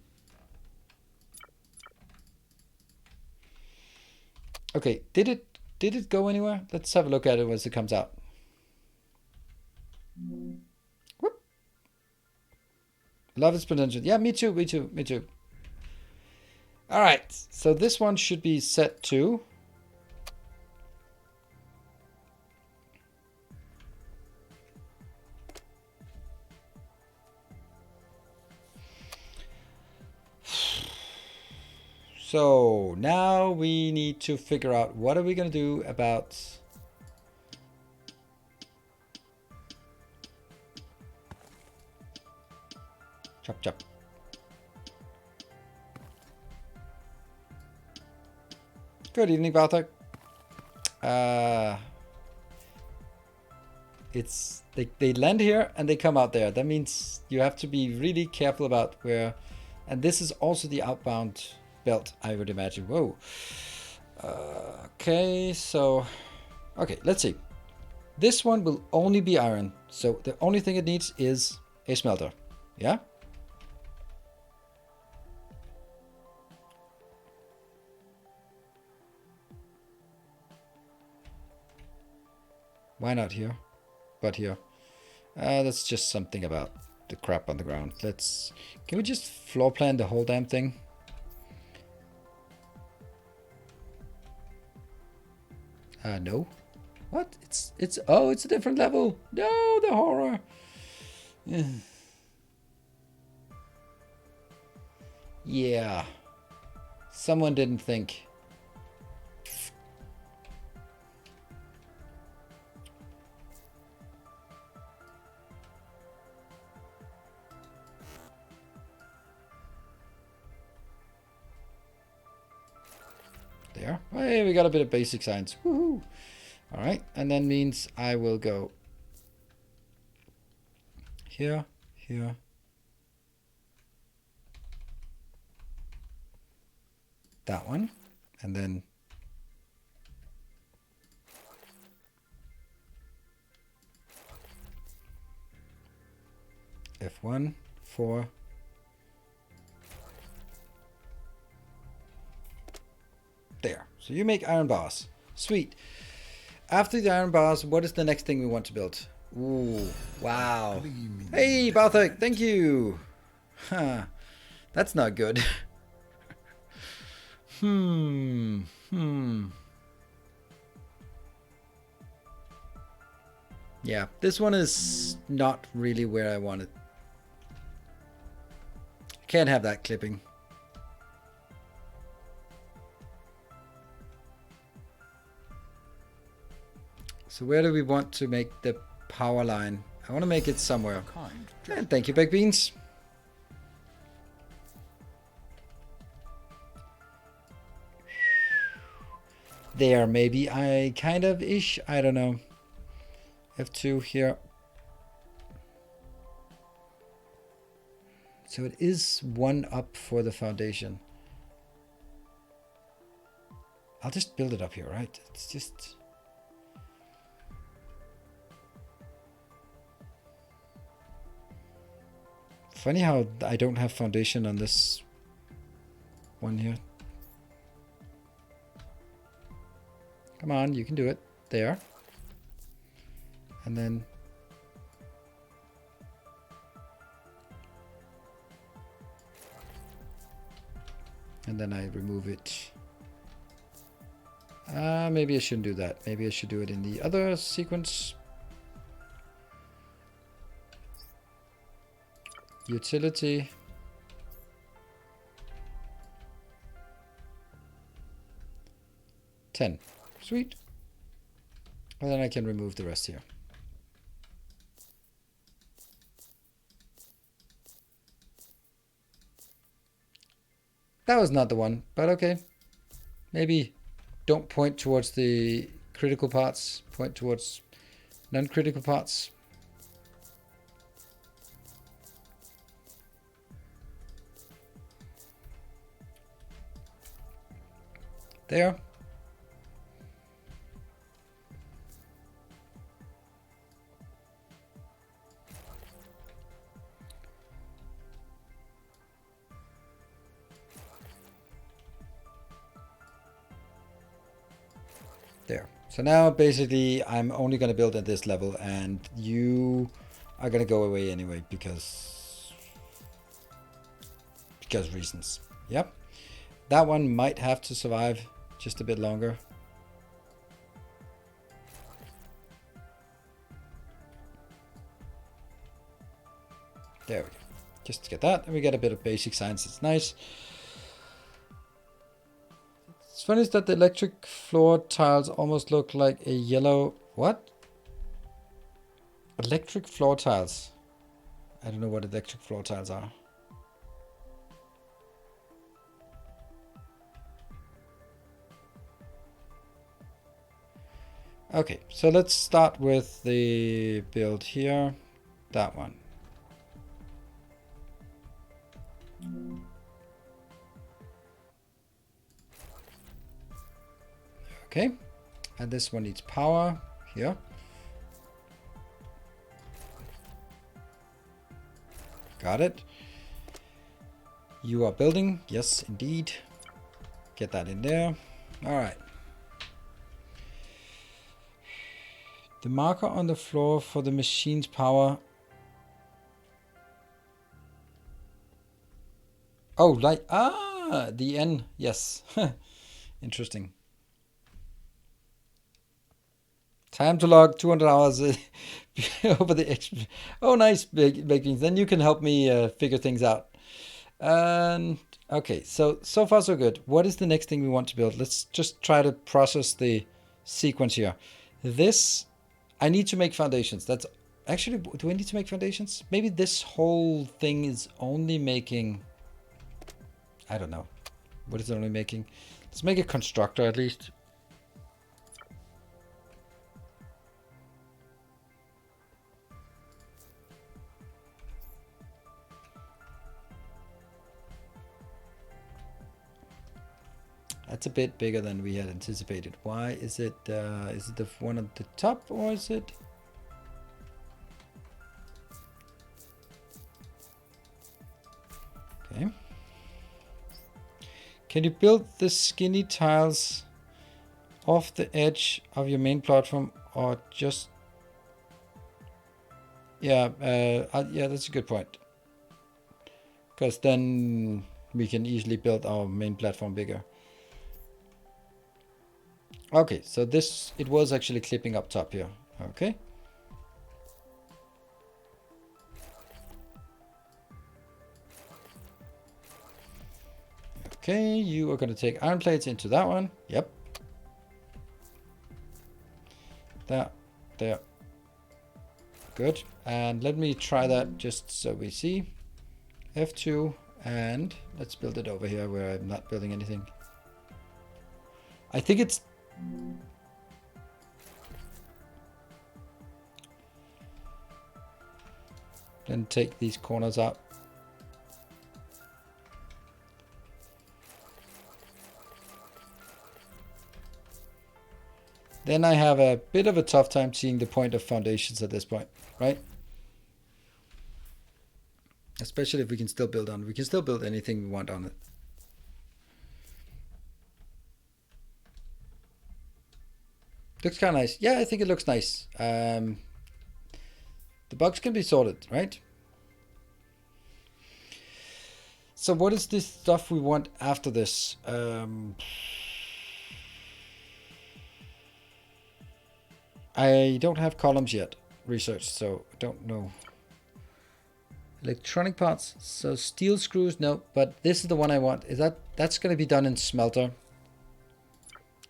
A: Okay, did it go anywhere? Let's have a look at it once it comes out. Whoop. Love its potential. Yeah, me too, me too, me too. All right, so this one should be set to so now we need to figure out what are we going to do about chop chop. Good evening, Bartek. It's they land here and they come out there. That means you have to be really careful about where, and this is also the outbound belt, I would imagine. Whoa. Okay, so okay, let's see. This one will only be iron, so the only thing it needs is a smelter. Yeah. Why not here? But here. That's just something about the crap on the ground. Can we just floor plan the whole damn thing? No. What? It's a different level. No, the horror. Yeah. Someone didn't think. There. Hey, we got a bit of basic science. Woohoo! All right, and then means I will go here, here. That one, and then F1, 4. There. So you make iron bars. Sweet. After the iron bars, what is the next thing we want to build? Ooh, wow. Hey, Bartek, thank you. Huh. That's not good. Yeah, this one is not really where I want it. Can't have that clipping. So where do we want to make the power line? I want to make it somewhere.
B: Kind.
A: And thank you, baked beans. There, maybe I kind of ish. I don't know. F2 here. So it is 1 up for the foundation. I'll just build it up here, right? It's just... Funny how I don't have foundation on this one here. Come on, you can do it. There. And then... And then I remove it. Maybe I shouldn't do that. Maybe I should do it in the other sequence. Utility. $10. Sweet. And then I can remove the rest here. That was not the one, but okay. Maybe don't point towards the critical parts. Point towards non-critical parts. There. There. So now basically I'm only going to build at this level and you are going to go away anyway because reasons. Yep. That one might have to survive just a bit longer. There we go. Just to get that, and we get a bit of basic science. It's nice. It's funny is that the electric floor tiles almost look like a yellow... What? Electric floor tiles. I don't know what electric floor tiles are. Okay, so let's start with the build here. That one. Okay, and this one needs power here. Got it. You are building. Yes, indeed. Get that in there. All right. The marker on the floor for the machine's power. Oh, like, the N. Yes. Interesting. Time to log 200 hours over the Oh, nice, Baked Beans. Then you can help me figure things out. And okay, so far so good. What is the next thing we want to build? Let's just try to process the sequence here. This, I need to make foundations. That's actually, do I need to make foundations? Maybe this whole thing is only making, I don't know. What is it only making? Let's make a constructor at least. That's a bit bigger than we had anticipated. Why is it the one at the top or is it? Okay. Can you build the skinny tiles off the edge of your main platform or just? Yeah, yeah, that's a good point. Because then we can easily build our main platform bigger. Okay, so this, it was actually clipping up top here. Okay. Okay, you are going to take iron plates into that one. Yep. There. Good. And let me try that just so we see. F2, and let's build it over here where I'm not building anything. I think it's... Then take these corners out. Then I have a bit of a tough time seeing the point of foundations at this point, right? Especially if we can still build on it. We can still build anything we want on it. Looks kind of nice. Yeah, I think it looks nice. The bugs can be sorted, right? So what is this stuff we want after this? I don't have columns yet researched, so I don't know. Electronic parts, so steel screws, no, but this is the one I want. That's going to be done in smelter.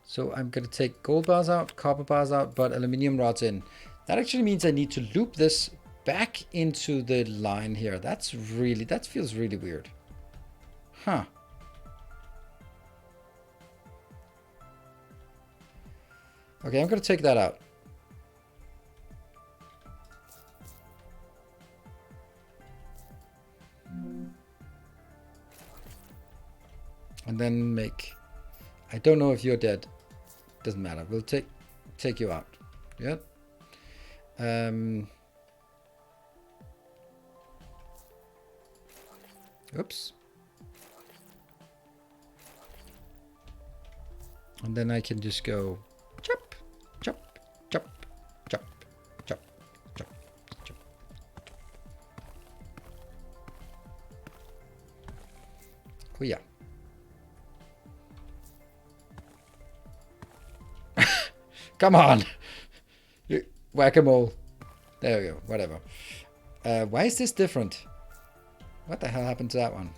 A: So I'm going to take gold bars out, copper bars out, but aluminium rods in. That actually means I need to loop this back into the line here. That feels really weird. Huh. Okay, I'm going to take that out. And then make... I don't know if you're dead. Doesn't matter. We'll take you out. Yeah. Oops. And then I can just go chop, chop, chop, chop, chop, chop, chop. Oh yeah. Come on! Whack-a-mole. There we go. Whatever. Why is this different? What the hell happened to that one?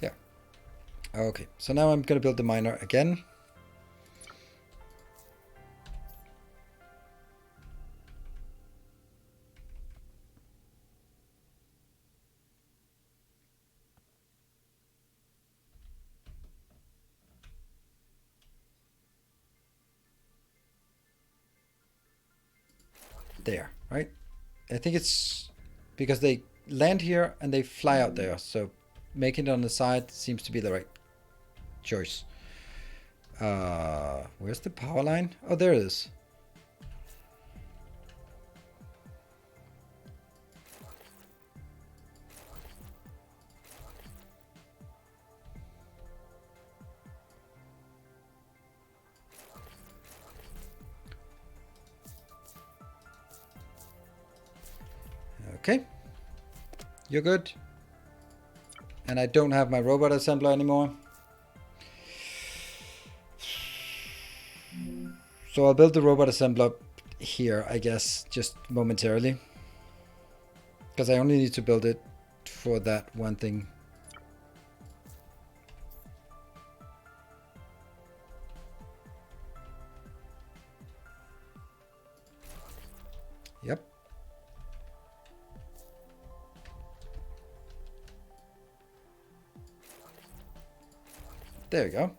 A: Yeah. Okay. So now I'm going to build the miner again. There, right? I think it's because they land here and they fly out there, so making it on the side seems to be the right choice. Where's the power line? Oh, there it is. Okay, you're good. And I don't have my robot assembler anymore. So I'll build the robot assembler here, I guess, just momentarily. Because I only need to build it for that one thing. Yep. There we go.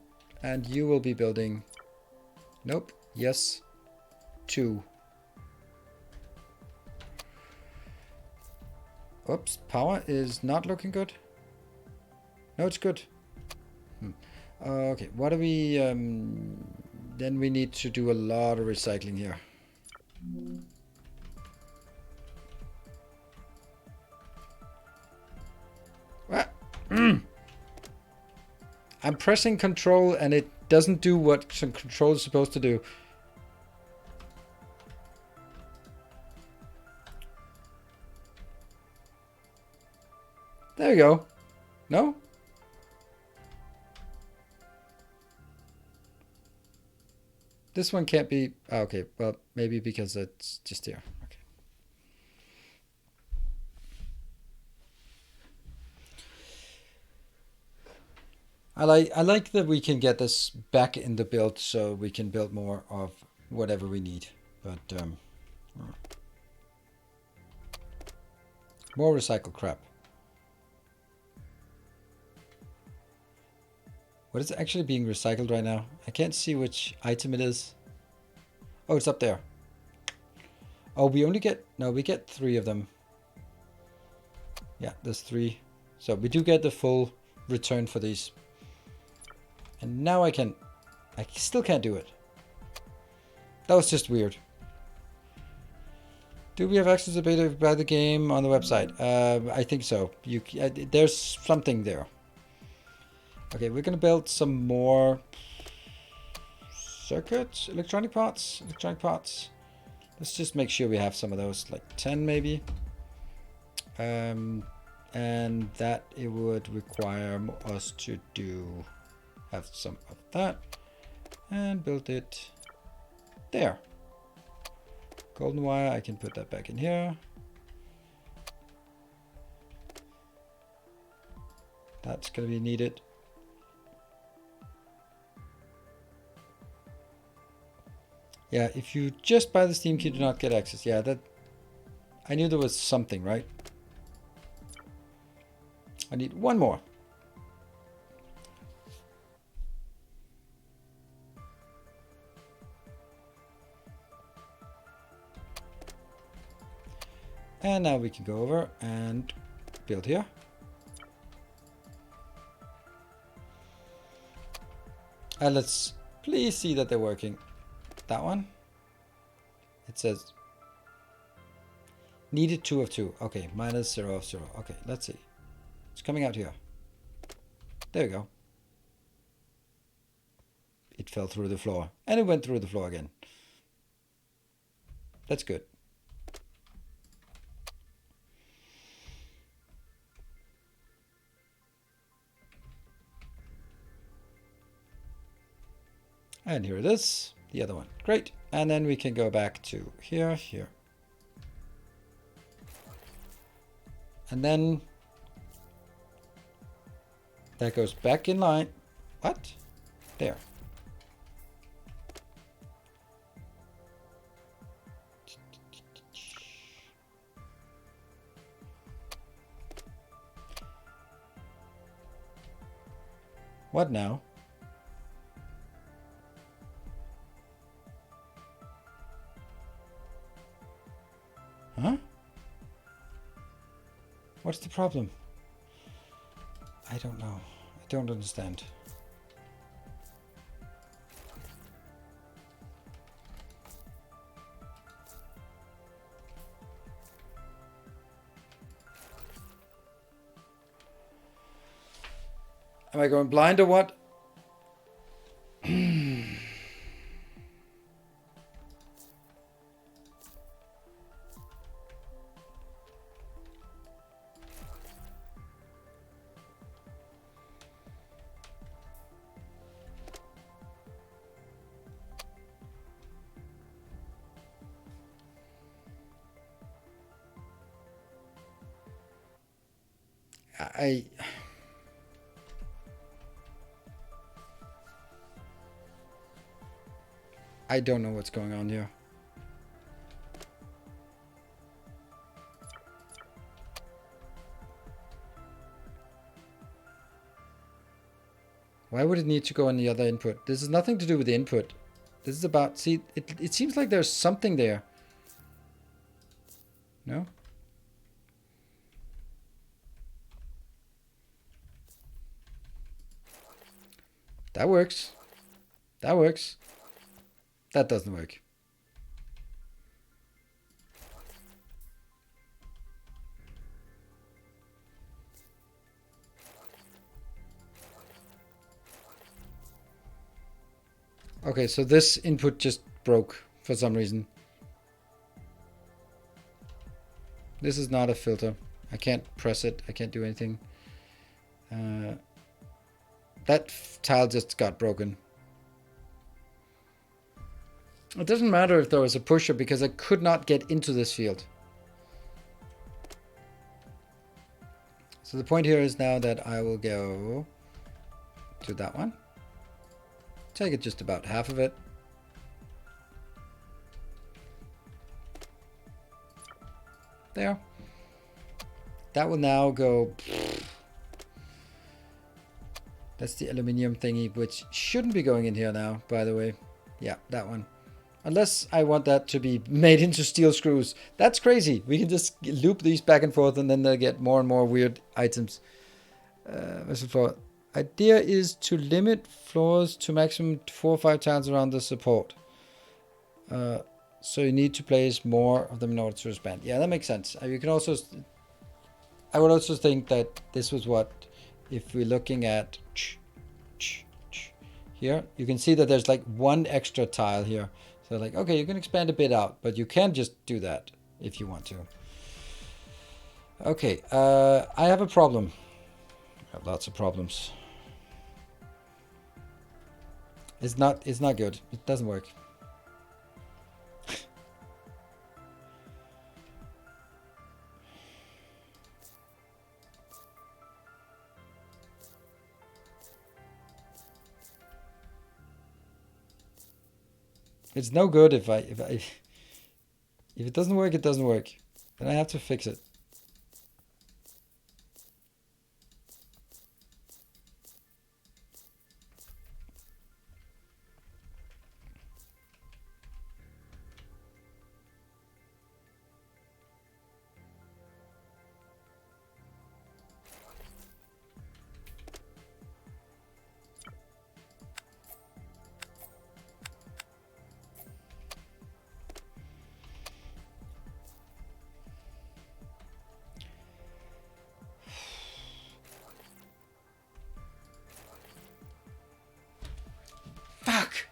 A: And you will be building... Nope. Yes. 2. Oops. Power is not looking good. No, it's good. Okay. What do we... then we need to do a lot of recycling here. What? I'm pressing control and it doesn't do what some control is supposed to do. There you go. No? This one can't be... Oh, okay, well, maybe because it's just here. Okay. I like that we can get this back in the build so we can build more of whatever we need. But more recycled crap. What is actually being recycled right now? I can't see which item it is. Oh, it's up there. Oh, we only get... No, we get 3 of them. Yeah, there's 3. So we do get the full return for these. And now I still can't do it. That was just weird. Do we have access to beta by the game on the website? I think so. There's something there. Okay, we're gonna build some more circuits, electronic parts. Let's just make sure we have some of those, like 10 maybe. And that it would require us to have some of that and build it there. Golden wire, I can put that back in here. That's gonna be needed. Yeah, if you just buy the Steam key, do not get access. Yeah, that... I knew there was something, right? I need one more. And now we can go over and build here. And let's please see that they're working. That one. It says needed 2 of 2. Okay, minus 0 of 0. Okay, let's see. It's coming out here. There we go. It fell through the floor. And it went through the floor again. That's good. And here it is. The other one. Great. And then we can go back to here. And then that goes back in line. What? There. What now? Huh? What's the problem? I don't know. I don't understand. Am I going blind or what? I don't know what's going on here. Why would it need to go on the other input? This has nothing to do with the input. This is about... See, it seems like there's something there. No? That works. That works. That doesn't work. Okay, so this input just broke for some reason. This is not a filter. I can't press it. I can't do anything. That tile just got broken. It doesn't matter if there was a pusher because I could not get into this field. So the point here is now that I will go to that one. Take it just about half of it. There. That will now go. That's the aluminium thingy, which shouldn't be going in here now, by the way. Yeah, that one. Unless I want that to be made into steel screws. That's crazy. We can just loop these back and forth and then they'll get more and more weird items. Vessel floor. Idea is to limit floors to maximum 4 or 5 tiles around the support. So you need to place more of them in order to expand. Yeah, that makes sense. You can also... I would also think that this was what... If we're looking at... Here, you can see that there's like 1 extra tile here. So like, okay, you can expand a bit out, but you can just do that if you want to. Okay, I have a problem. I have lots of problems. It's not good. It doesn't work. It's no good if it doesn't work, it doesn't work. Then I have to fix it. Fuck!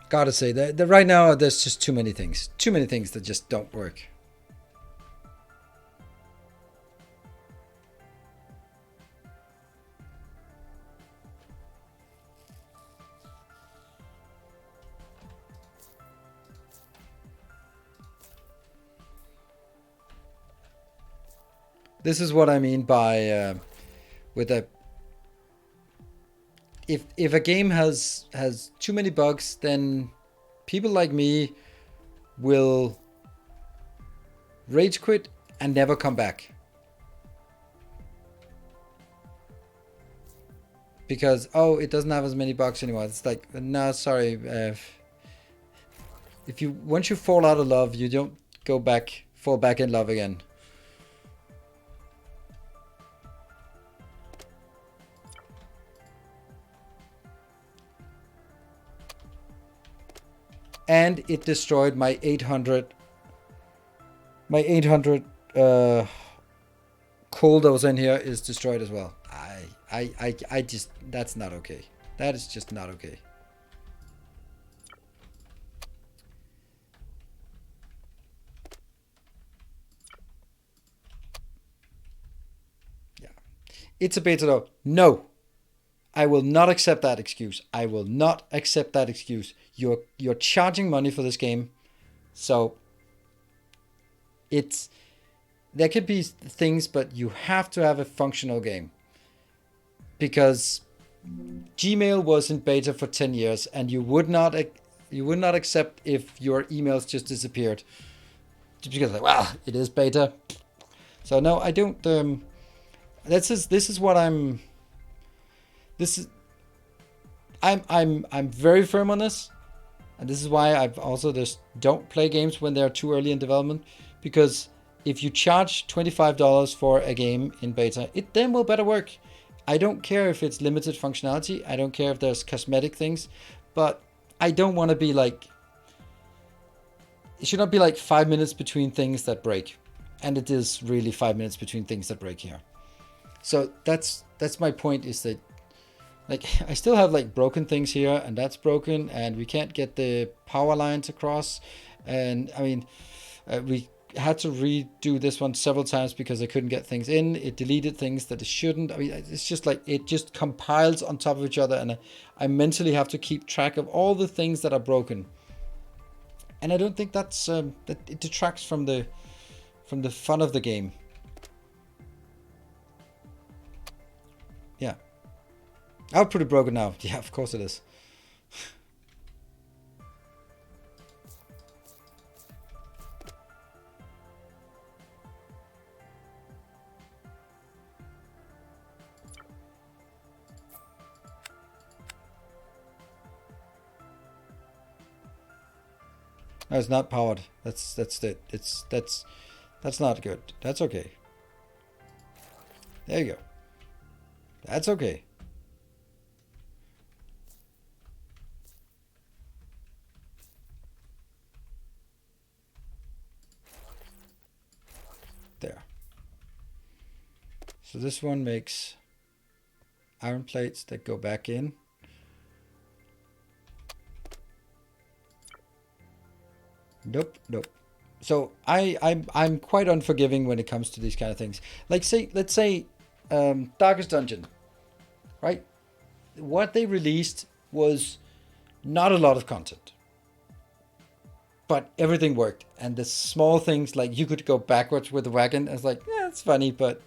A: Gotta say that right now there's just too many things that just don't work. This is what I mean by with a if a game has too many bugs, then people like me will rage quit and never come back. Because, oh, it doesn't have as many bugs anymore. It's like, no, sorry. Once you fall out of love, you don't fall back in love again. And it destroyed my 800 coal that was in here is destroyed as well. I just, that's not okay. That is just not okay. Yeah. It's a beta though. No. I will not accept that excuse. I will not accept that excuse. You're charging money for this game. So there could be things, but you have to have a functional game. Because Gmail was in beta for 10 years and you would not accept if your emails just disappeared. Just because like, well, it is beta. So no, I don't this is what I'm very firm on this, and this is why I've also just don't play games when they're too early in development, because if you charge $25 for a game in beta, it then will better work. I don't care if it's limited functionality, I don't care if there's cosmetic things, but I don't want to be like, it should not be like 5 minutes between things that break, and it is really 5 minutes between things that break here. So that's my point, is that like I still have like broken things here, and that's broken, and we can't get the power lines across, and I mean we had to redo this one several times because I couldn't get things in. It deleted things that it shouldn't. I mean, it's just like it just compiles on top of each other, and I mentally have to keep track of all the things that are broken. And I don't think that's that it detracts from the fun of the game. Yeah. Oh, pretty broken now. Yeah, of course it is. No, it's not powered. That's not good. That's okay. There you go. That's okay. There. So this one makes iron plates that go back in. Nope, nope. So I'm quite unforgiving when it comes to these kind of things. Like let's say Darkest Dungeon, right? What they released was not a lot of content, but everything worked. And the small things, like you could go backwards with the wagon. It's like, yeah, it's funny, but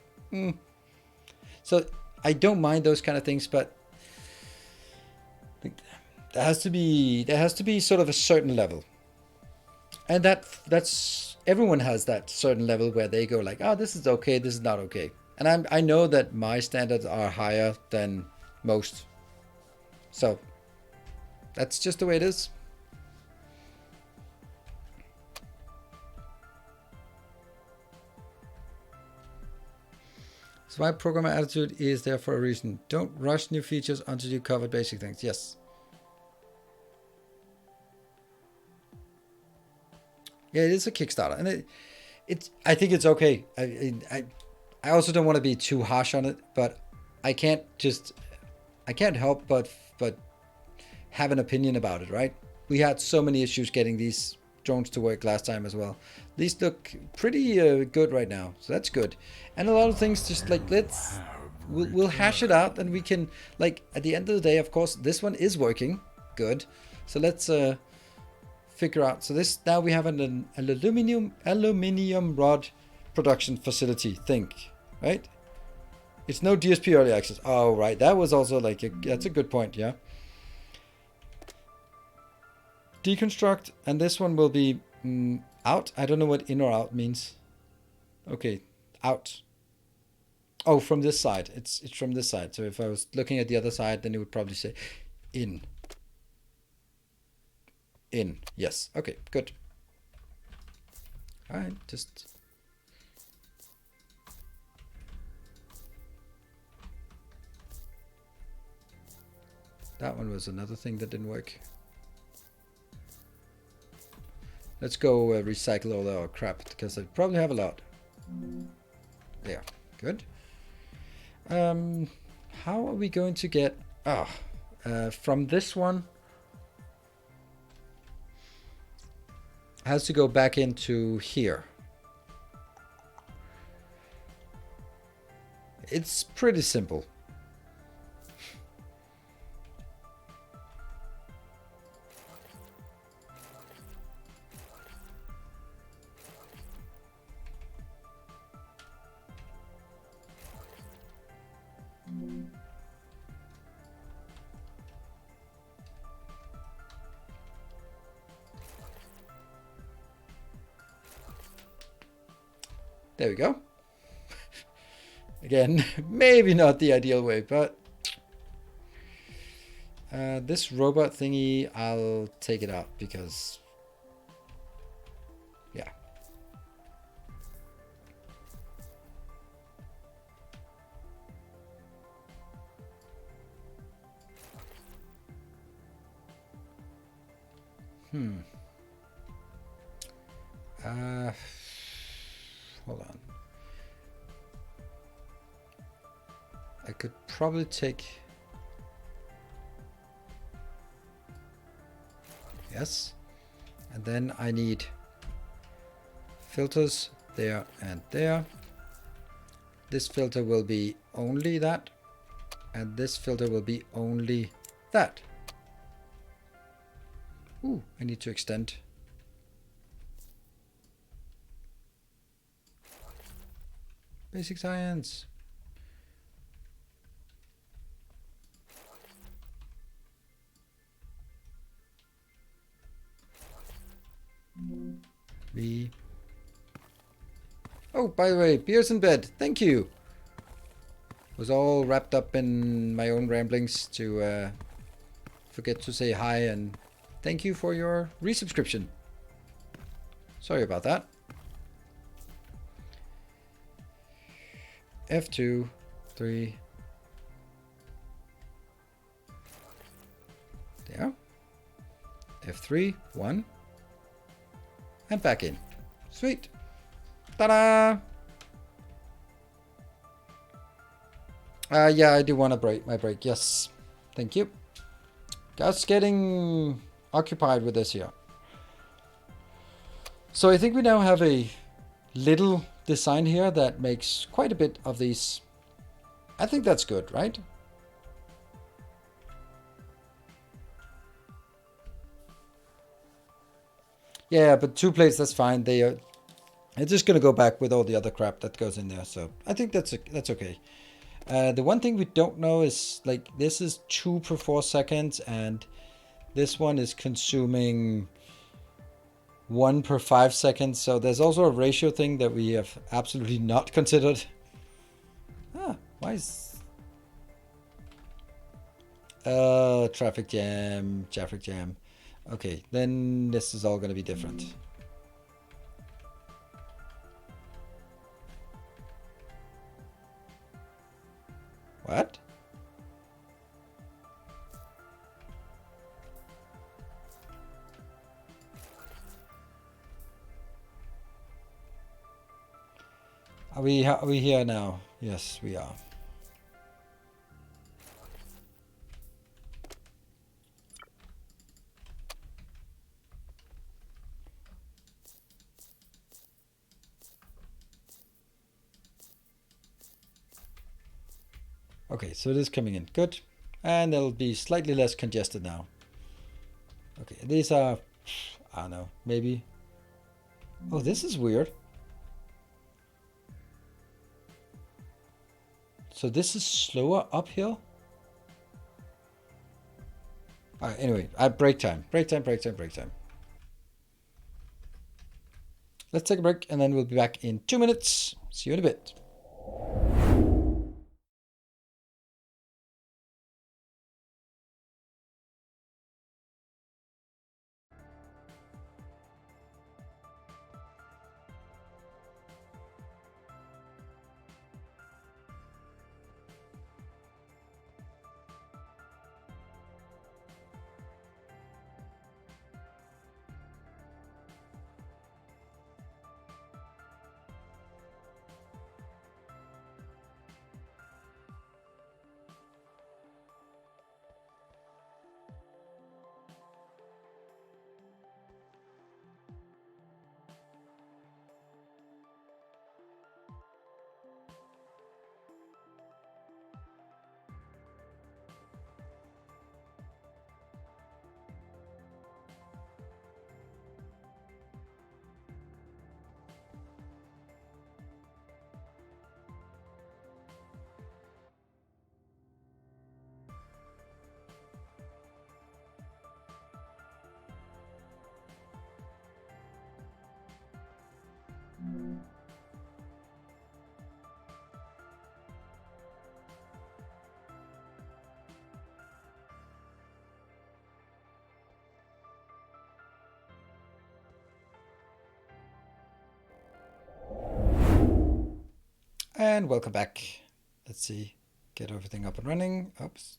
A: so I don't mind those kind of things, but there has to be sort of a certain level. And that's everyone has that certain level where they go like, oh, this is okay, this is not okay. And I know that my standards are higher than most. So that's just the way it is. So my programmer attitude is there for a reason. Don't rush new features until you cover basic things. Yes. Yeah, it is a Kickstarter, and I think it's okay. I also don't want to be too harsh on it, but I can't help but have an opinion about it, right? We had so many issues getting these drones to work last time as well. These look pretty good right now, so that's good. And a lot of things just like we'll hash it out, and we can, like, at the end of the day, of course, this one is working good. So let's figure out. So this, now we have an aluminium rod production facility. Think, right? It's no DSP early access. Oh, right. That was also like that's a good point. Yeah. Deconstruct, and this one will be out. I don't know what in or out means. Okay, out. Oh, from this side. It's from this side. So if I was looking at the other side, then it would probably say in. In. Yes. Okay, good. All right, just that one was another thing that didn't work. Let's go recycle all our crap, because I probably have a lot. There. Good. How are we going to get from this one? Has to go back into here. It's pretty simple. There we go. Again, maybe not the ideal way, but this robot thingy, I'll take it out because, yeah. Hold on. I could probably take... Yes. And then I need filters there and there. This filter will be only that. And this filter will be only that. Ooh, I need to extend. Basic science. V. Oh, by the way, beer's in bed. Thank you. Was all wrapped up in my own ramblings to forget to say hi and thank you for your resubscription. Sorry about that. F2, 3. There. F3, 1. And back in. Sweet. Ta-da! Yeah, I do want to break my break. Yes. Thank you. Just getting occupied with this here. So I think we now have a little design here that makes quite a bit of these. I think that's good, right? Yeah, but 2 plates, that's fine. They are. It's just gonna go back with all the other crap that goes in there. So I think that's okay. The one thing we don't know is like this is 2 per 4 seconds, and this one is consuming 1 per 5 seconds. So there's also a ratio thing that we have absolutely not considered. Why is traffic jam. Okay, then this is all gonna be different. What? Are we here now? Yes, we are. Okay, so it is coming in. Good. And it'll be slightly less congested now. Okay, these are, I don't know, maybe. Oh, this is weird. So this is slower uphill? Alright, anyway, break time. Let's take a break and then we'll be back in 2 minutes. See you in a bit. And welcome back. Let's see, get everything up and running. Oops.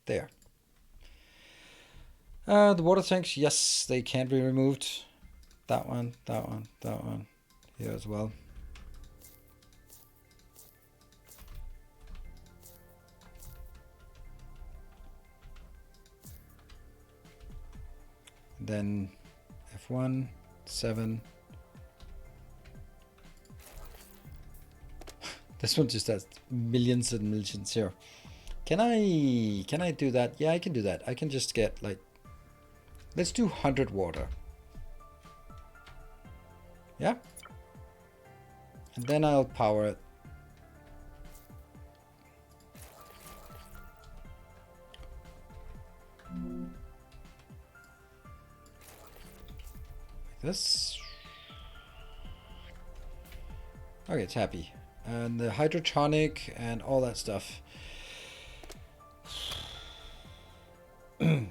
A: There. The water tanks, yes, they can be removed. That one. Here as well. Then F1, 7. This one just has millions and millions here. Can I do that? Yeah, I can do that. I can just get like, let's do 100 water. Yeah. And then I'll power it. Like this. Okay, it's happy. And the hydrotonic and all that stuff. So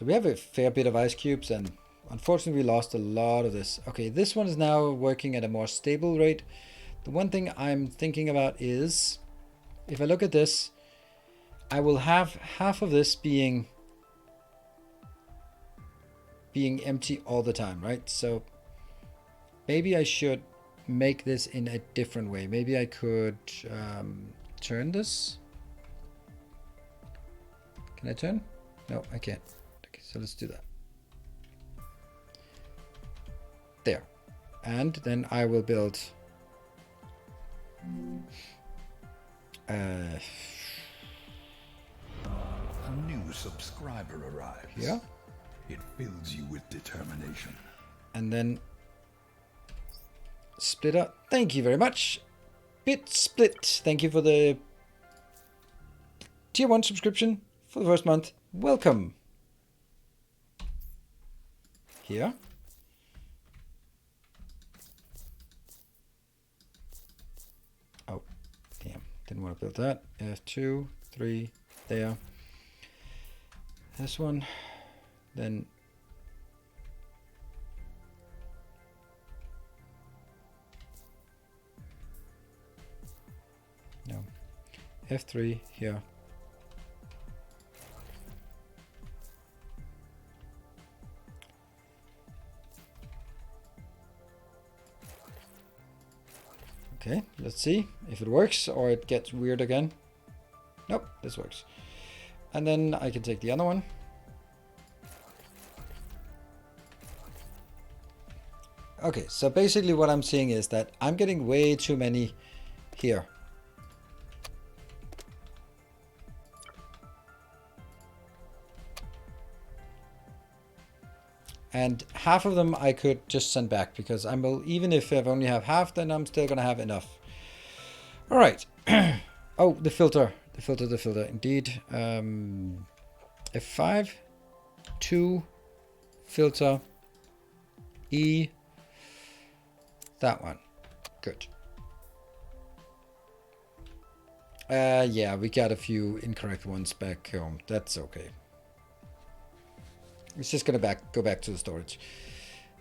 A: we have a fair bit of ice cubes, and unfortunately we lost a lot of this. Okay, this one is now working at a more stable rate. The one thing I'm thinking about is, if I look at this, I will have half of this being empty all the time, right? So maybe I should make this in a different way. Maybe I could turn this. Can I turn? No, I can't. Okay, so let's do that. There. And then I will build
B: A new subscriber arrives.
A: yeah.
B: It fills you with determination.
A: And then splitter. Thank you very much. Bit Split. Thank you for the tier 1 subscription for the first month. Welcome. Here. Oh, damn. Didn't want to build that. F2, 3, there. This one. Then no. F3 here. Okay, let's see if it works or it gets weird again. Nope, this works. And then I can take the other one. Okay, so basically what I'm seeing is that I'm getting way too many here. And half of them I could just send back because even if I only have half, then I'm still gonna have enough. All right. Oh, the filter, indeed. F5, 2, filter, E, that one. Good. Yeah, we got a few incorrect ones back home. That's okay. It's just gonna go back to the storage.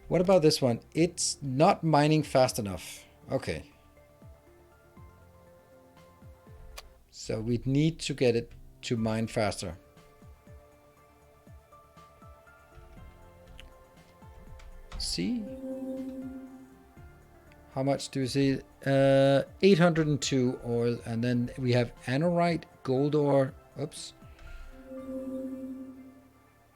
A: What about this one? It's not mining fast enough. Okay. So we need to get it to mine faster. See? How much do we see? 802 oil, and then we have anorite, gold ore. Oops.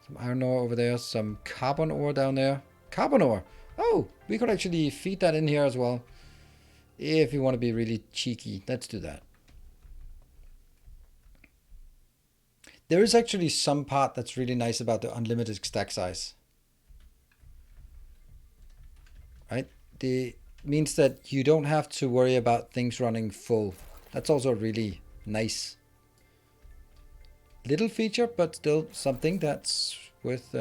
A: Some iron ore over there, some carbon ore down there. Carbon ore! Oh, we could actually feed that in here as well. If you want to be really cheeky, let's do that. There is actually some part that's really nice about the unlimited stack size. Right? It means that you don't have to worry about things running full. That's also really nice. Little feature, but still something that's worth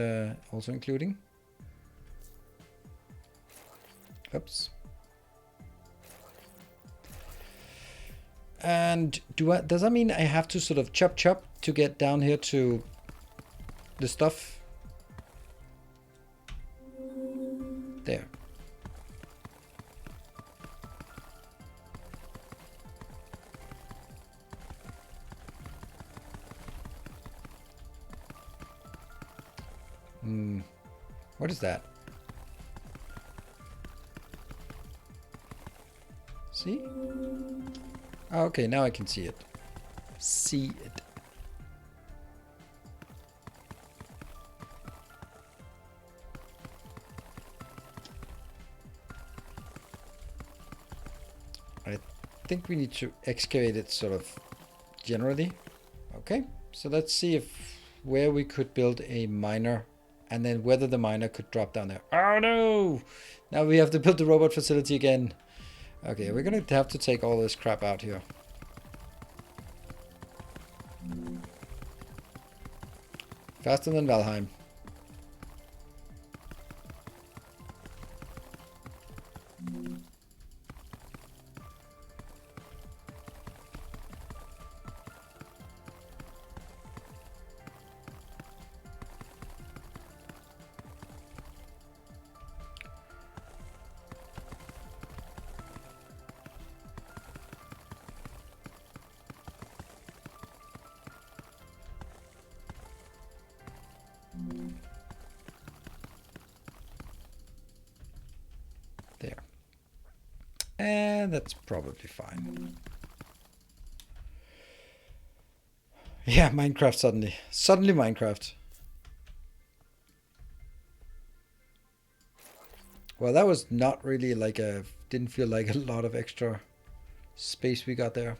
A: also including. Oops. And does that mean I have to sort of chop to get down here to the stuff? There. What is that? See? Oh, okay, now I can see it. See it. I think we need to excavate it sort of generally. Okay, so let's see where we could build a miner and then whether the miner could drop down there. Oh no! Now we have to build the robot facility again. Okay, we're gonna have to take all this crap out here. Faster than Valheim. There. And that's probably fine. Yeah, Minecraft suddenly. Suddenly Minecraft. Well, that was not really like a... Didn't feel like a lot of extra space we got there.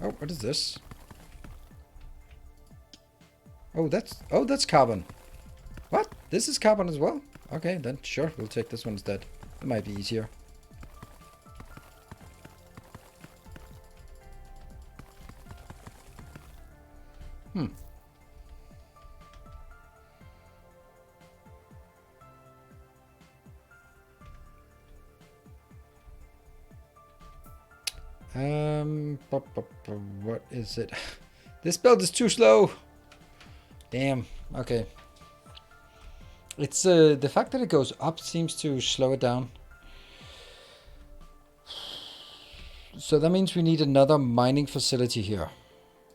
A: Oh, what is this? Oh, that's carbon. What? This is carbon as well? Okay, then sure, we'll take this one instead. It might be easier. What is it? This build is too slow. Damn. Okay. It's the fact that it goes up seems to slow it down. So that means we need another mining facility here.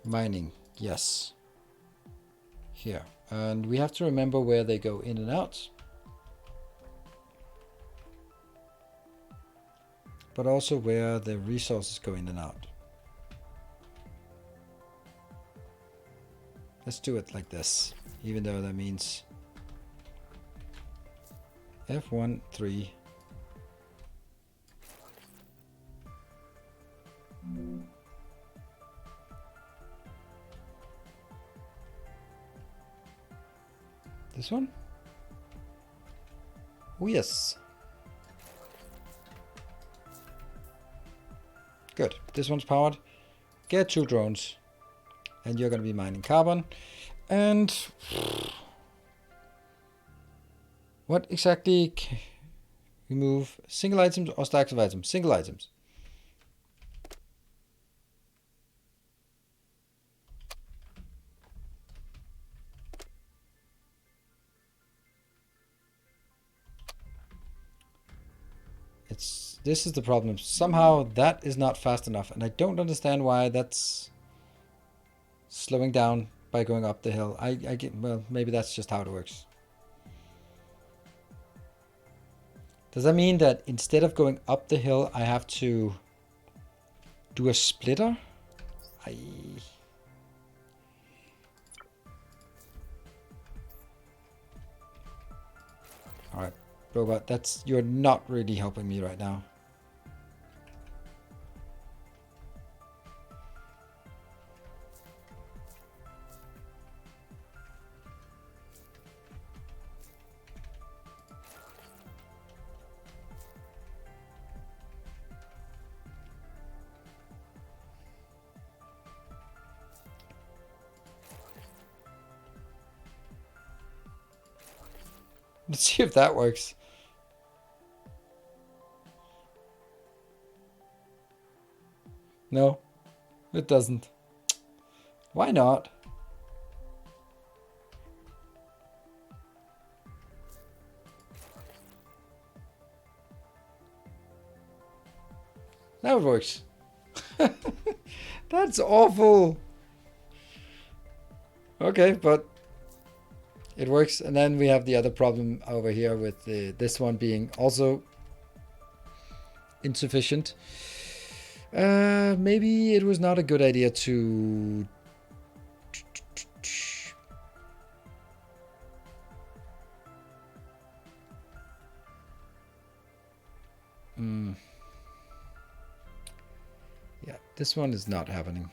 A: Mining, yes. Here. And we have to remember where they go in and out. But also where the resources go in and out. Let's do it like this, even though that means F1, 3. This one? Oh, yes. Good. This one's powered. Get 2 drones. And you're going to be mining carbon. And what exactly remove single items or stacks of items? Single items. This is the problem. Somehow that is not fast enough, and I don't understand why that's slowing down by going up the hill. I get, well, maybe that's just how it works. Does that mean that instead of going up the hill, I have to do a splitter? Alright, robot, you're not really helping me right now. Let's see if that works. No, it doesn't. Why not? Now it works. That's awful. Okay, but it works. And then we have the other problem over here with this one being also insufficient. Maybe it was not a good idea to... This one is not happening.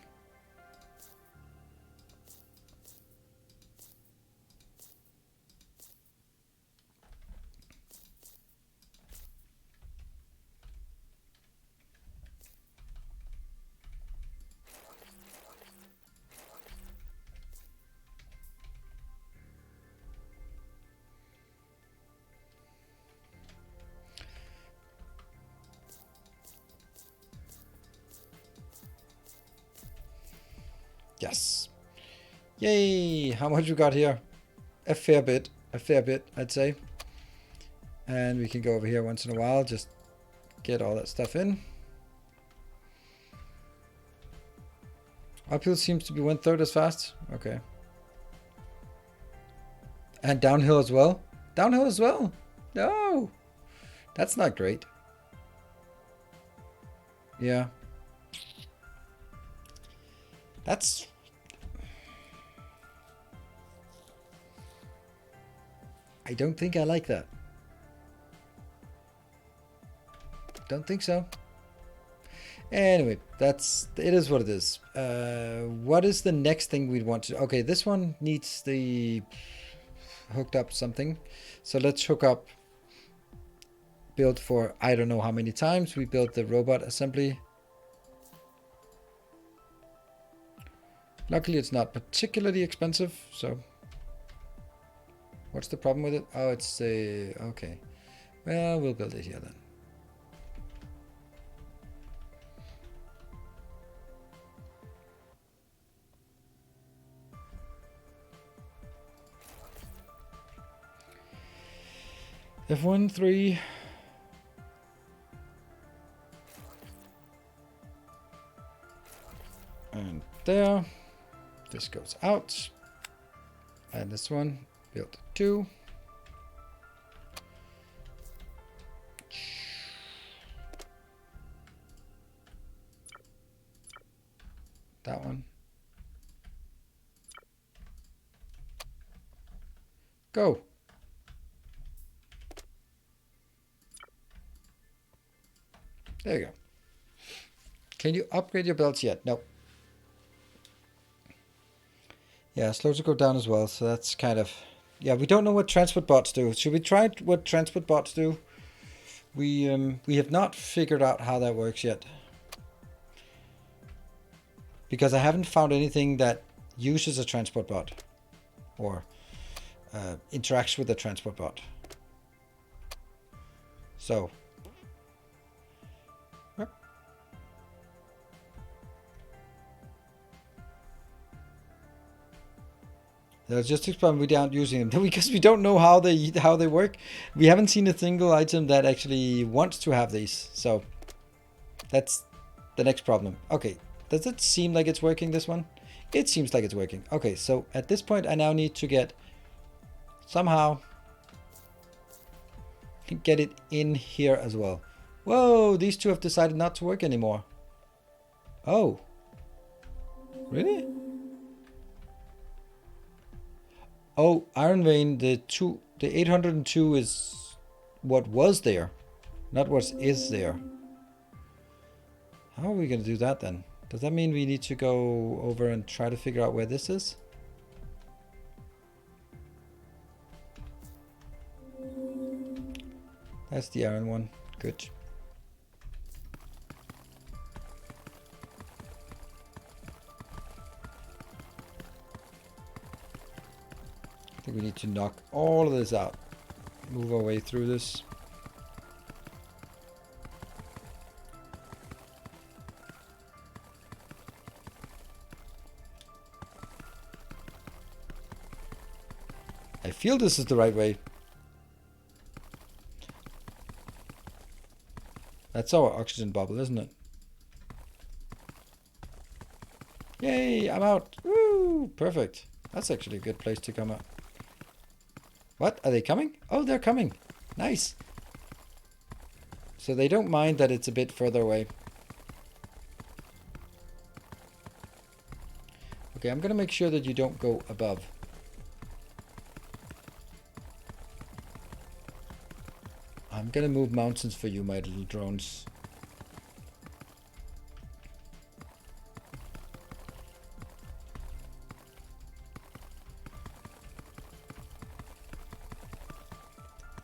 A: Yes. Yay! How much we got here? A fair bit, I'd say. And we can go over here once in a while, just get all that stuff in. Uphill seems to be 1/3 as fast. Okay. And downhill as well. Downhill as well. No, that's not great. Yeah. That's... I don't think I like that. Don't think so. Anyway, it is what it is. What is the next thing we'd want to... Okay, this one needs the hooked up something. So let's hook up build for I don't know how many times. We built the robot assembly. Luckily, it's not particularly expensive, so... What's the problem with it? Oh, it's a... Okay. Well, we'll build it here then. F1, 3. And there. This goes out. And this one, build 2. That one. Go. There you go. Can you upgrade your belts yet? No. Yeah, slow to go down as well, so that's kind of... Yeah, we don't know what transport bots do. Should we try what transport bots do? We have not figured out how that works yet. Because I haven't found anything that uses a transport bot. Or interacts with a transport bot. So... The logistics problem, we aren't using them because we don't know how they work. We haven't seen a single item that actually wants to have these, so that's the next problem. Okay, does it seem like it's working, this one? It seems like it's working. Okay, so at this point I now need to get somehow get it in here as well. Whoa, these two have decided not to work anymore. Oh, really? Oh, Iron Vein, the 802 is what was there, not what is there. How are we going to do that then? Does that mean we need to go over and try to figure out where this is? That's the iron one. Good. I think we need to knock all of this out. Move our way through this. I feel this is the right way. That's our oxygen bubble, isn't it? Yay, I'm out. Woo, perfect. That's actually a good place to come out. What? Are they coming? Oh, they're coming. Nice. So they don't mind that it's a bit further away. Okay, I'm gonna make sure that you don't go above. I'm gonna move mountains for you, my little drones.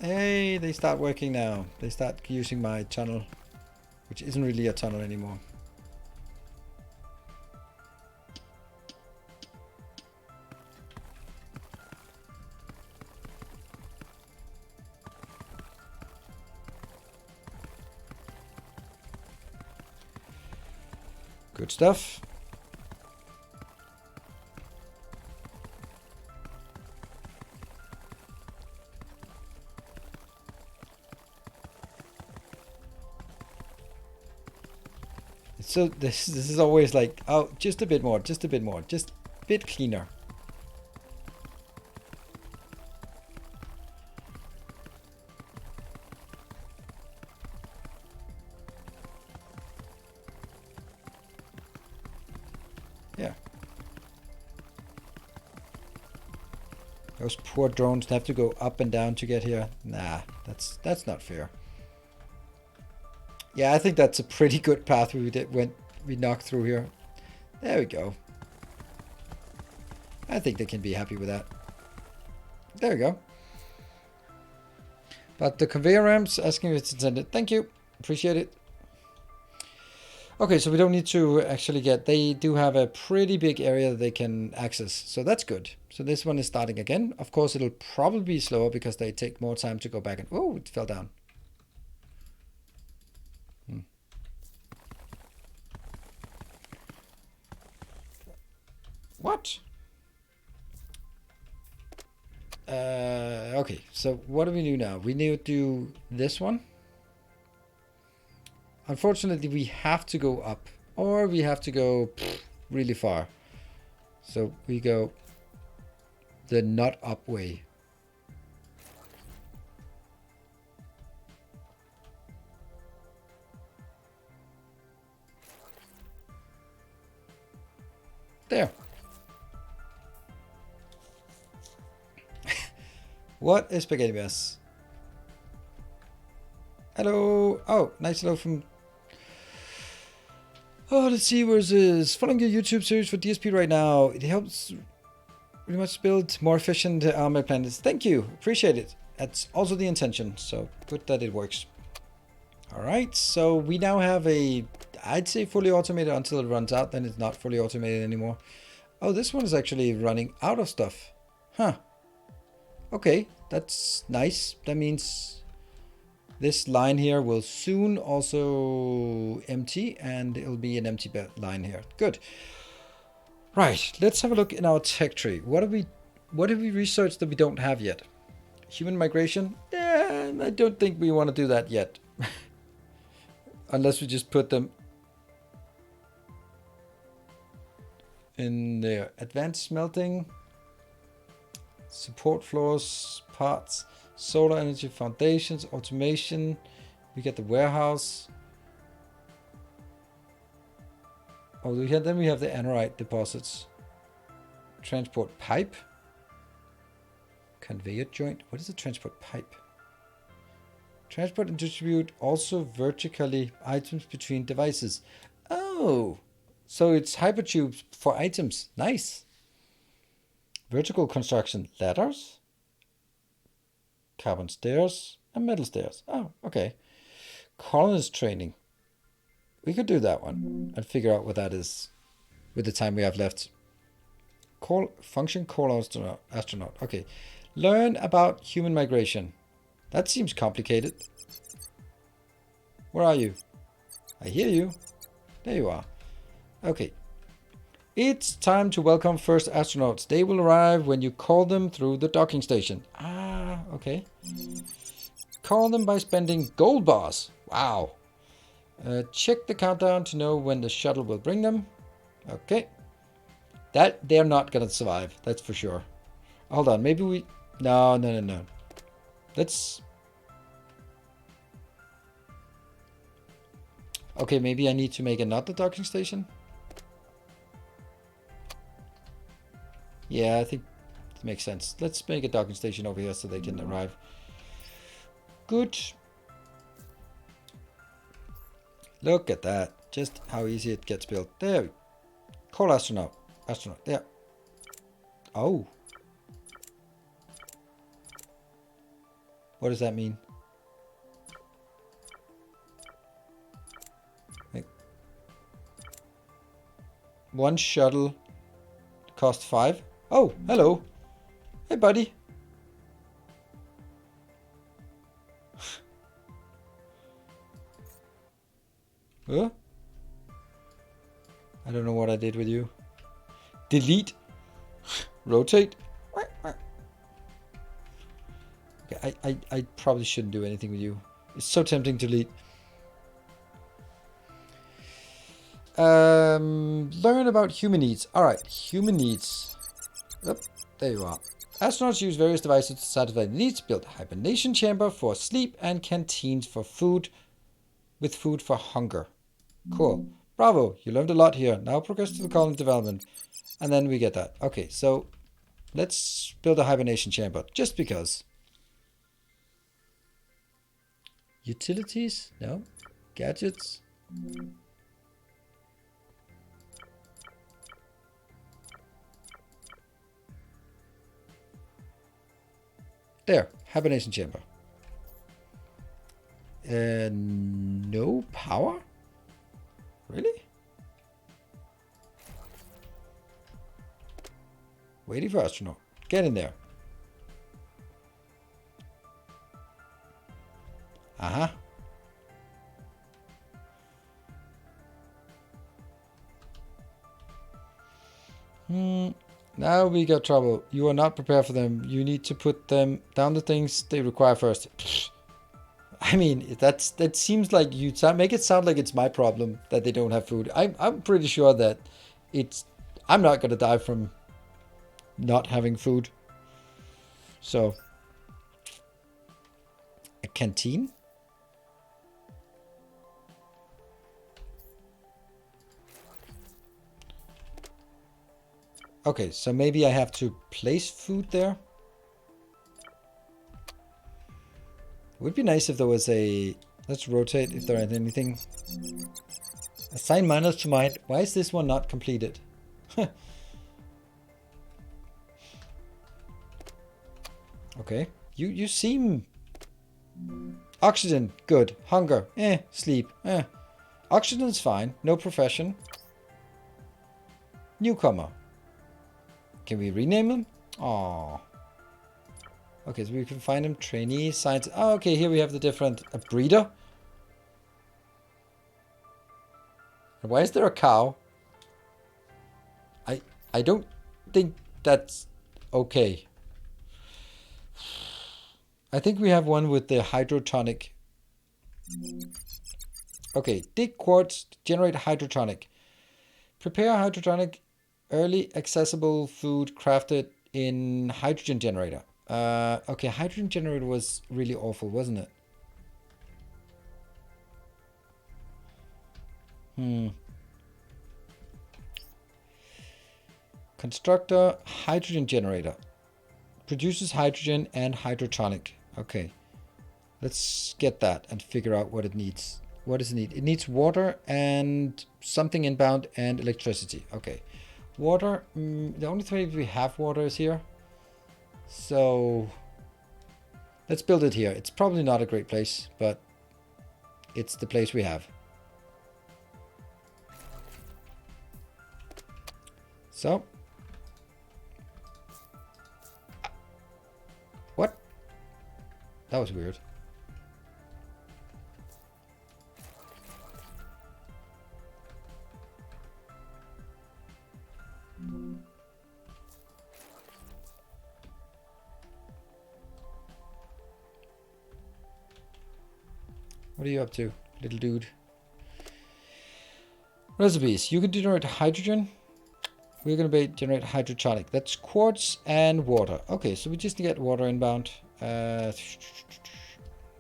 A: Hey, they start working now. They start using my tunnel, which isn't really a tunnel anymore. Good stuff. So this is always like, oh, just a bit more, just a bit more, just a bit cleaner. Yeah. Those poor drones have to go up and down to get here. Nah, that's not fair. Yeah, I think that's a pretty good path we knocked through here. There we go. I think they can be happy with that. There we go. But the conveyor ramps asking if it's intended. Thank you. Appreciate it. Okay, so we don't need to actually get... They do have a pretty big area that they can access. So that's good. So this one is starting again. Of course, it'll probably be slower because they take more time to go back and... Oh, it fell down. What? Okay, so what do we do now? We need to do this one. Unfortunately, we have to go up. Or we have to go really far. So we go the not up way. There. What is spaghetti mess? Hello. Oh, nice hello from... Oh, let's see, where's this? Following your YouTube series for DSP right now. It helps pretty much build more efficient armor planets. Thank you. Appreciate it. That's also the intention. So good that it works. All right. So we now have a, I'd say fully automated until it runs out. Then it's not fully automated anymore. Oh, this one is actually running out of stuff. Huh. Okay. That's nice. That means this line here will soon also empty, and it'll be an empty line here. Good. Right, let's have a look in our tech tree. What have we researched that we don't have yet? Human migration? Yeah, I don't think we want to do that yet. Unless we just put them in there. Advanced smelting, support floors, parts, solar energy foundations, automation. We get the warehouse. Oh, then we have the Asteroid deposits. Transport pipe. Conveyor joint. What is a transport pipe? Transport and distribute also vertically items between devices. Oh, so it's hypertubes for items. Nice. Vertical construction. Ladders. Carbon stairs and metal stairs. Oh, okay. Colonist training. We could do that one and figure out what that is with the time we have left. Function call astronaut. Okay. Learn about human migration. That seems complicated. Where are you? I hear you. There you are. Okay. It's time to welcome first astronauts. They will arrive when you call them through the docking station. Ah, okay. Call them by spending gold bars. Wow. Check the countdown to know when the shuttle will bring them. Okay. That they're not gonna survive. That's for sure. Hold on. Maybe we... No. Let's... Okay, maybe I need to make another docking station. Yeah, I think it makes sense. Let's make a docking station over here so they can arrive. Good. Look at that. Just how easy it gets built. There. Call astronaut. Astronaut. There. Oh. What does that mean? Like, one shuttle cost 5. Oh, hello. Hey, buddy. Huh? I don't know what I did with you. Delete. Rotate. Okay, I probably shouldn't do anything with you. It's so tempting to delete. Learn about human needs. Alright, human needs. Yep, there you are. Astronauts use various devices to satisfy their needs. Build a hibernation chamber for sleep and canteens for food, with food for hunger. Cool. Bravo, you learned a lot here. Now progress to the colony development. And then we get that. Okay, so let's build a hibernation chamber, just because. Utilities? No. Gadgets? There, hibernation chamber. No power? Really? Waiting for astronaut. Get in there. Uh-huh. Now we got trouble. You are not prepared for them. You need to put them down the things they require first. I mean, that seems like you make it sound like it's my problem that they don't have food. I'm pretty sure that I'm not gonna die from not having food. So, a canteen? Okay, so maybe I have to place food there. It would be nice if there was a... Let's rotate if there is anything. Assign miners to mine. Why is this one not completed? Okay. You seem... Oxygen. Good. Hunger. Sleep. Oxygen's fine. No profession. Newcomer. Can we rename them? Aww. Okay, so we can find them. Trainee, science. Oh, okay, here we have the different... A breeder? And why is there a cow? I don't think that's okay. I think we have one with the hydrotonic. Okay, dig quartz, generate hydrotonic. Prepare hydrotonic, early accessible food crafted in hydrogen generator. Okay, hydrogen generator was really awful, wasn't it? Constructor, hydrogen generator. Produces hydrogen and hydrotonic. Okay. Let's get that and figure out what it needs. What does it need? It needs water and something inbound and electricity. Okay. Water. The only place we have water is here. So let's build it here. It's probably not a great place, but it's the place we have. So. What? That was weird. What are you up to, little dude? Recipes. You can generate hydrogen. We're going to generate hydrotonic. That's quartz and water. Okay, so we just need to get water inbound.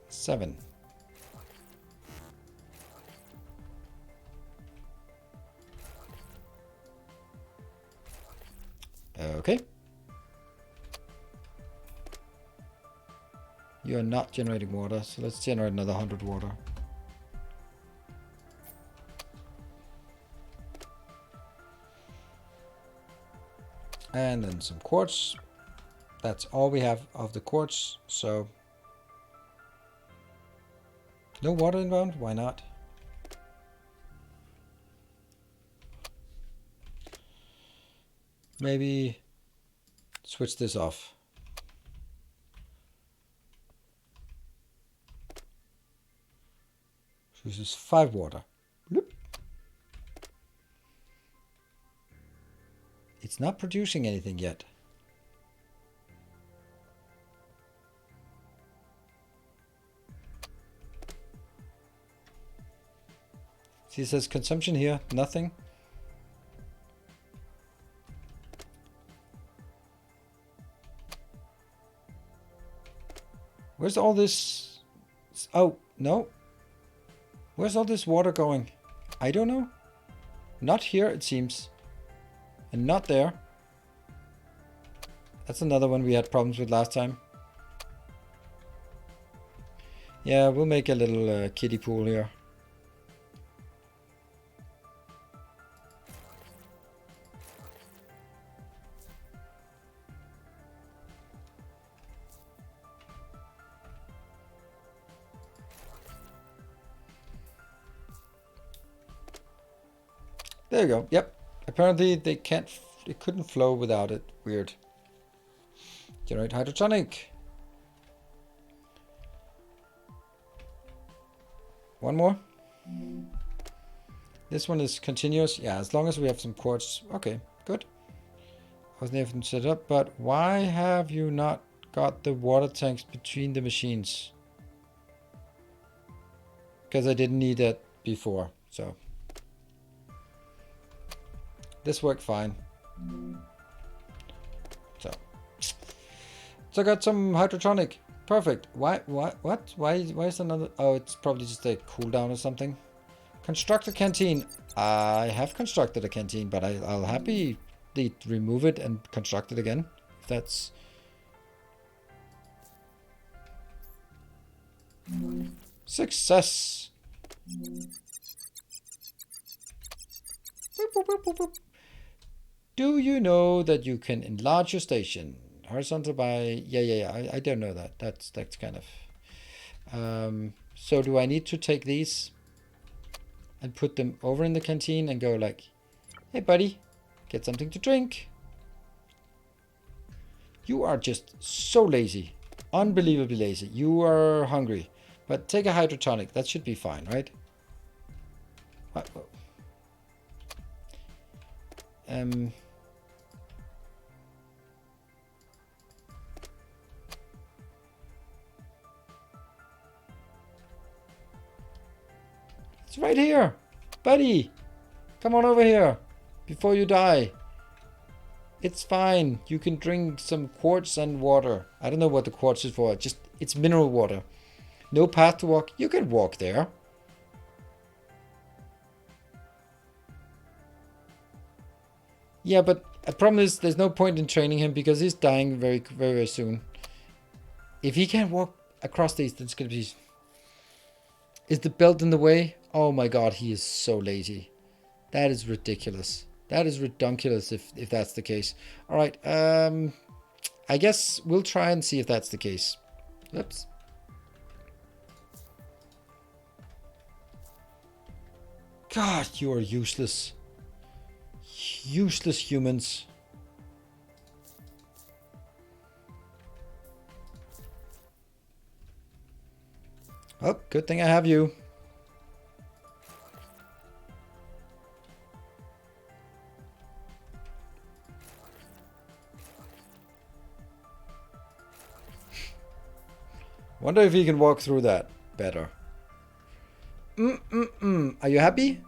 A: 7. Okay. You are not generating water, so let's generate another 100 water. And then some quartz. That's all we have of the quartz, so No water inbound? Why not? Maybe switch this off. Uses 5 water. Bloop. It's not producing anything yet. See, it says consumption here, nothing. Where's all this? Oh, no. Where's all this water going? I don't know. Not here, it seems. And not there. That's another one we had problems with last time. Yeah, we'll make a little kiddie pool here. There you go. Yep. Apparently they couldn't flow without it. Weird. Generate hydrotonic. One more. This one is continuous. Yeah, as long as we have some quartz. Okay, good. I wasn't able to set it up, but why have you not got the water tanks between the machines? Because I didn't need that before, so. This worked fine. So I got some hydrotonic. Perfect. Why is another? Oh, it's probably just a cooldown or something. Construct a canteen. I have constructed a canteen, but I'll happily remove it and construct it again. If that's success. Do you know that you can enlarge your station? Horizontal by... Yeah. I don't know that. That's kind of... so do I need to take these and put them over in the canteen and go like, hey buddy, get something to drink. You are just so lazy. Unbelievably lazy. You are hungry. But take a hydrotonic. That should be fine, right? What? It's right here. Buddy, come on over here before you die. It's fine. You can drink some quartz and water. I don't know what the quartz is for. Just, it's mineral water. No path to walk. You can walk there. Yeah, but the problem is there's no point in training him because he's dying very, very, very soon. If he can't walk across these, then it's going to be... Is the belt in the way? Oh my god, he is so lazy. That is ridiculous. That is redunculous if that's the case. Alright, I guess we'll try and see if that's the case. Oops. God, you are useless. Useless humans. Oh, good thing I have you. Wonder if he can walk through that better. Are you happy?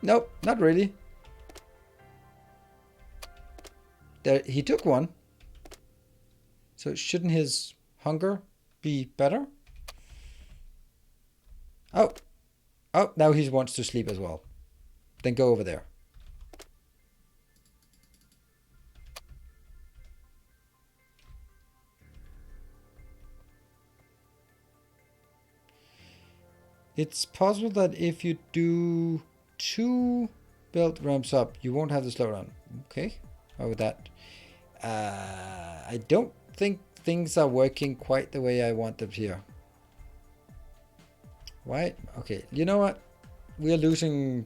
A: Nope, not really. There, he took one. So shouldn't his hunger be better? Oh. Oh, now he wants to sleep as well. Then go over there. It's possible that if you do 2 belt ramps up, you won't have the slowdown. Okay, how about that? I don't think things are working quite the way I want them here. Why? Okay, you know what? We are losing.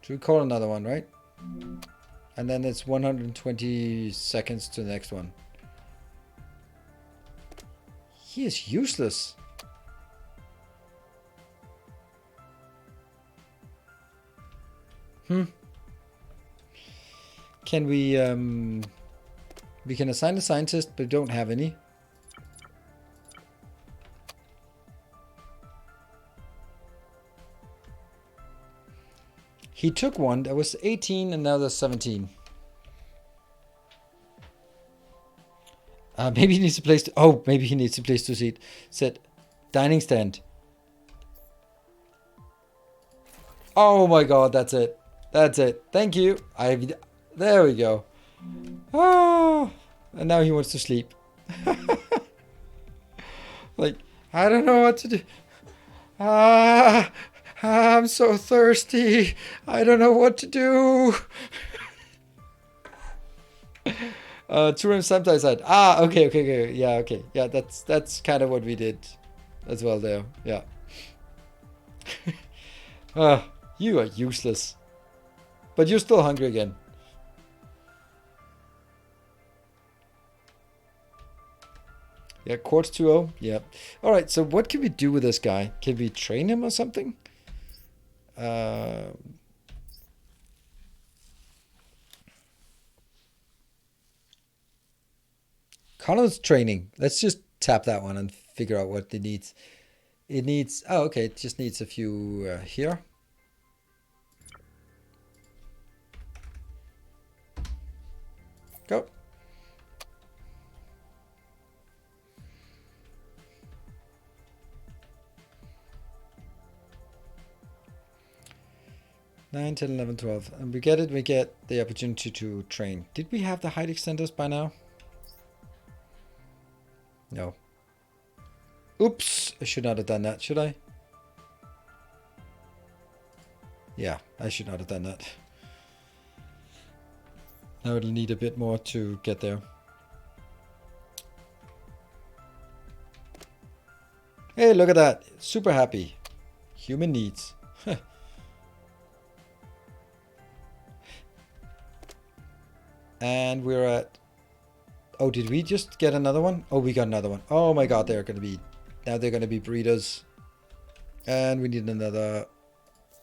A: Should we call another one, right? And then it's 120 seconds to the next one. He is useless. Can we can assign a scientist, but we don't have any. He took one. That was 18 and now there's 17. Maybe he needs a place to... Oh, maybe he needs a place to sit. Set dining stand. Oh my god, that's it. That's it. Thank you. There we go. Oh, and now he wants to sleep. Like, I don't know what to do. I'm so thirsty. I don't know what to do. Two rooms sometimes side. Okay. Yeah, okay. Yeah, that's kind of what we did as well there. Yeah. You are useless. But you're still hungry again. Yeah, quartz 2-0. Yeah. Alright, so what can we do with this guy? Can we train him or something? Colonel's training. Let's just tap that one and figure out what it needs. It needs... Oh, okay. It just needs a few here. Go. Nine, 10, 11, 12. And we get it. We get the opportunity to train. Did we have the height extenders by now? No. Oops. I should not have done that, should I? Yeah, I should not have done that. Now it'll need a bit more to get there. Hey, look at that. Super happy. Human needs. And we're at... Oh, did we just get another one? Oh, we got another one. Oh my god, they're going to be... Now they're going to be breeders. And we need another...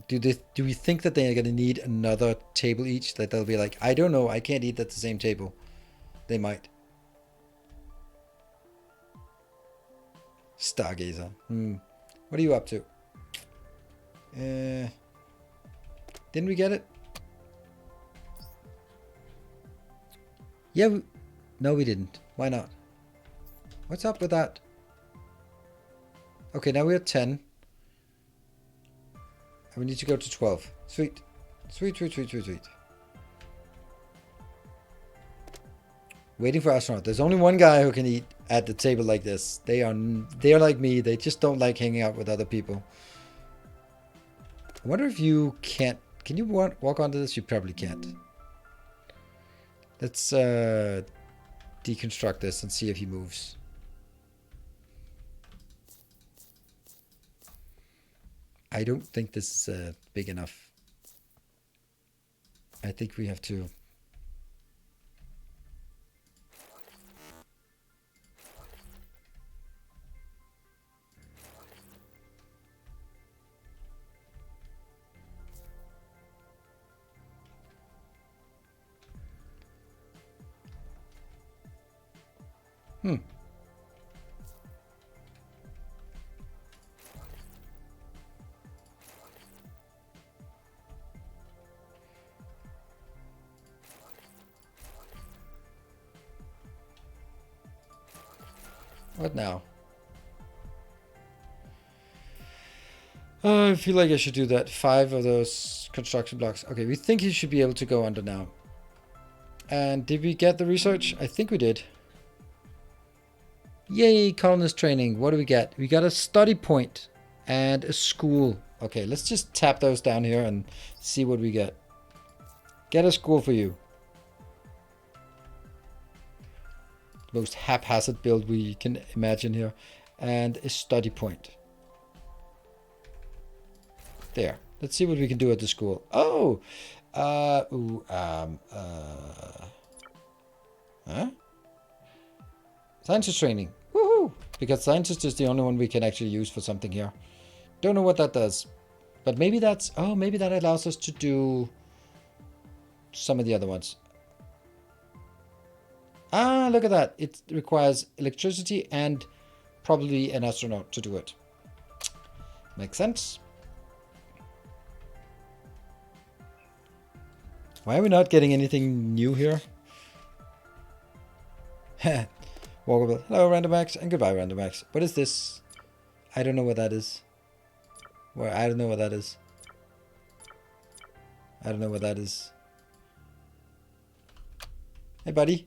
A: Do we think that they're going to need another table each? That they'll be like, I don't know, I can't eat at the same table. They might. Stargazer. What are you up to? Didn't we get it? Yeah, no we didn't. Why not? What's up with that? Okay, now we're at 10. And we need to go to 12. Sweet. Sweet. Waiting for astronaut. There's only one guy who can eat at the table like this. They're like me. They just don't like hanging out with other people. I wonder if you can't... Can you walk onto this? You probably can't. Let's deconstruct this and see if he moves. I don't think this is big enough. I think we have to... What now? I feel like I should do that. 5 of those construction blocks. Okay, we think he should be able to go under now. And did we get the research? I think we did. Yay, colonist training. What do we get? We got a study point and a school. Okay, let's just tap those down here and see what we get. Get a school for you. Most haphazard build we can imagine here. and a study point. There. Let's see what we can do at the school. Oh! Huh? Scientist training. Woohoo! Because scientist is the only one we can actually use for something here. Don't know what that does. But maybe that's... Oh, maybe that allows us to do some of the other ones. Ah, look at that. It requires electricity and probably an astronaut to do it. Makes sense. Why are we not getting anything new here? Walkable. Hello, Randomax, and goodbye, Randomax. What is this? I don't know what that is. Well, I don't know what that is. I don't know what that is. Hey, buddy.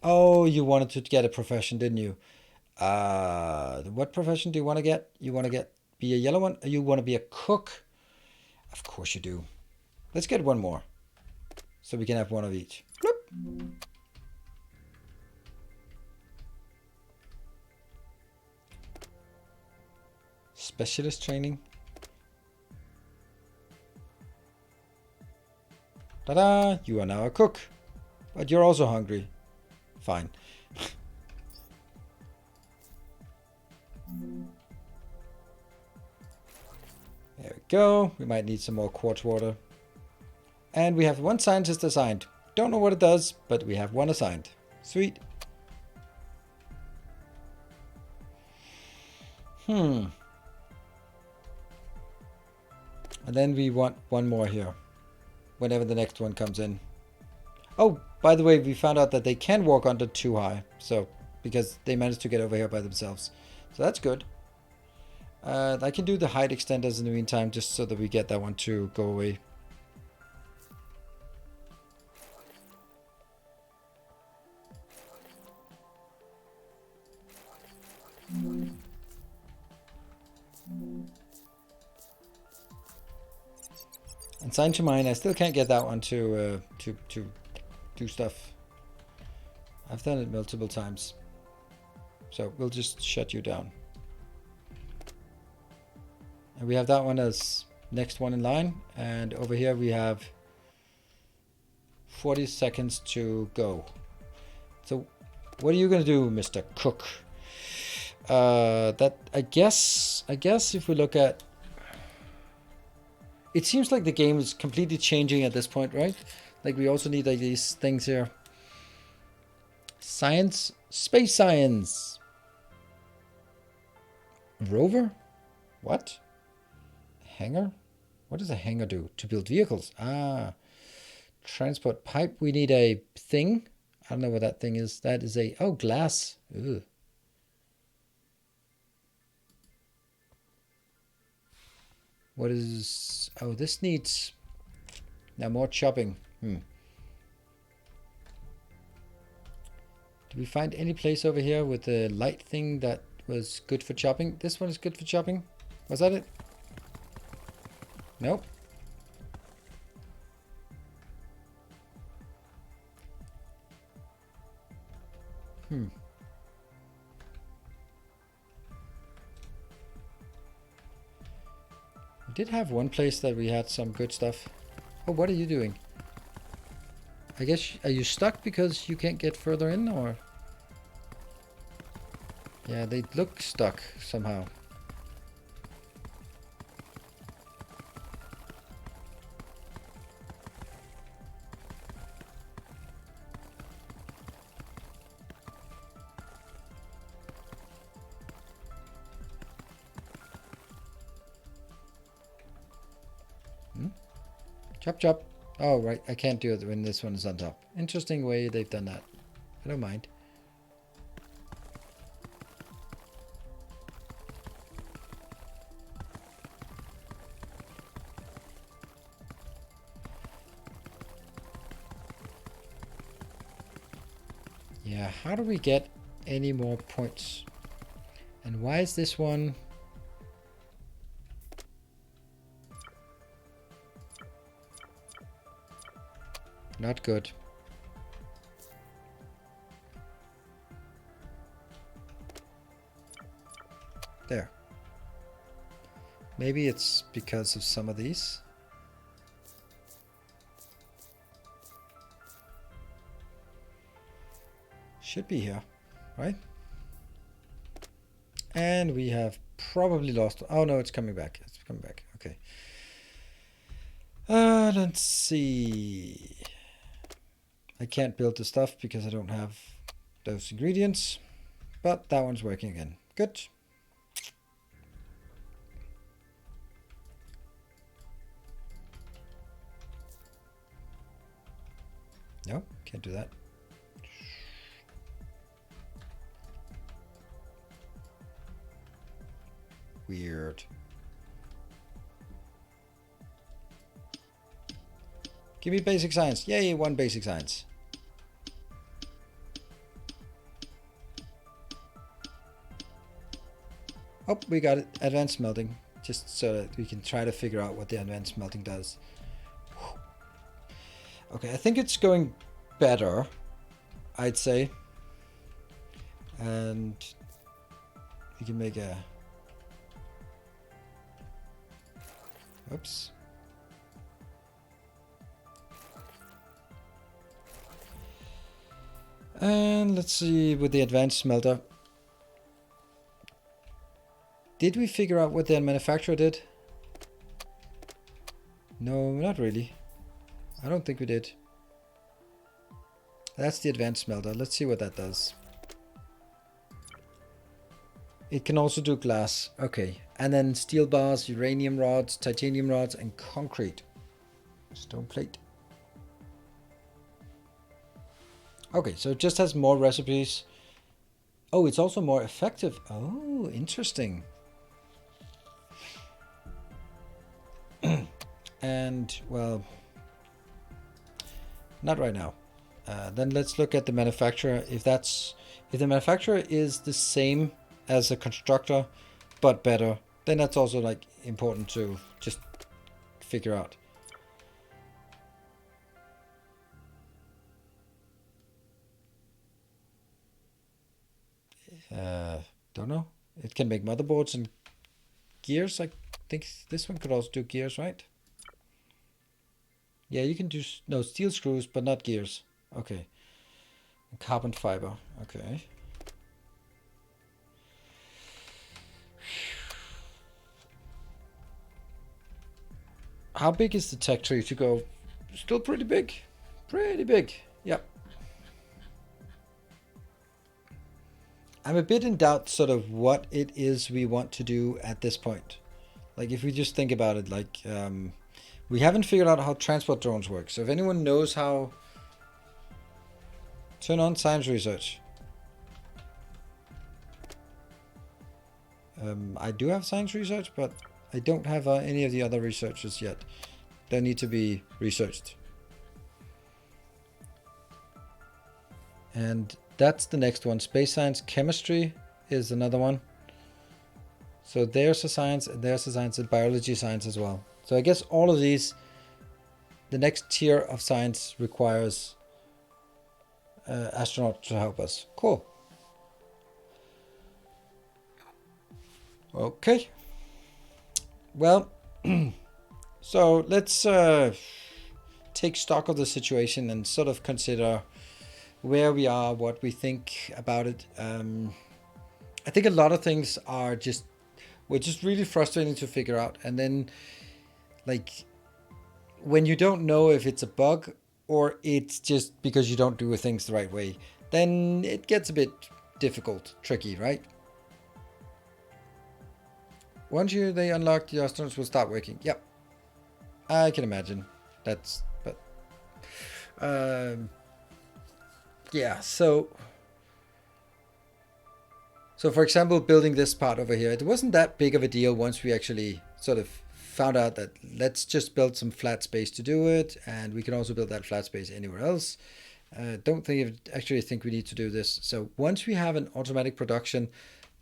A: Oh, you wanted to get a profession, didn't you? What profession do you want to get? You want to be a yellow one? Or you want to be a cook? Of course you do. Let's get one more. So we can have one of each. Bloop. Specialist training. Ta-da! You are now a cook. But you're also hungry. Fine. There we go. We might need some more quartz water. And we have one scientist assigned. Don't know what it does, but we have one assigned. Sweet. And then we want one more here. Whenever the next one comes in. Oh, by the way, we found out that they can walk under too high. So, because they managed to get over here by themselves. So that's good. I can do the height extenders in the meantime, just so that we get that one to go away. And Sign to Mine, I still can't get that one to do stuff. I've done it multiple times. So we'll just shut you down. And we have that one as next one in line. And over here we have 40 seconds to go. So what are you going to do, Mr. Cook? That I guess if we look at... It seems like the game is completely changing at this point, right? Like we also need like these things here. Science, space science. Rover? What? Hangar? What does a hangar do? To build vehicles. Ah. Transport pipe. We need a thing. I don't know what that thing is. That is a... Oh, glass. Ugh. What is... Oh, this needs... Now more chopping. Did we find any place over here with the light thing that was good for chopping? This one is good for chopping? Was that it? Nope. We did have one place that we had some good stuff. Oh, what are you doing? I guess, are you stuck because you can't get further in, or? Yeah, they look stuck somehow. Chop, chop. Oh, right. I can't do it when this one is on top. Interesting way they've done that. I don't mind. Yeah, how do we get any more points? And why is this one... Not good. There. Maybe it's because of some of these. Should be here, right? And we have probably lost. Oh no, it's coming back. It's coming back. Okay. Let's see. I can't build the stuff because I don't have those ingredients, but that one's working again. Good. No, can't do that. Weird. Give me basic science. Yay, 1 basic science. Oh, we got it. Advanced smelting. Just so that we can try to figure out what the advanced smelting does. Okay, I think it's going better, I'd say. And we can make a... Oops. And let's see with the advanced smelter. Did we figure out what the manufacturer did? No, not really. I don't think we did. That's the advanced smelter. Let's see what that does. It can also do glass. Okay. And then steel bars, uranium rods, titanium rods, and concrete. Stone plate. Okay, so it just has more recipes. Oh, it's also more effective. Oh, interesting. And, well, not right now. Then let's look at the manufacturer. If the manufacturer is the same as a constructor, but better, then that's also like important to just figure out. Don't know. It can make motherboards and gears. I think this one could also do gears, right? Yeah, you can do steel screws, but not gears. Okay. Carbon fiber. Okay. How big is the tech tree to go? Still pretty big. Pretty big. Yep. I'm a bit in doubt sort of what it is we want to do at this point. Like if we just think about it, like we haven't figured out how transport drones work. So if anyone knows how, turn on science research. I do have science research, but I don't have any of the other researchers yet. They need to be researched. And that's the next one. Space science, chemistry is another one. So there's a science, and there's a science, and biology science as well. So I guess all of these, the next tier of science requires astronauts to help us. Cool. Okay. Well, so let's take stock of the situation and sort of consider where we are, what we think about it. I think a lot of things are we're just really frustrating to figure out. And then, like, when you don't know if it's a bug or it's just because you don't do things the right way, then it gets a bit difficult, tricky, right? Once they unlock, the astronauts will start working. Yep. I can imagine. Yeah, so for example, building this part over here, it wasn't that big of a deal once we actually sort of found out that let's just build some flat space to do it, and we can also build that flat space anywhere else. Don't actually think we need to do this. So once we have an automatic production,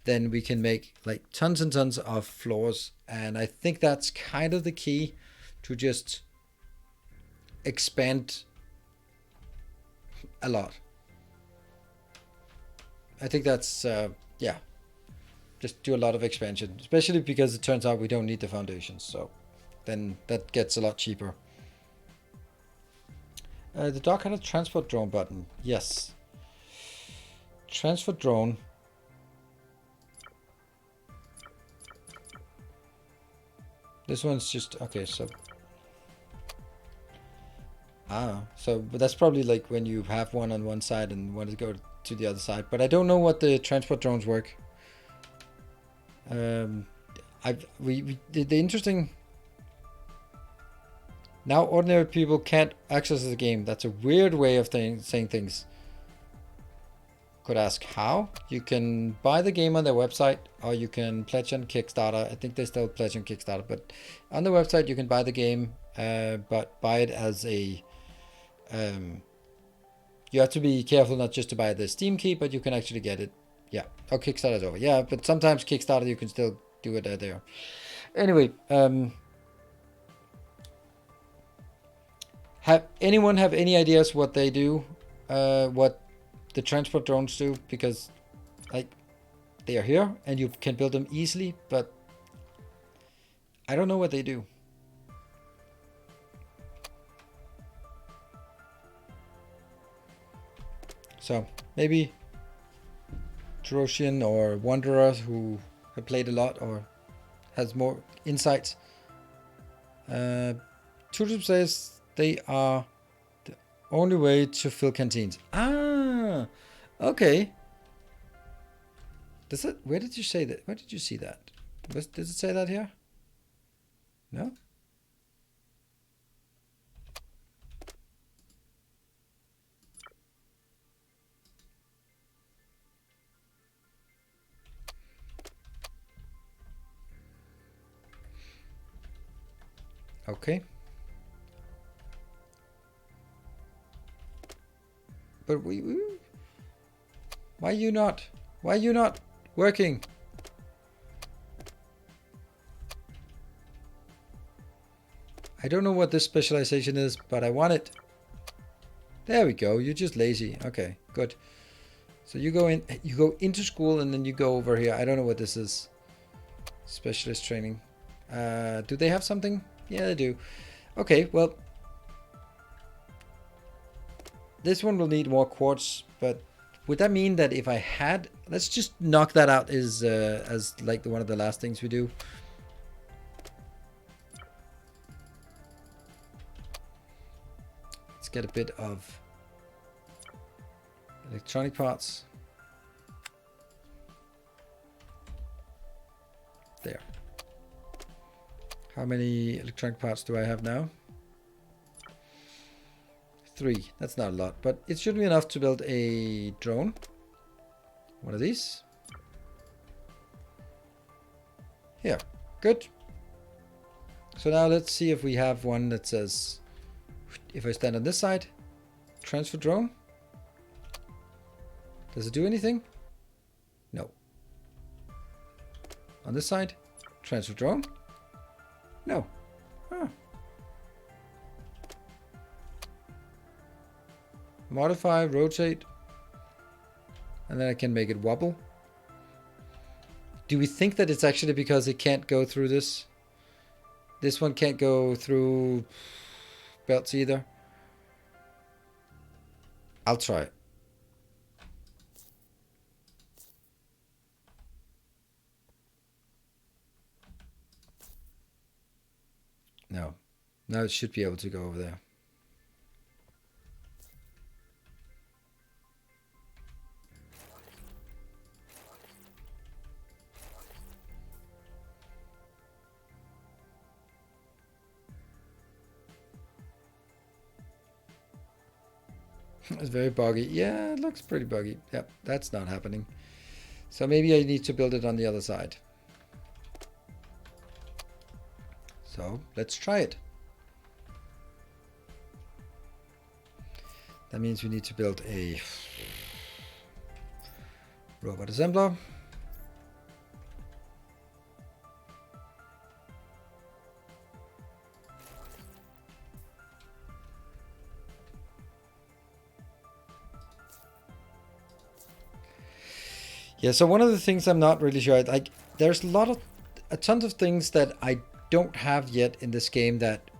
A: then we can make like tons and tons of floors, and I think that's kind of the key to just expand a lot. I think that's yeah. just do a lot of expansion, especially because it turns out we don't need the foundations. So then that gets a lot cheaper. The dog had a transport drone button. Yes. Transfer drone. This one's just okay. So but that's probably like when you have one on one side and want to go to the other side. But I don't know what the transport drones work. We the interesting. Now ordinary people can't access the game. That's a weird way of saying things. Could ask how. You can buy the game on their website, or you can pledge on Kickstarter. I think they still pledge on Kickstarter, but on the website you can buy the game, but buy it as a. You have to be careful not just to buy the Steam key, but you can actually get it. Yeah. Oh, Kickstarter's over. Yeah, but sometimes Kickstarter you can still do it there. Anyway, have anyone have any ideas what they do? What the transport drones do? Because like they are here and you can build them easily, but I don't know what they do. So maybe Trosian or Wanderer who have played a lot or has more insights. Tutup says they are the only way to fill canteens. Ah, okay. Does it? Where did you say that? Where did you see that? Did it say that here? No. Okay. But why are you not? Why are you not working? I don't know what this specialization is, but I want it. There we go. You're just lazy. Okay, good. So you go into school and then you go over here. I don't know what this is. Specialist training. Do they have something? Yeah, they do. Okay, well, this one will need more quartz, but would that mean that if I had, let's just knock that out as like one of the last things we do. Let's get a bit of electronic parts. There. How many electronic parts do I have now? 3. That's not a lot, but it should be enough to build a drone. One of these. Here. Good. So now let's see if we have one that says, if I stand on this side, transfer drone. Does it do anything? No. On this side, transfer drone. No. Huh. Modify, rotate, and then I can make it wobble. Do we think that it's actually because it can't go through this? This one can't go through belts either. I'll try it. No. Now it should be able to go over there. It's very buggy. Yeah, it looks pretty buggy. Yep, that's not happening. So maybe I need to build it on the other side. So let's try it. That means we need to build a robot assembler. Yeah, so one of the things I'm not really sure, like, there's a ton of things that I don't have yet in this game that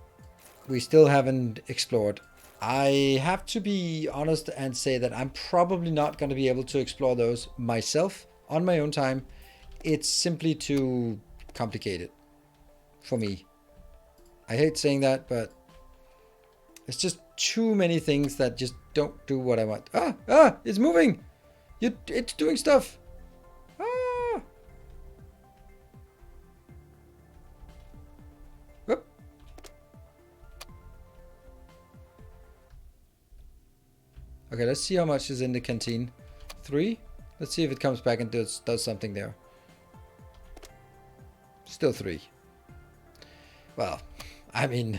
A: we still haven't explored. I have to be honest and say that I'm probably not going to be able to explore those myself on my own time. It's simply too complicated for me. I hate saying that, but it's just too many things that just don't do what I want. It's moving. It's doing stuff. Ah. Whoop. Okay, let's see how much is in the canteen. 3. Let's see if it comes back and does something there. Still 3. Well, I mean,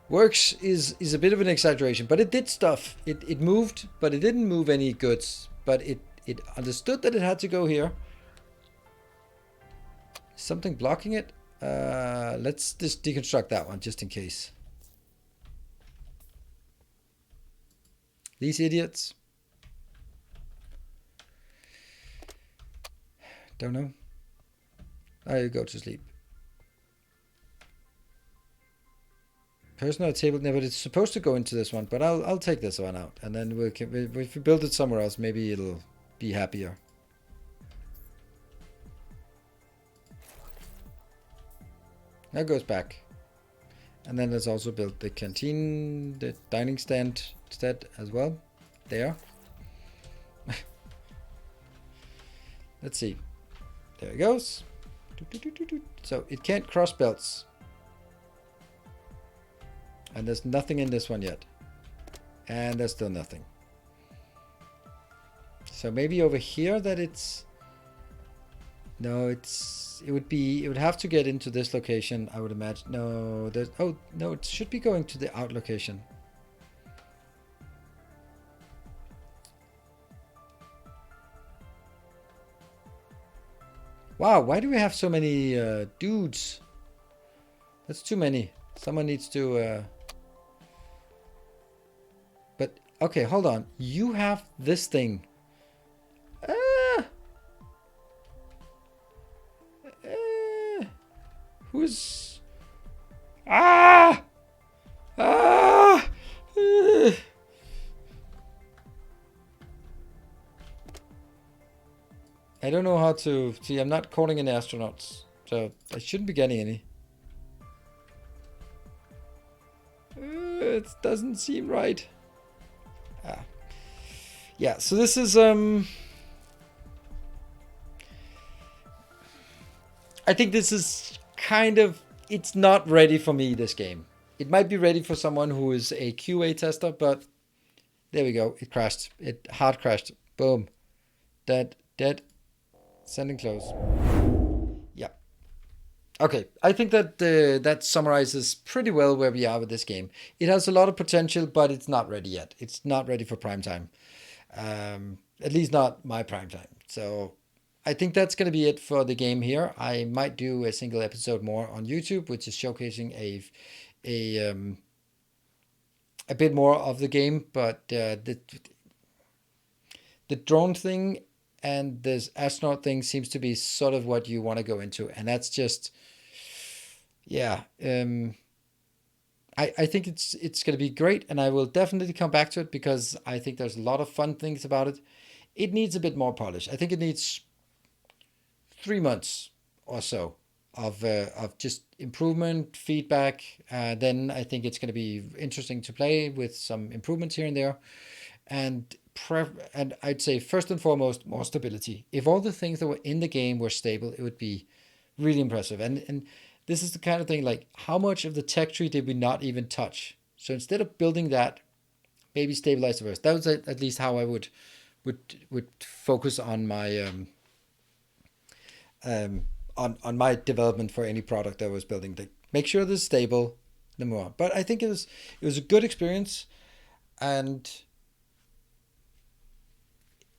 A: works is a bit of an exaggeration, but it did stuff. It moved, but it didn't move any goods. But it understood that it had to go here. Something blocking it? Let's just deconstruct that one just in case. These idiots. Don't know. I go to sleep. Personal table, no, but it's supposed to go into this one, but I'll take this one out, and then if we build it somewhere else, maybe it'll be happier. That goes back. And then let's also build the canteen, the dining stand instead as well. There. Let's see. There it goes. So it can't cross belts. And there's nothing in this one yet. And there's still nothing. So maybe over here that it's... No, it would have to get into this location, I would imagine. No, there's... Oh, no, it should be going to the out location. Wow, why do we have so many dudes? That's too many. Someone needs to... But, okay, hold on. You have this thing. Who's... I don't know how to... See, I'm not calling in astronauts, so I shouldn't be getting any. It doesn't seem right. Yeah, so this is... I think this is kind of... It's not ready for me, this game. It might be ready for someone who is a QA tester, but... There we go. It crashed. It hard crashed. Boom. Dead. Sending close. Yeah. Okay. I think that that summarizes pretty well where we are with this game. It has a lot of potential, but it's not ready yet. It's not ready for prime time. At least not my prime time. So I think that's going to be it for the game here. I might do a single episode more on YouTube, which is showcasing a bit more of the game, but the drone thing and this astronaut thing seems to be sort of what you want to go into, and that's just, yeah. I think it's going to be great, and I will definitely come back to it because I think there's a lot of fun things about it. It needs a bit more polish. I think it needs 3 months or so of just improvement, feedback. Then I think it's going to be interesting to play with some improvements here and there, and I'd say first and foremost, more stability. If all the things that were in the game were stable, it would be really impressive. And this is the kind of thing, like, how much of the tech tree did we not even touch? So instead of building that, maybe stabilize the rest. That was at least how I would focus on my on my development for any product I was building. To make sure this is stable, then move on. But I think it was a good experience, and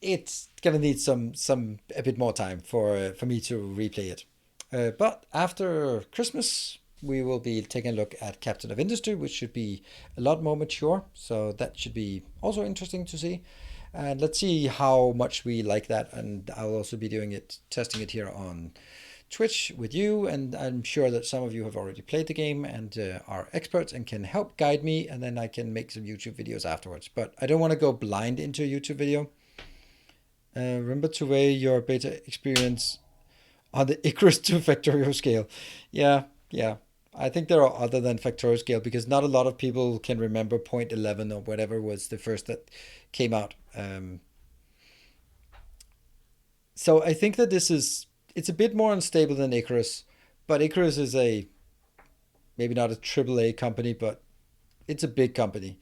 A: it's gonna need a bit more time for me to replay it. But after Christmas, we will be taking a look at Captain of Industry, which should be a lot more mature. So that should be also interesting to see. And let's see how much we like that. And I'll also be testing it here on Twitch with you. And I'm sure that some of you have already played the game and are experts and can help guide me. And then I can make some YouTube videos afterwards. But I don't want to go blind into a YouTube video. Remember to weigh your beta experience on the Icarus to Factorio scale. Yeah. I think there are other than Factorio scale because not a lot of people can remember 0.11 or whatever was the first that came out. So I think that it's a bit more unstable than Icarus, but Icarus is maybe not a AAA company, but it's a big company,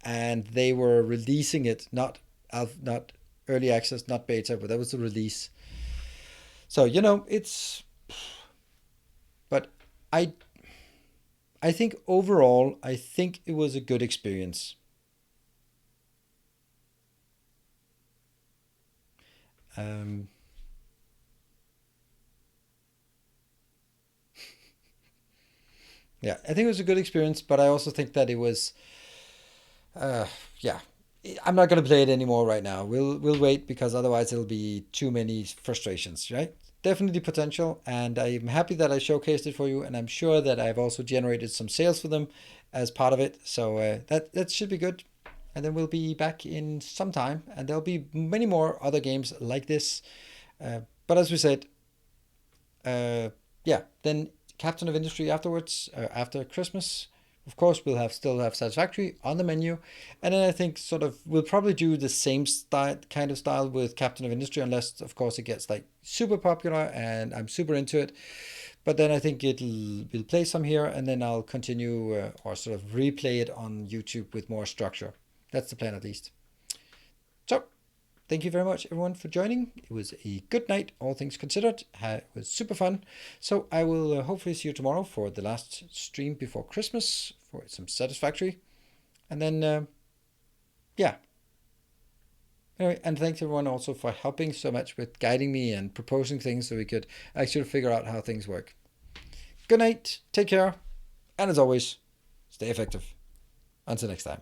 A: and they were releasing it not early access, not beta, but that was the release. So but I I think overall I think it was a good experience. Um, yeah, I think it was a good experience, but I also think that it was, yeah, I'm not gonna play it anymore right now. We'll wait because otherwise it'll be too many frustrations, right? Definitely potential, and I'm happy that I showcased it for you, and I'm sure that I've also generated some sales for them as part of it. So that should be good. And then we'll be back in some time, and there'll be many more other games like this. But as we said, yeah, then Captain of Industry afterwards, after Christmas. Of course, still have Satisfactory on the menu, and then I think sort of we'll probably do the same kind of style with Captain of Industry, unless of course it gets like super popular and I'm super into it. But then I think we'll play some here, and then I'll continue or sort of replay it on YouTube with more structure. That's the plan at least. So thank you very much, everyone, for joining. It was a good night, all things considered. It was super fun. So I will hopefully see you tomorrow for the last stream before Christmas for some Satisfactory. And then, yeah. Anyway, and thanks everyone also for helping so much with guiding me and proposing things so we could actually figure out how things work. Good night, take care, and as always, stay effective. Until next time.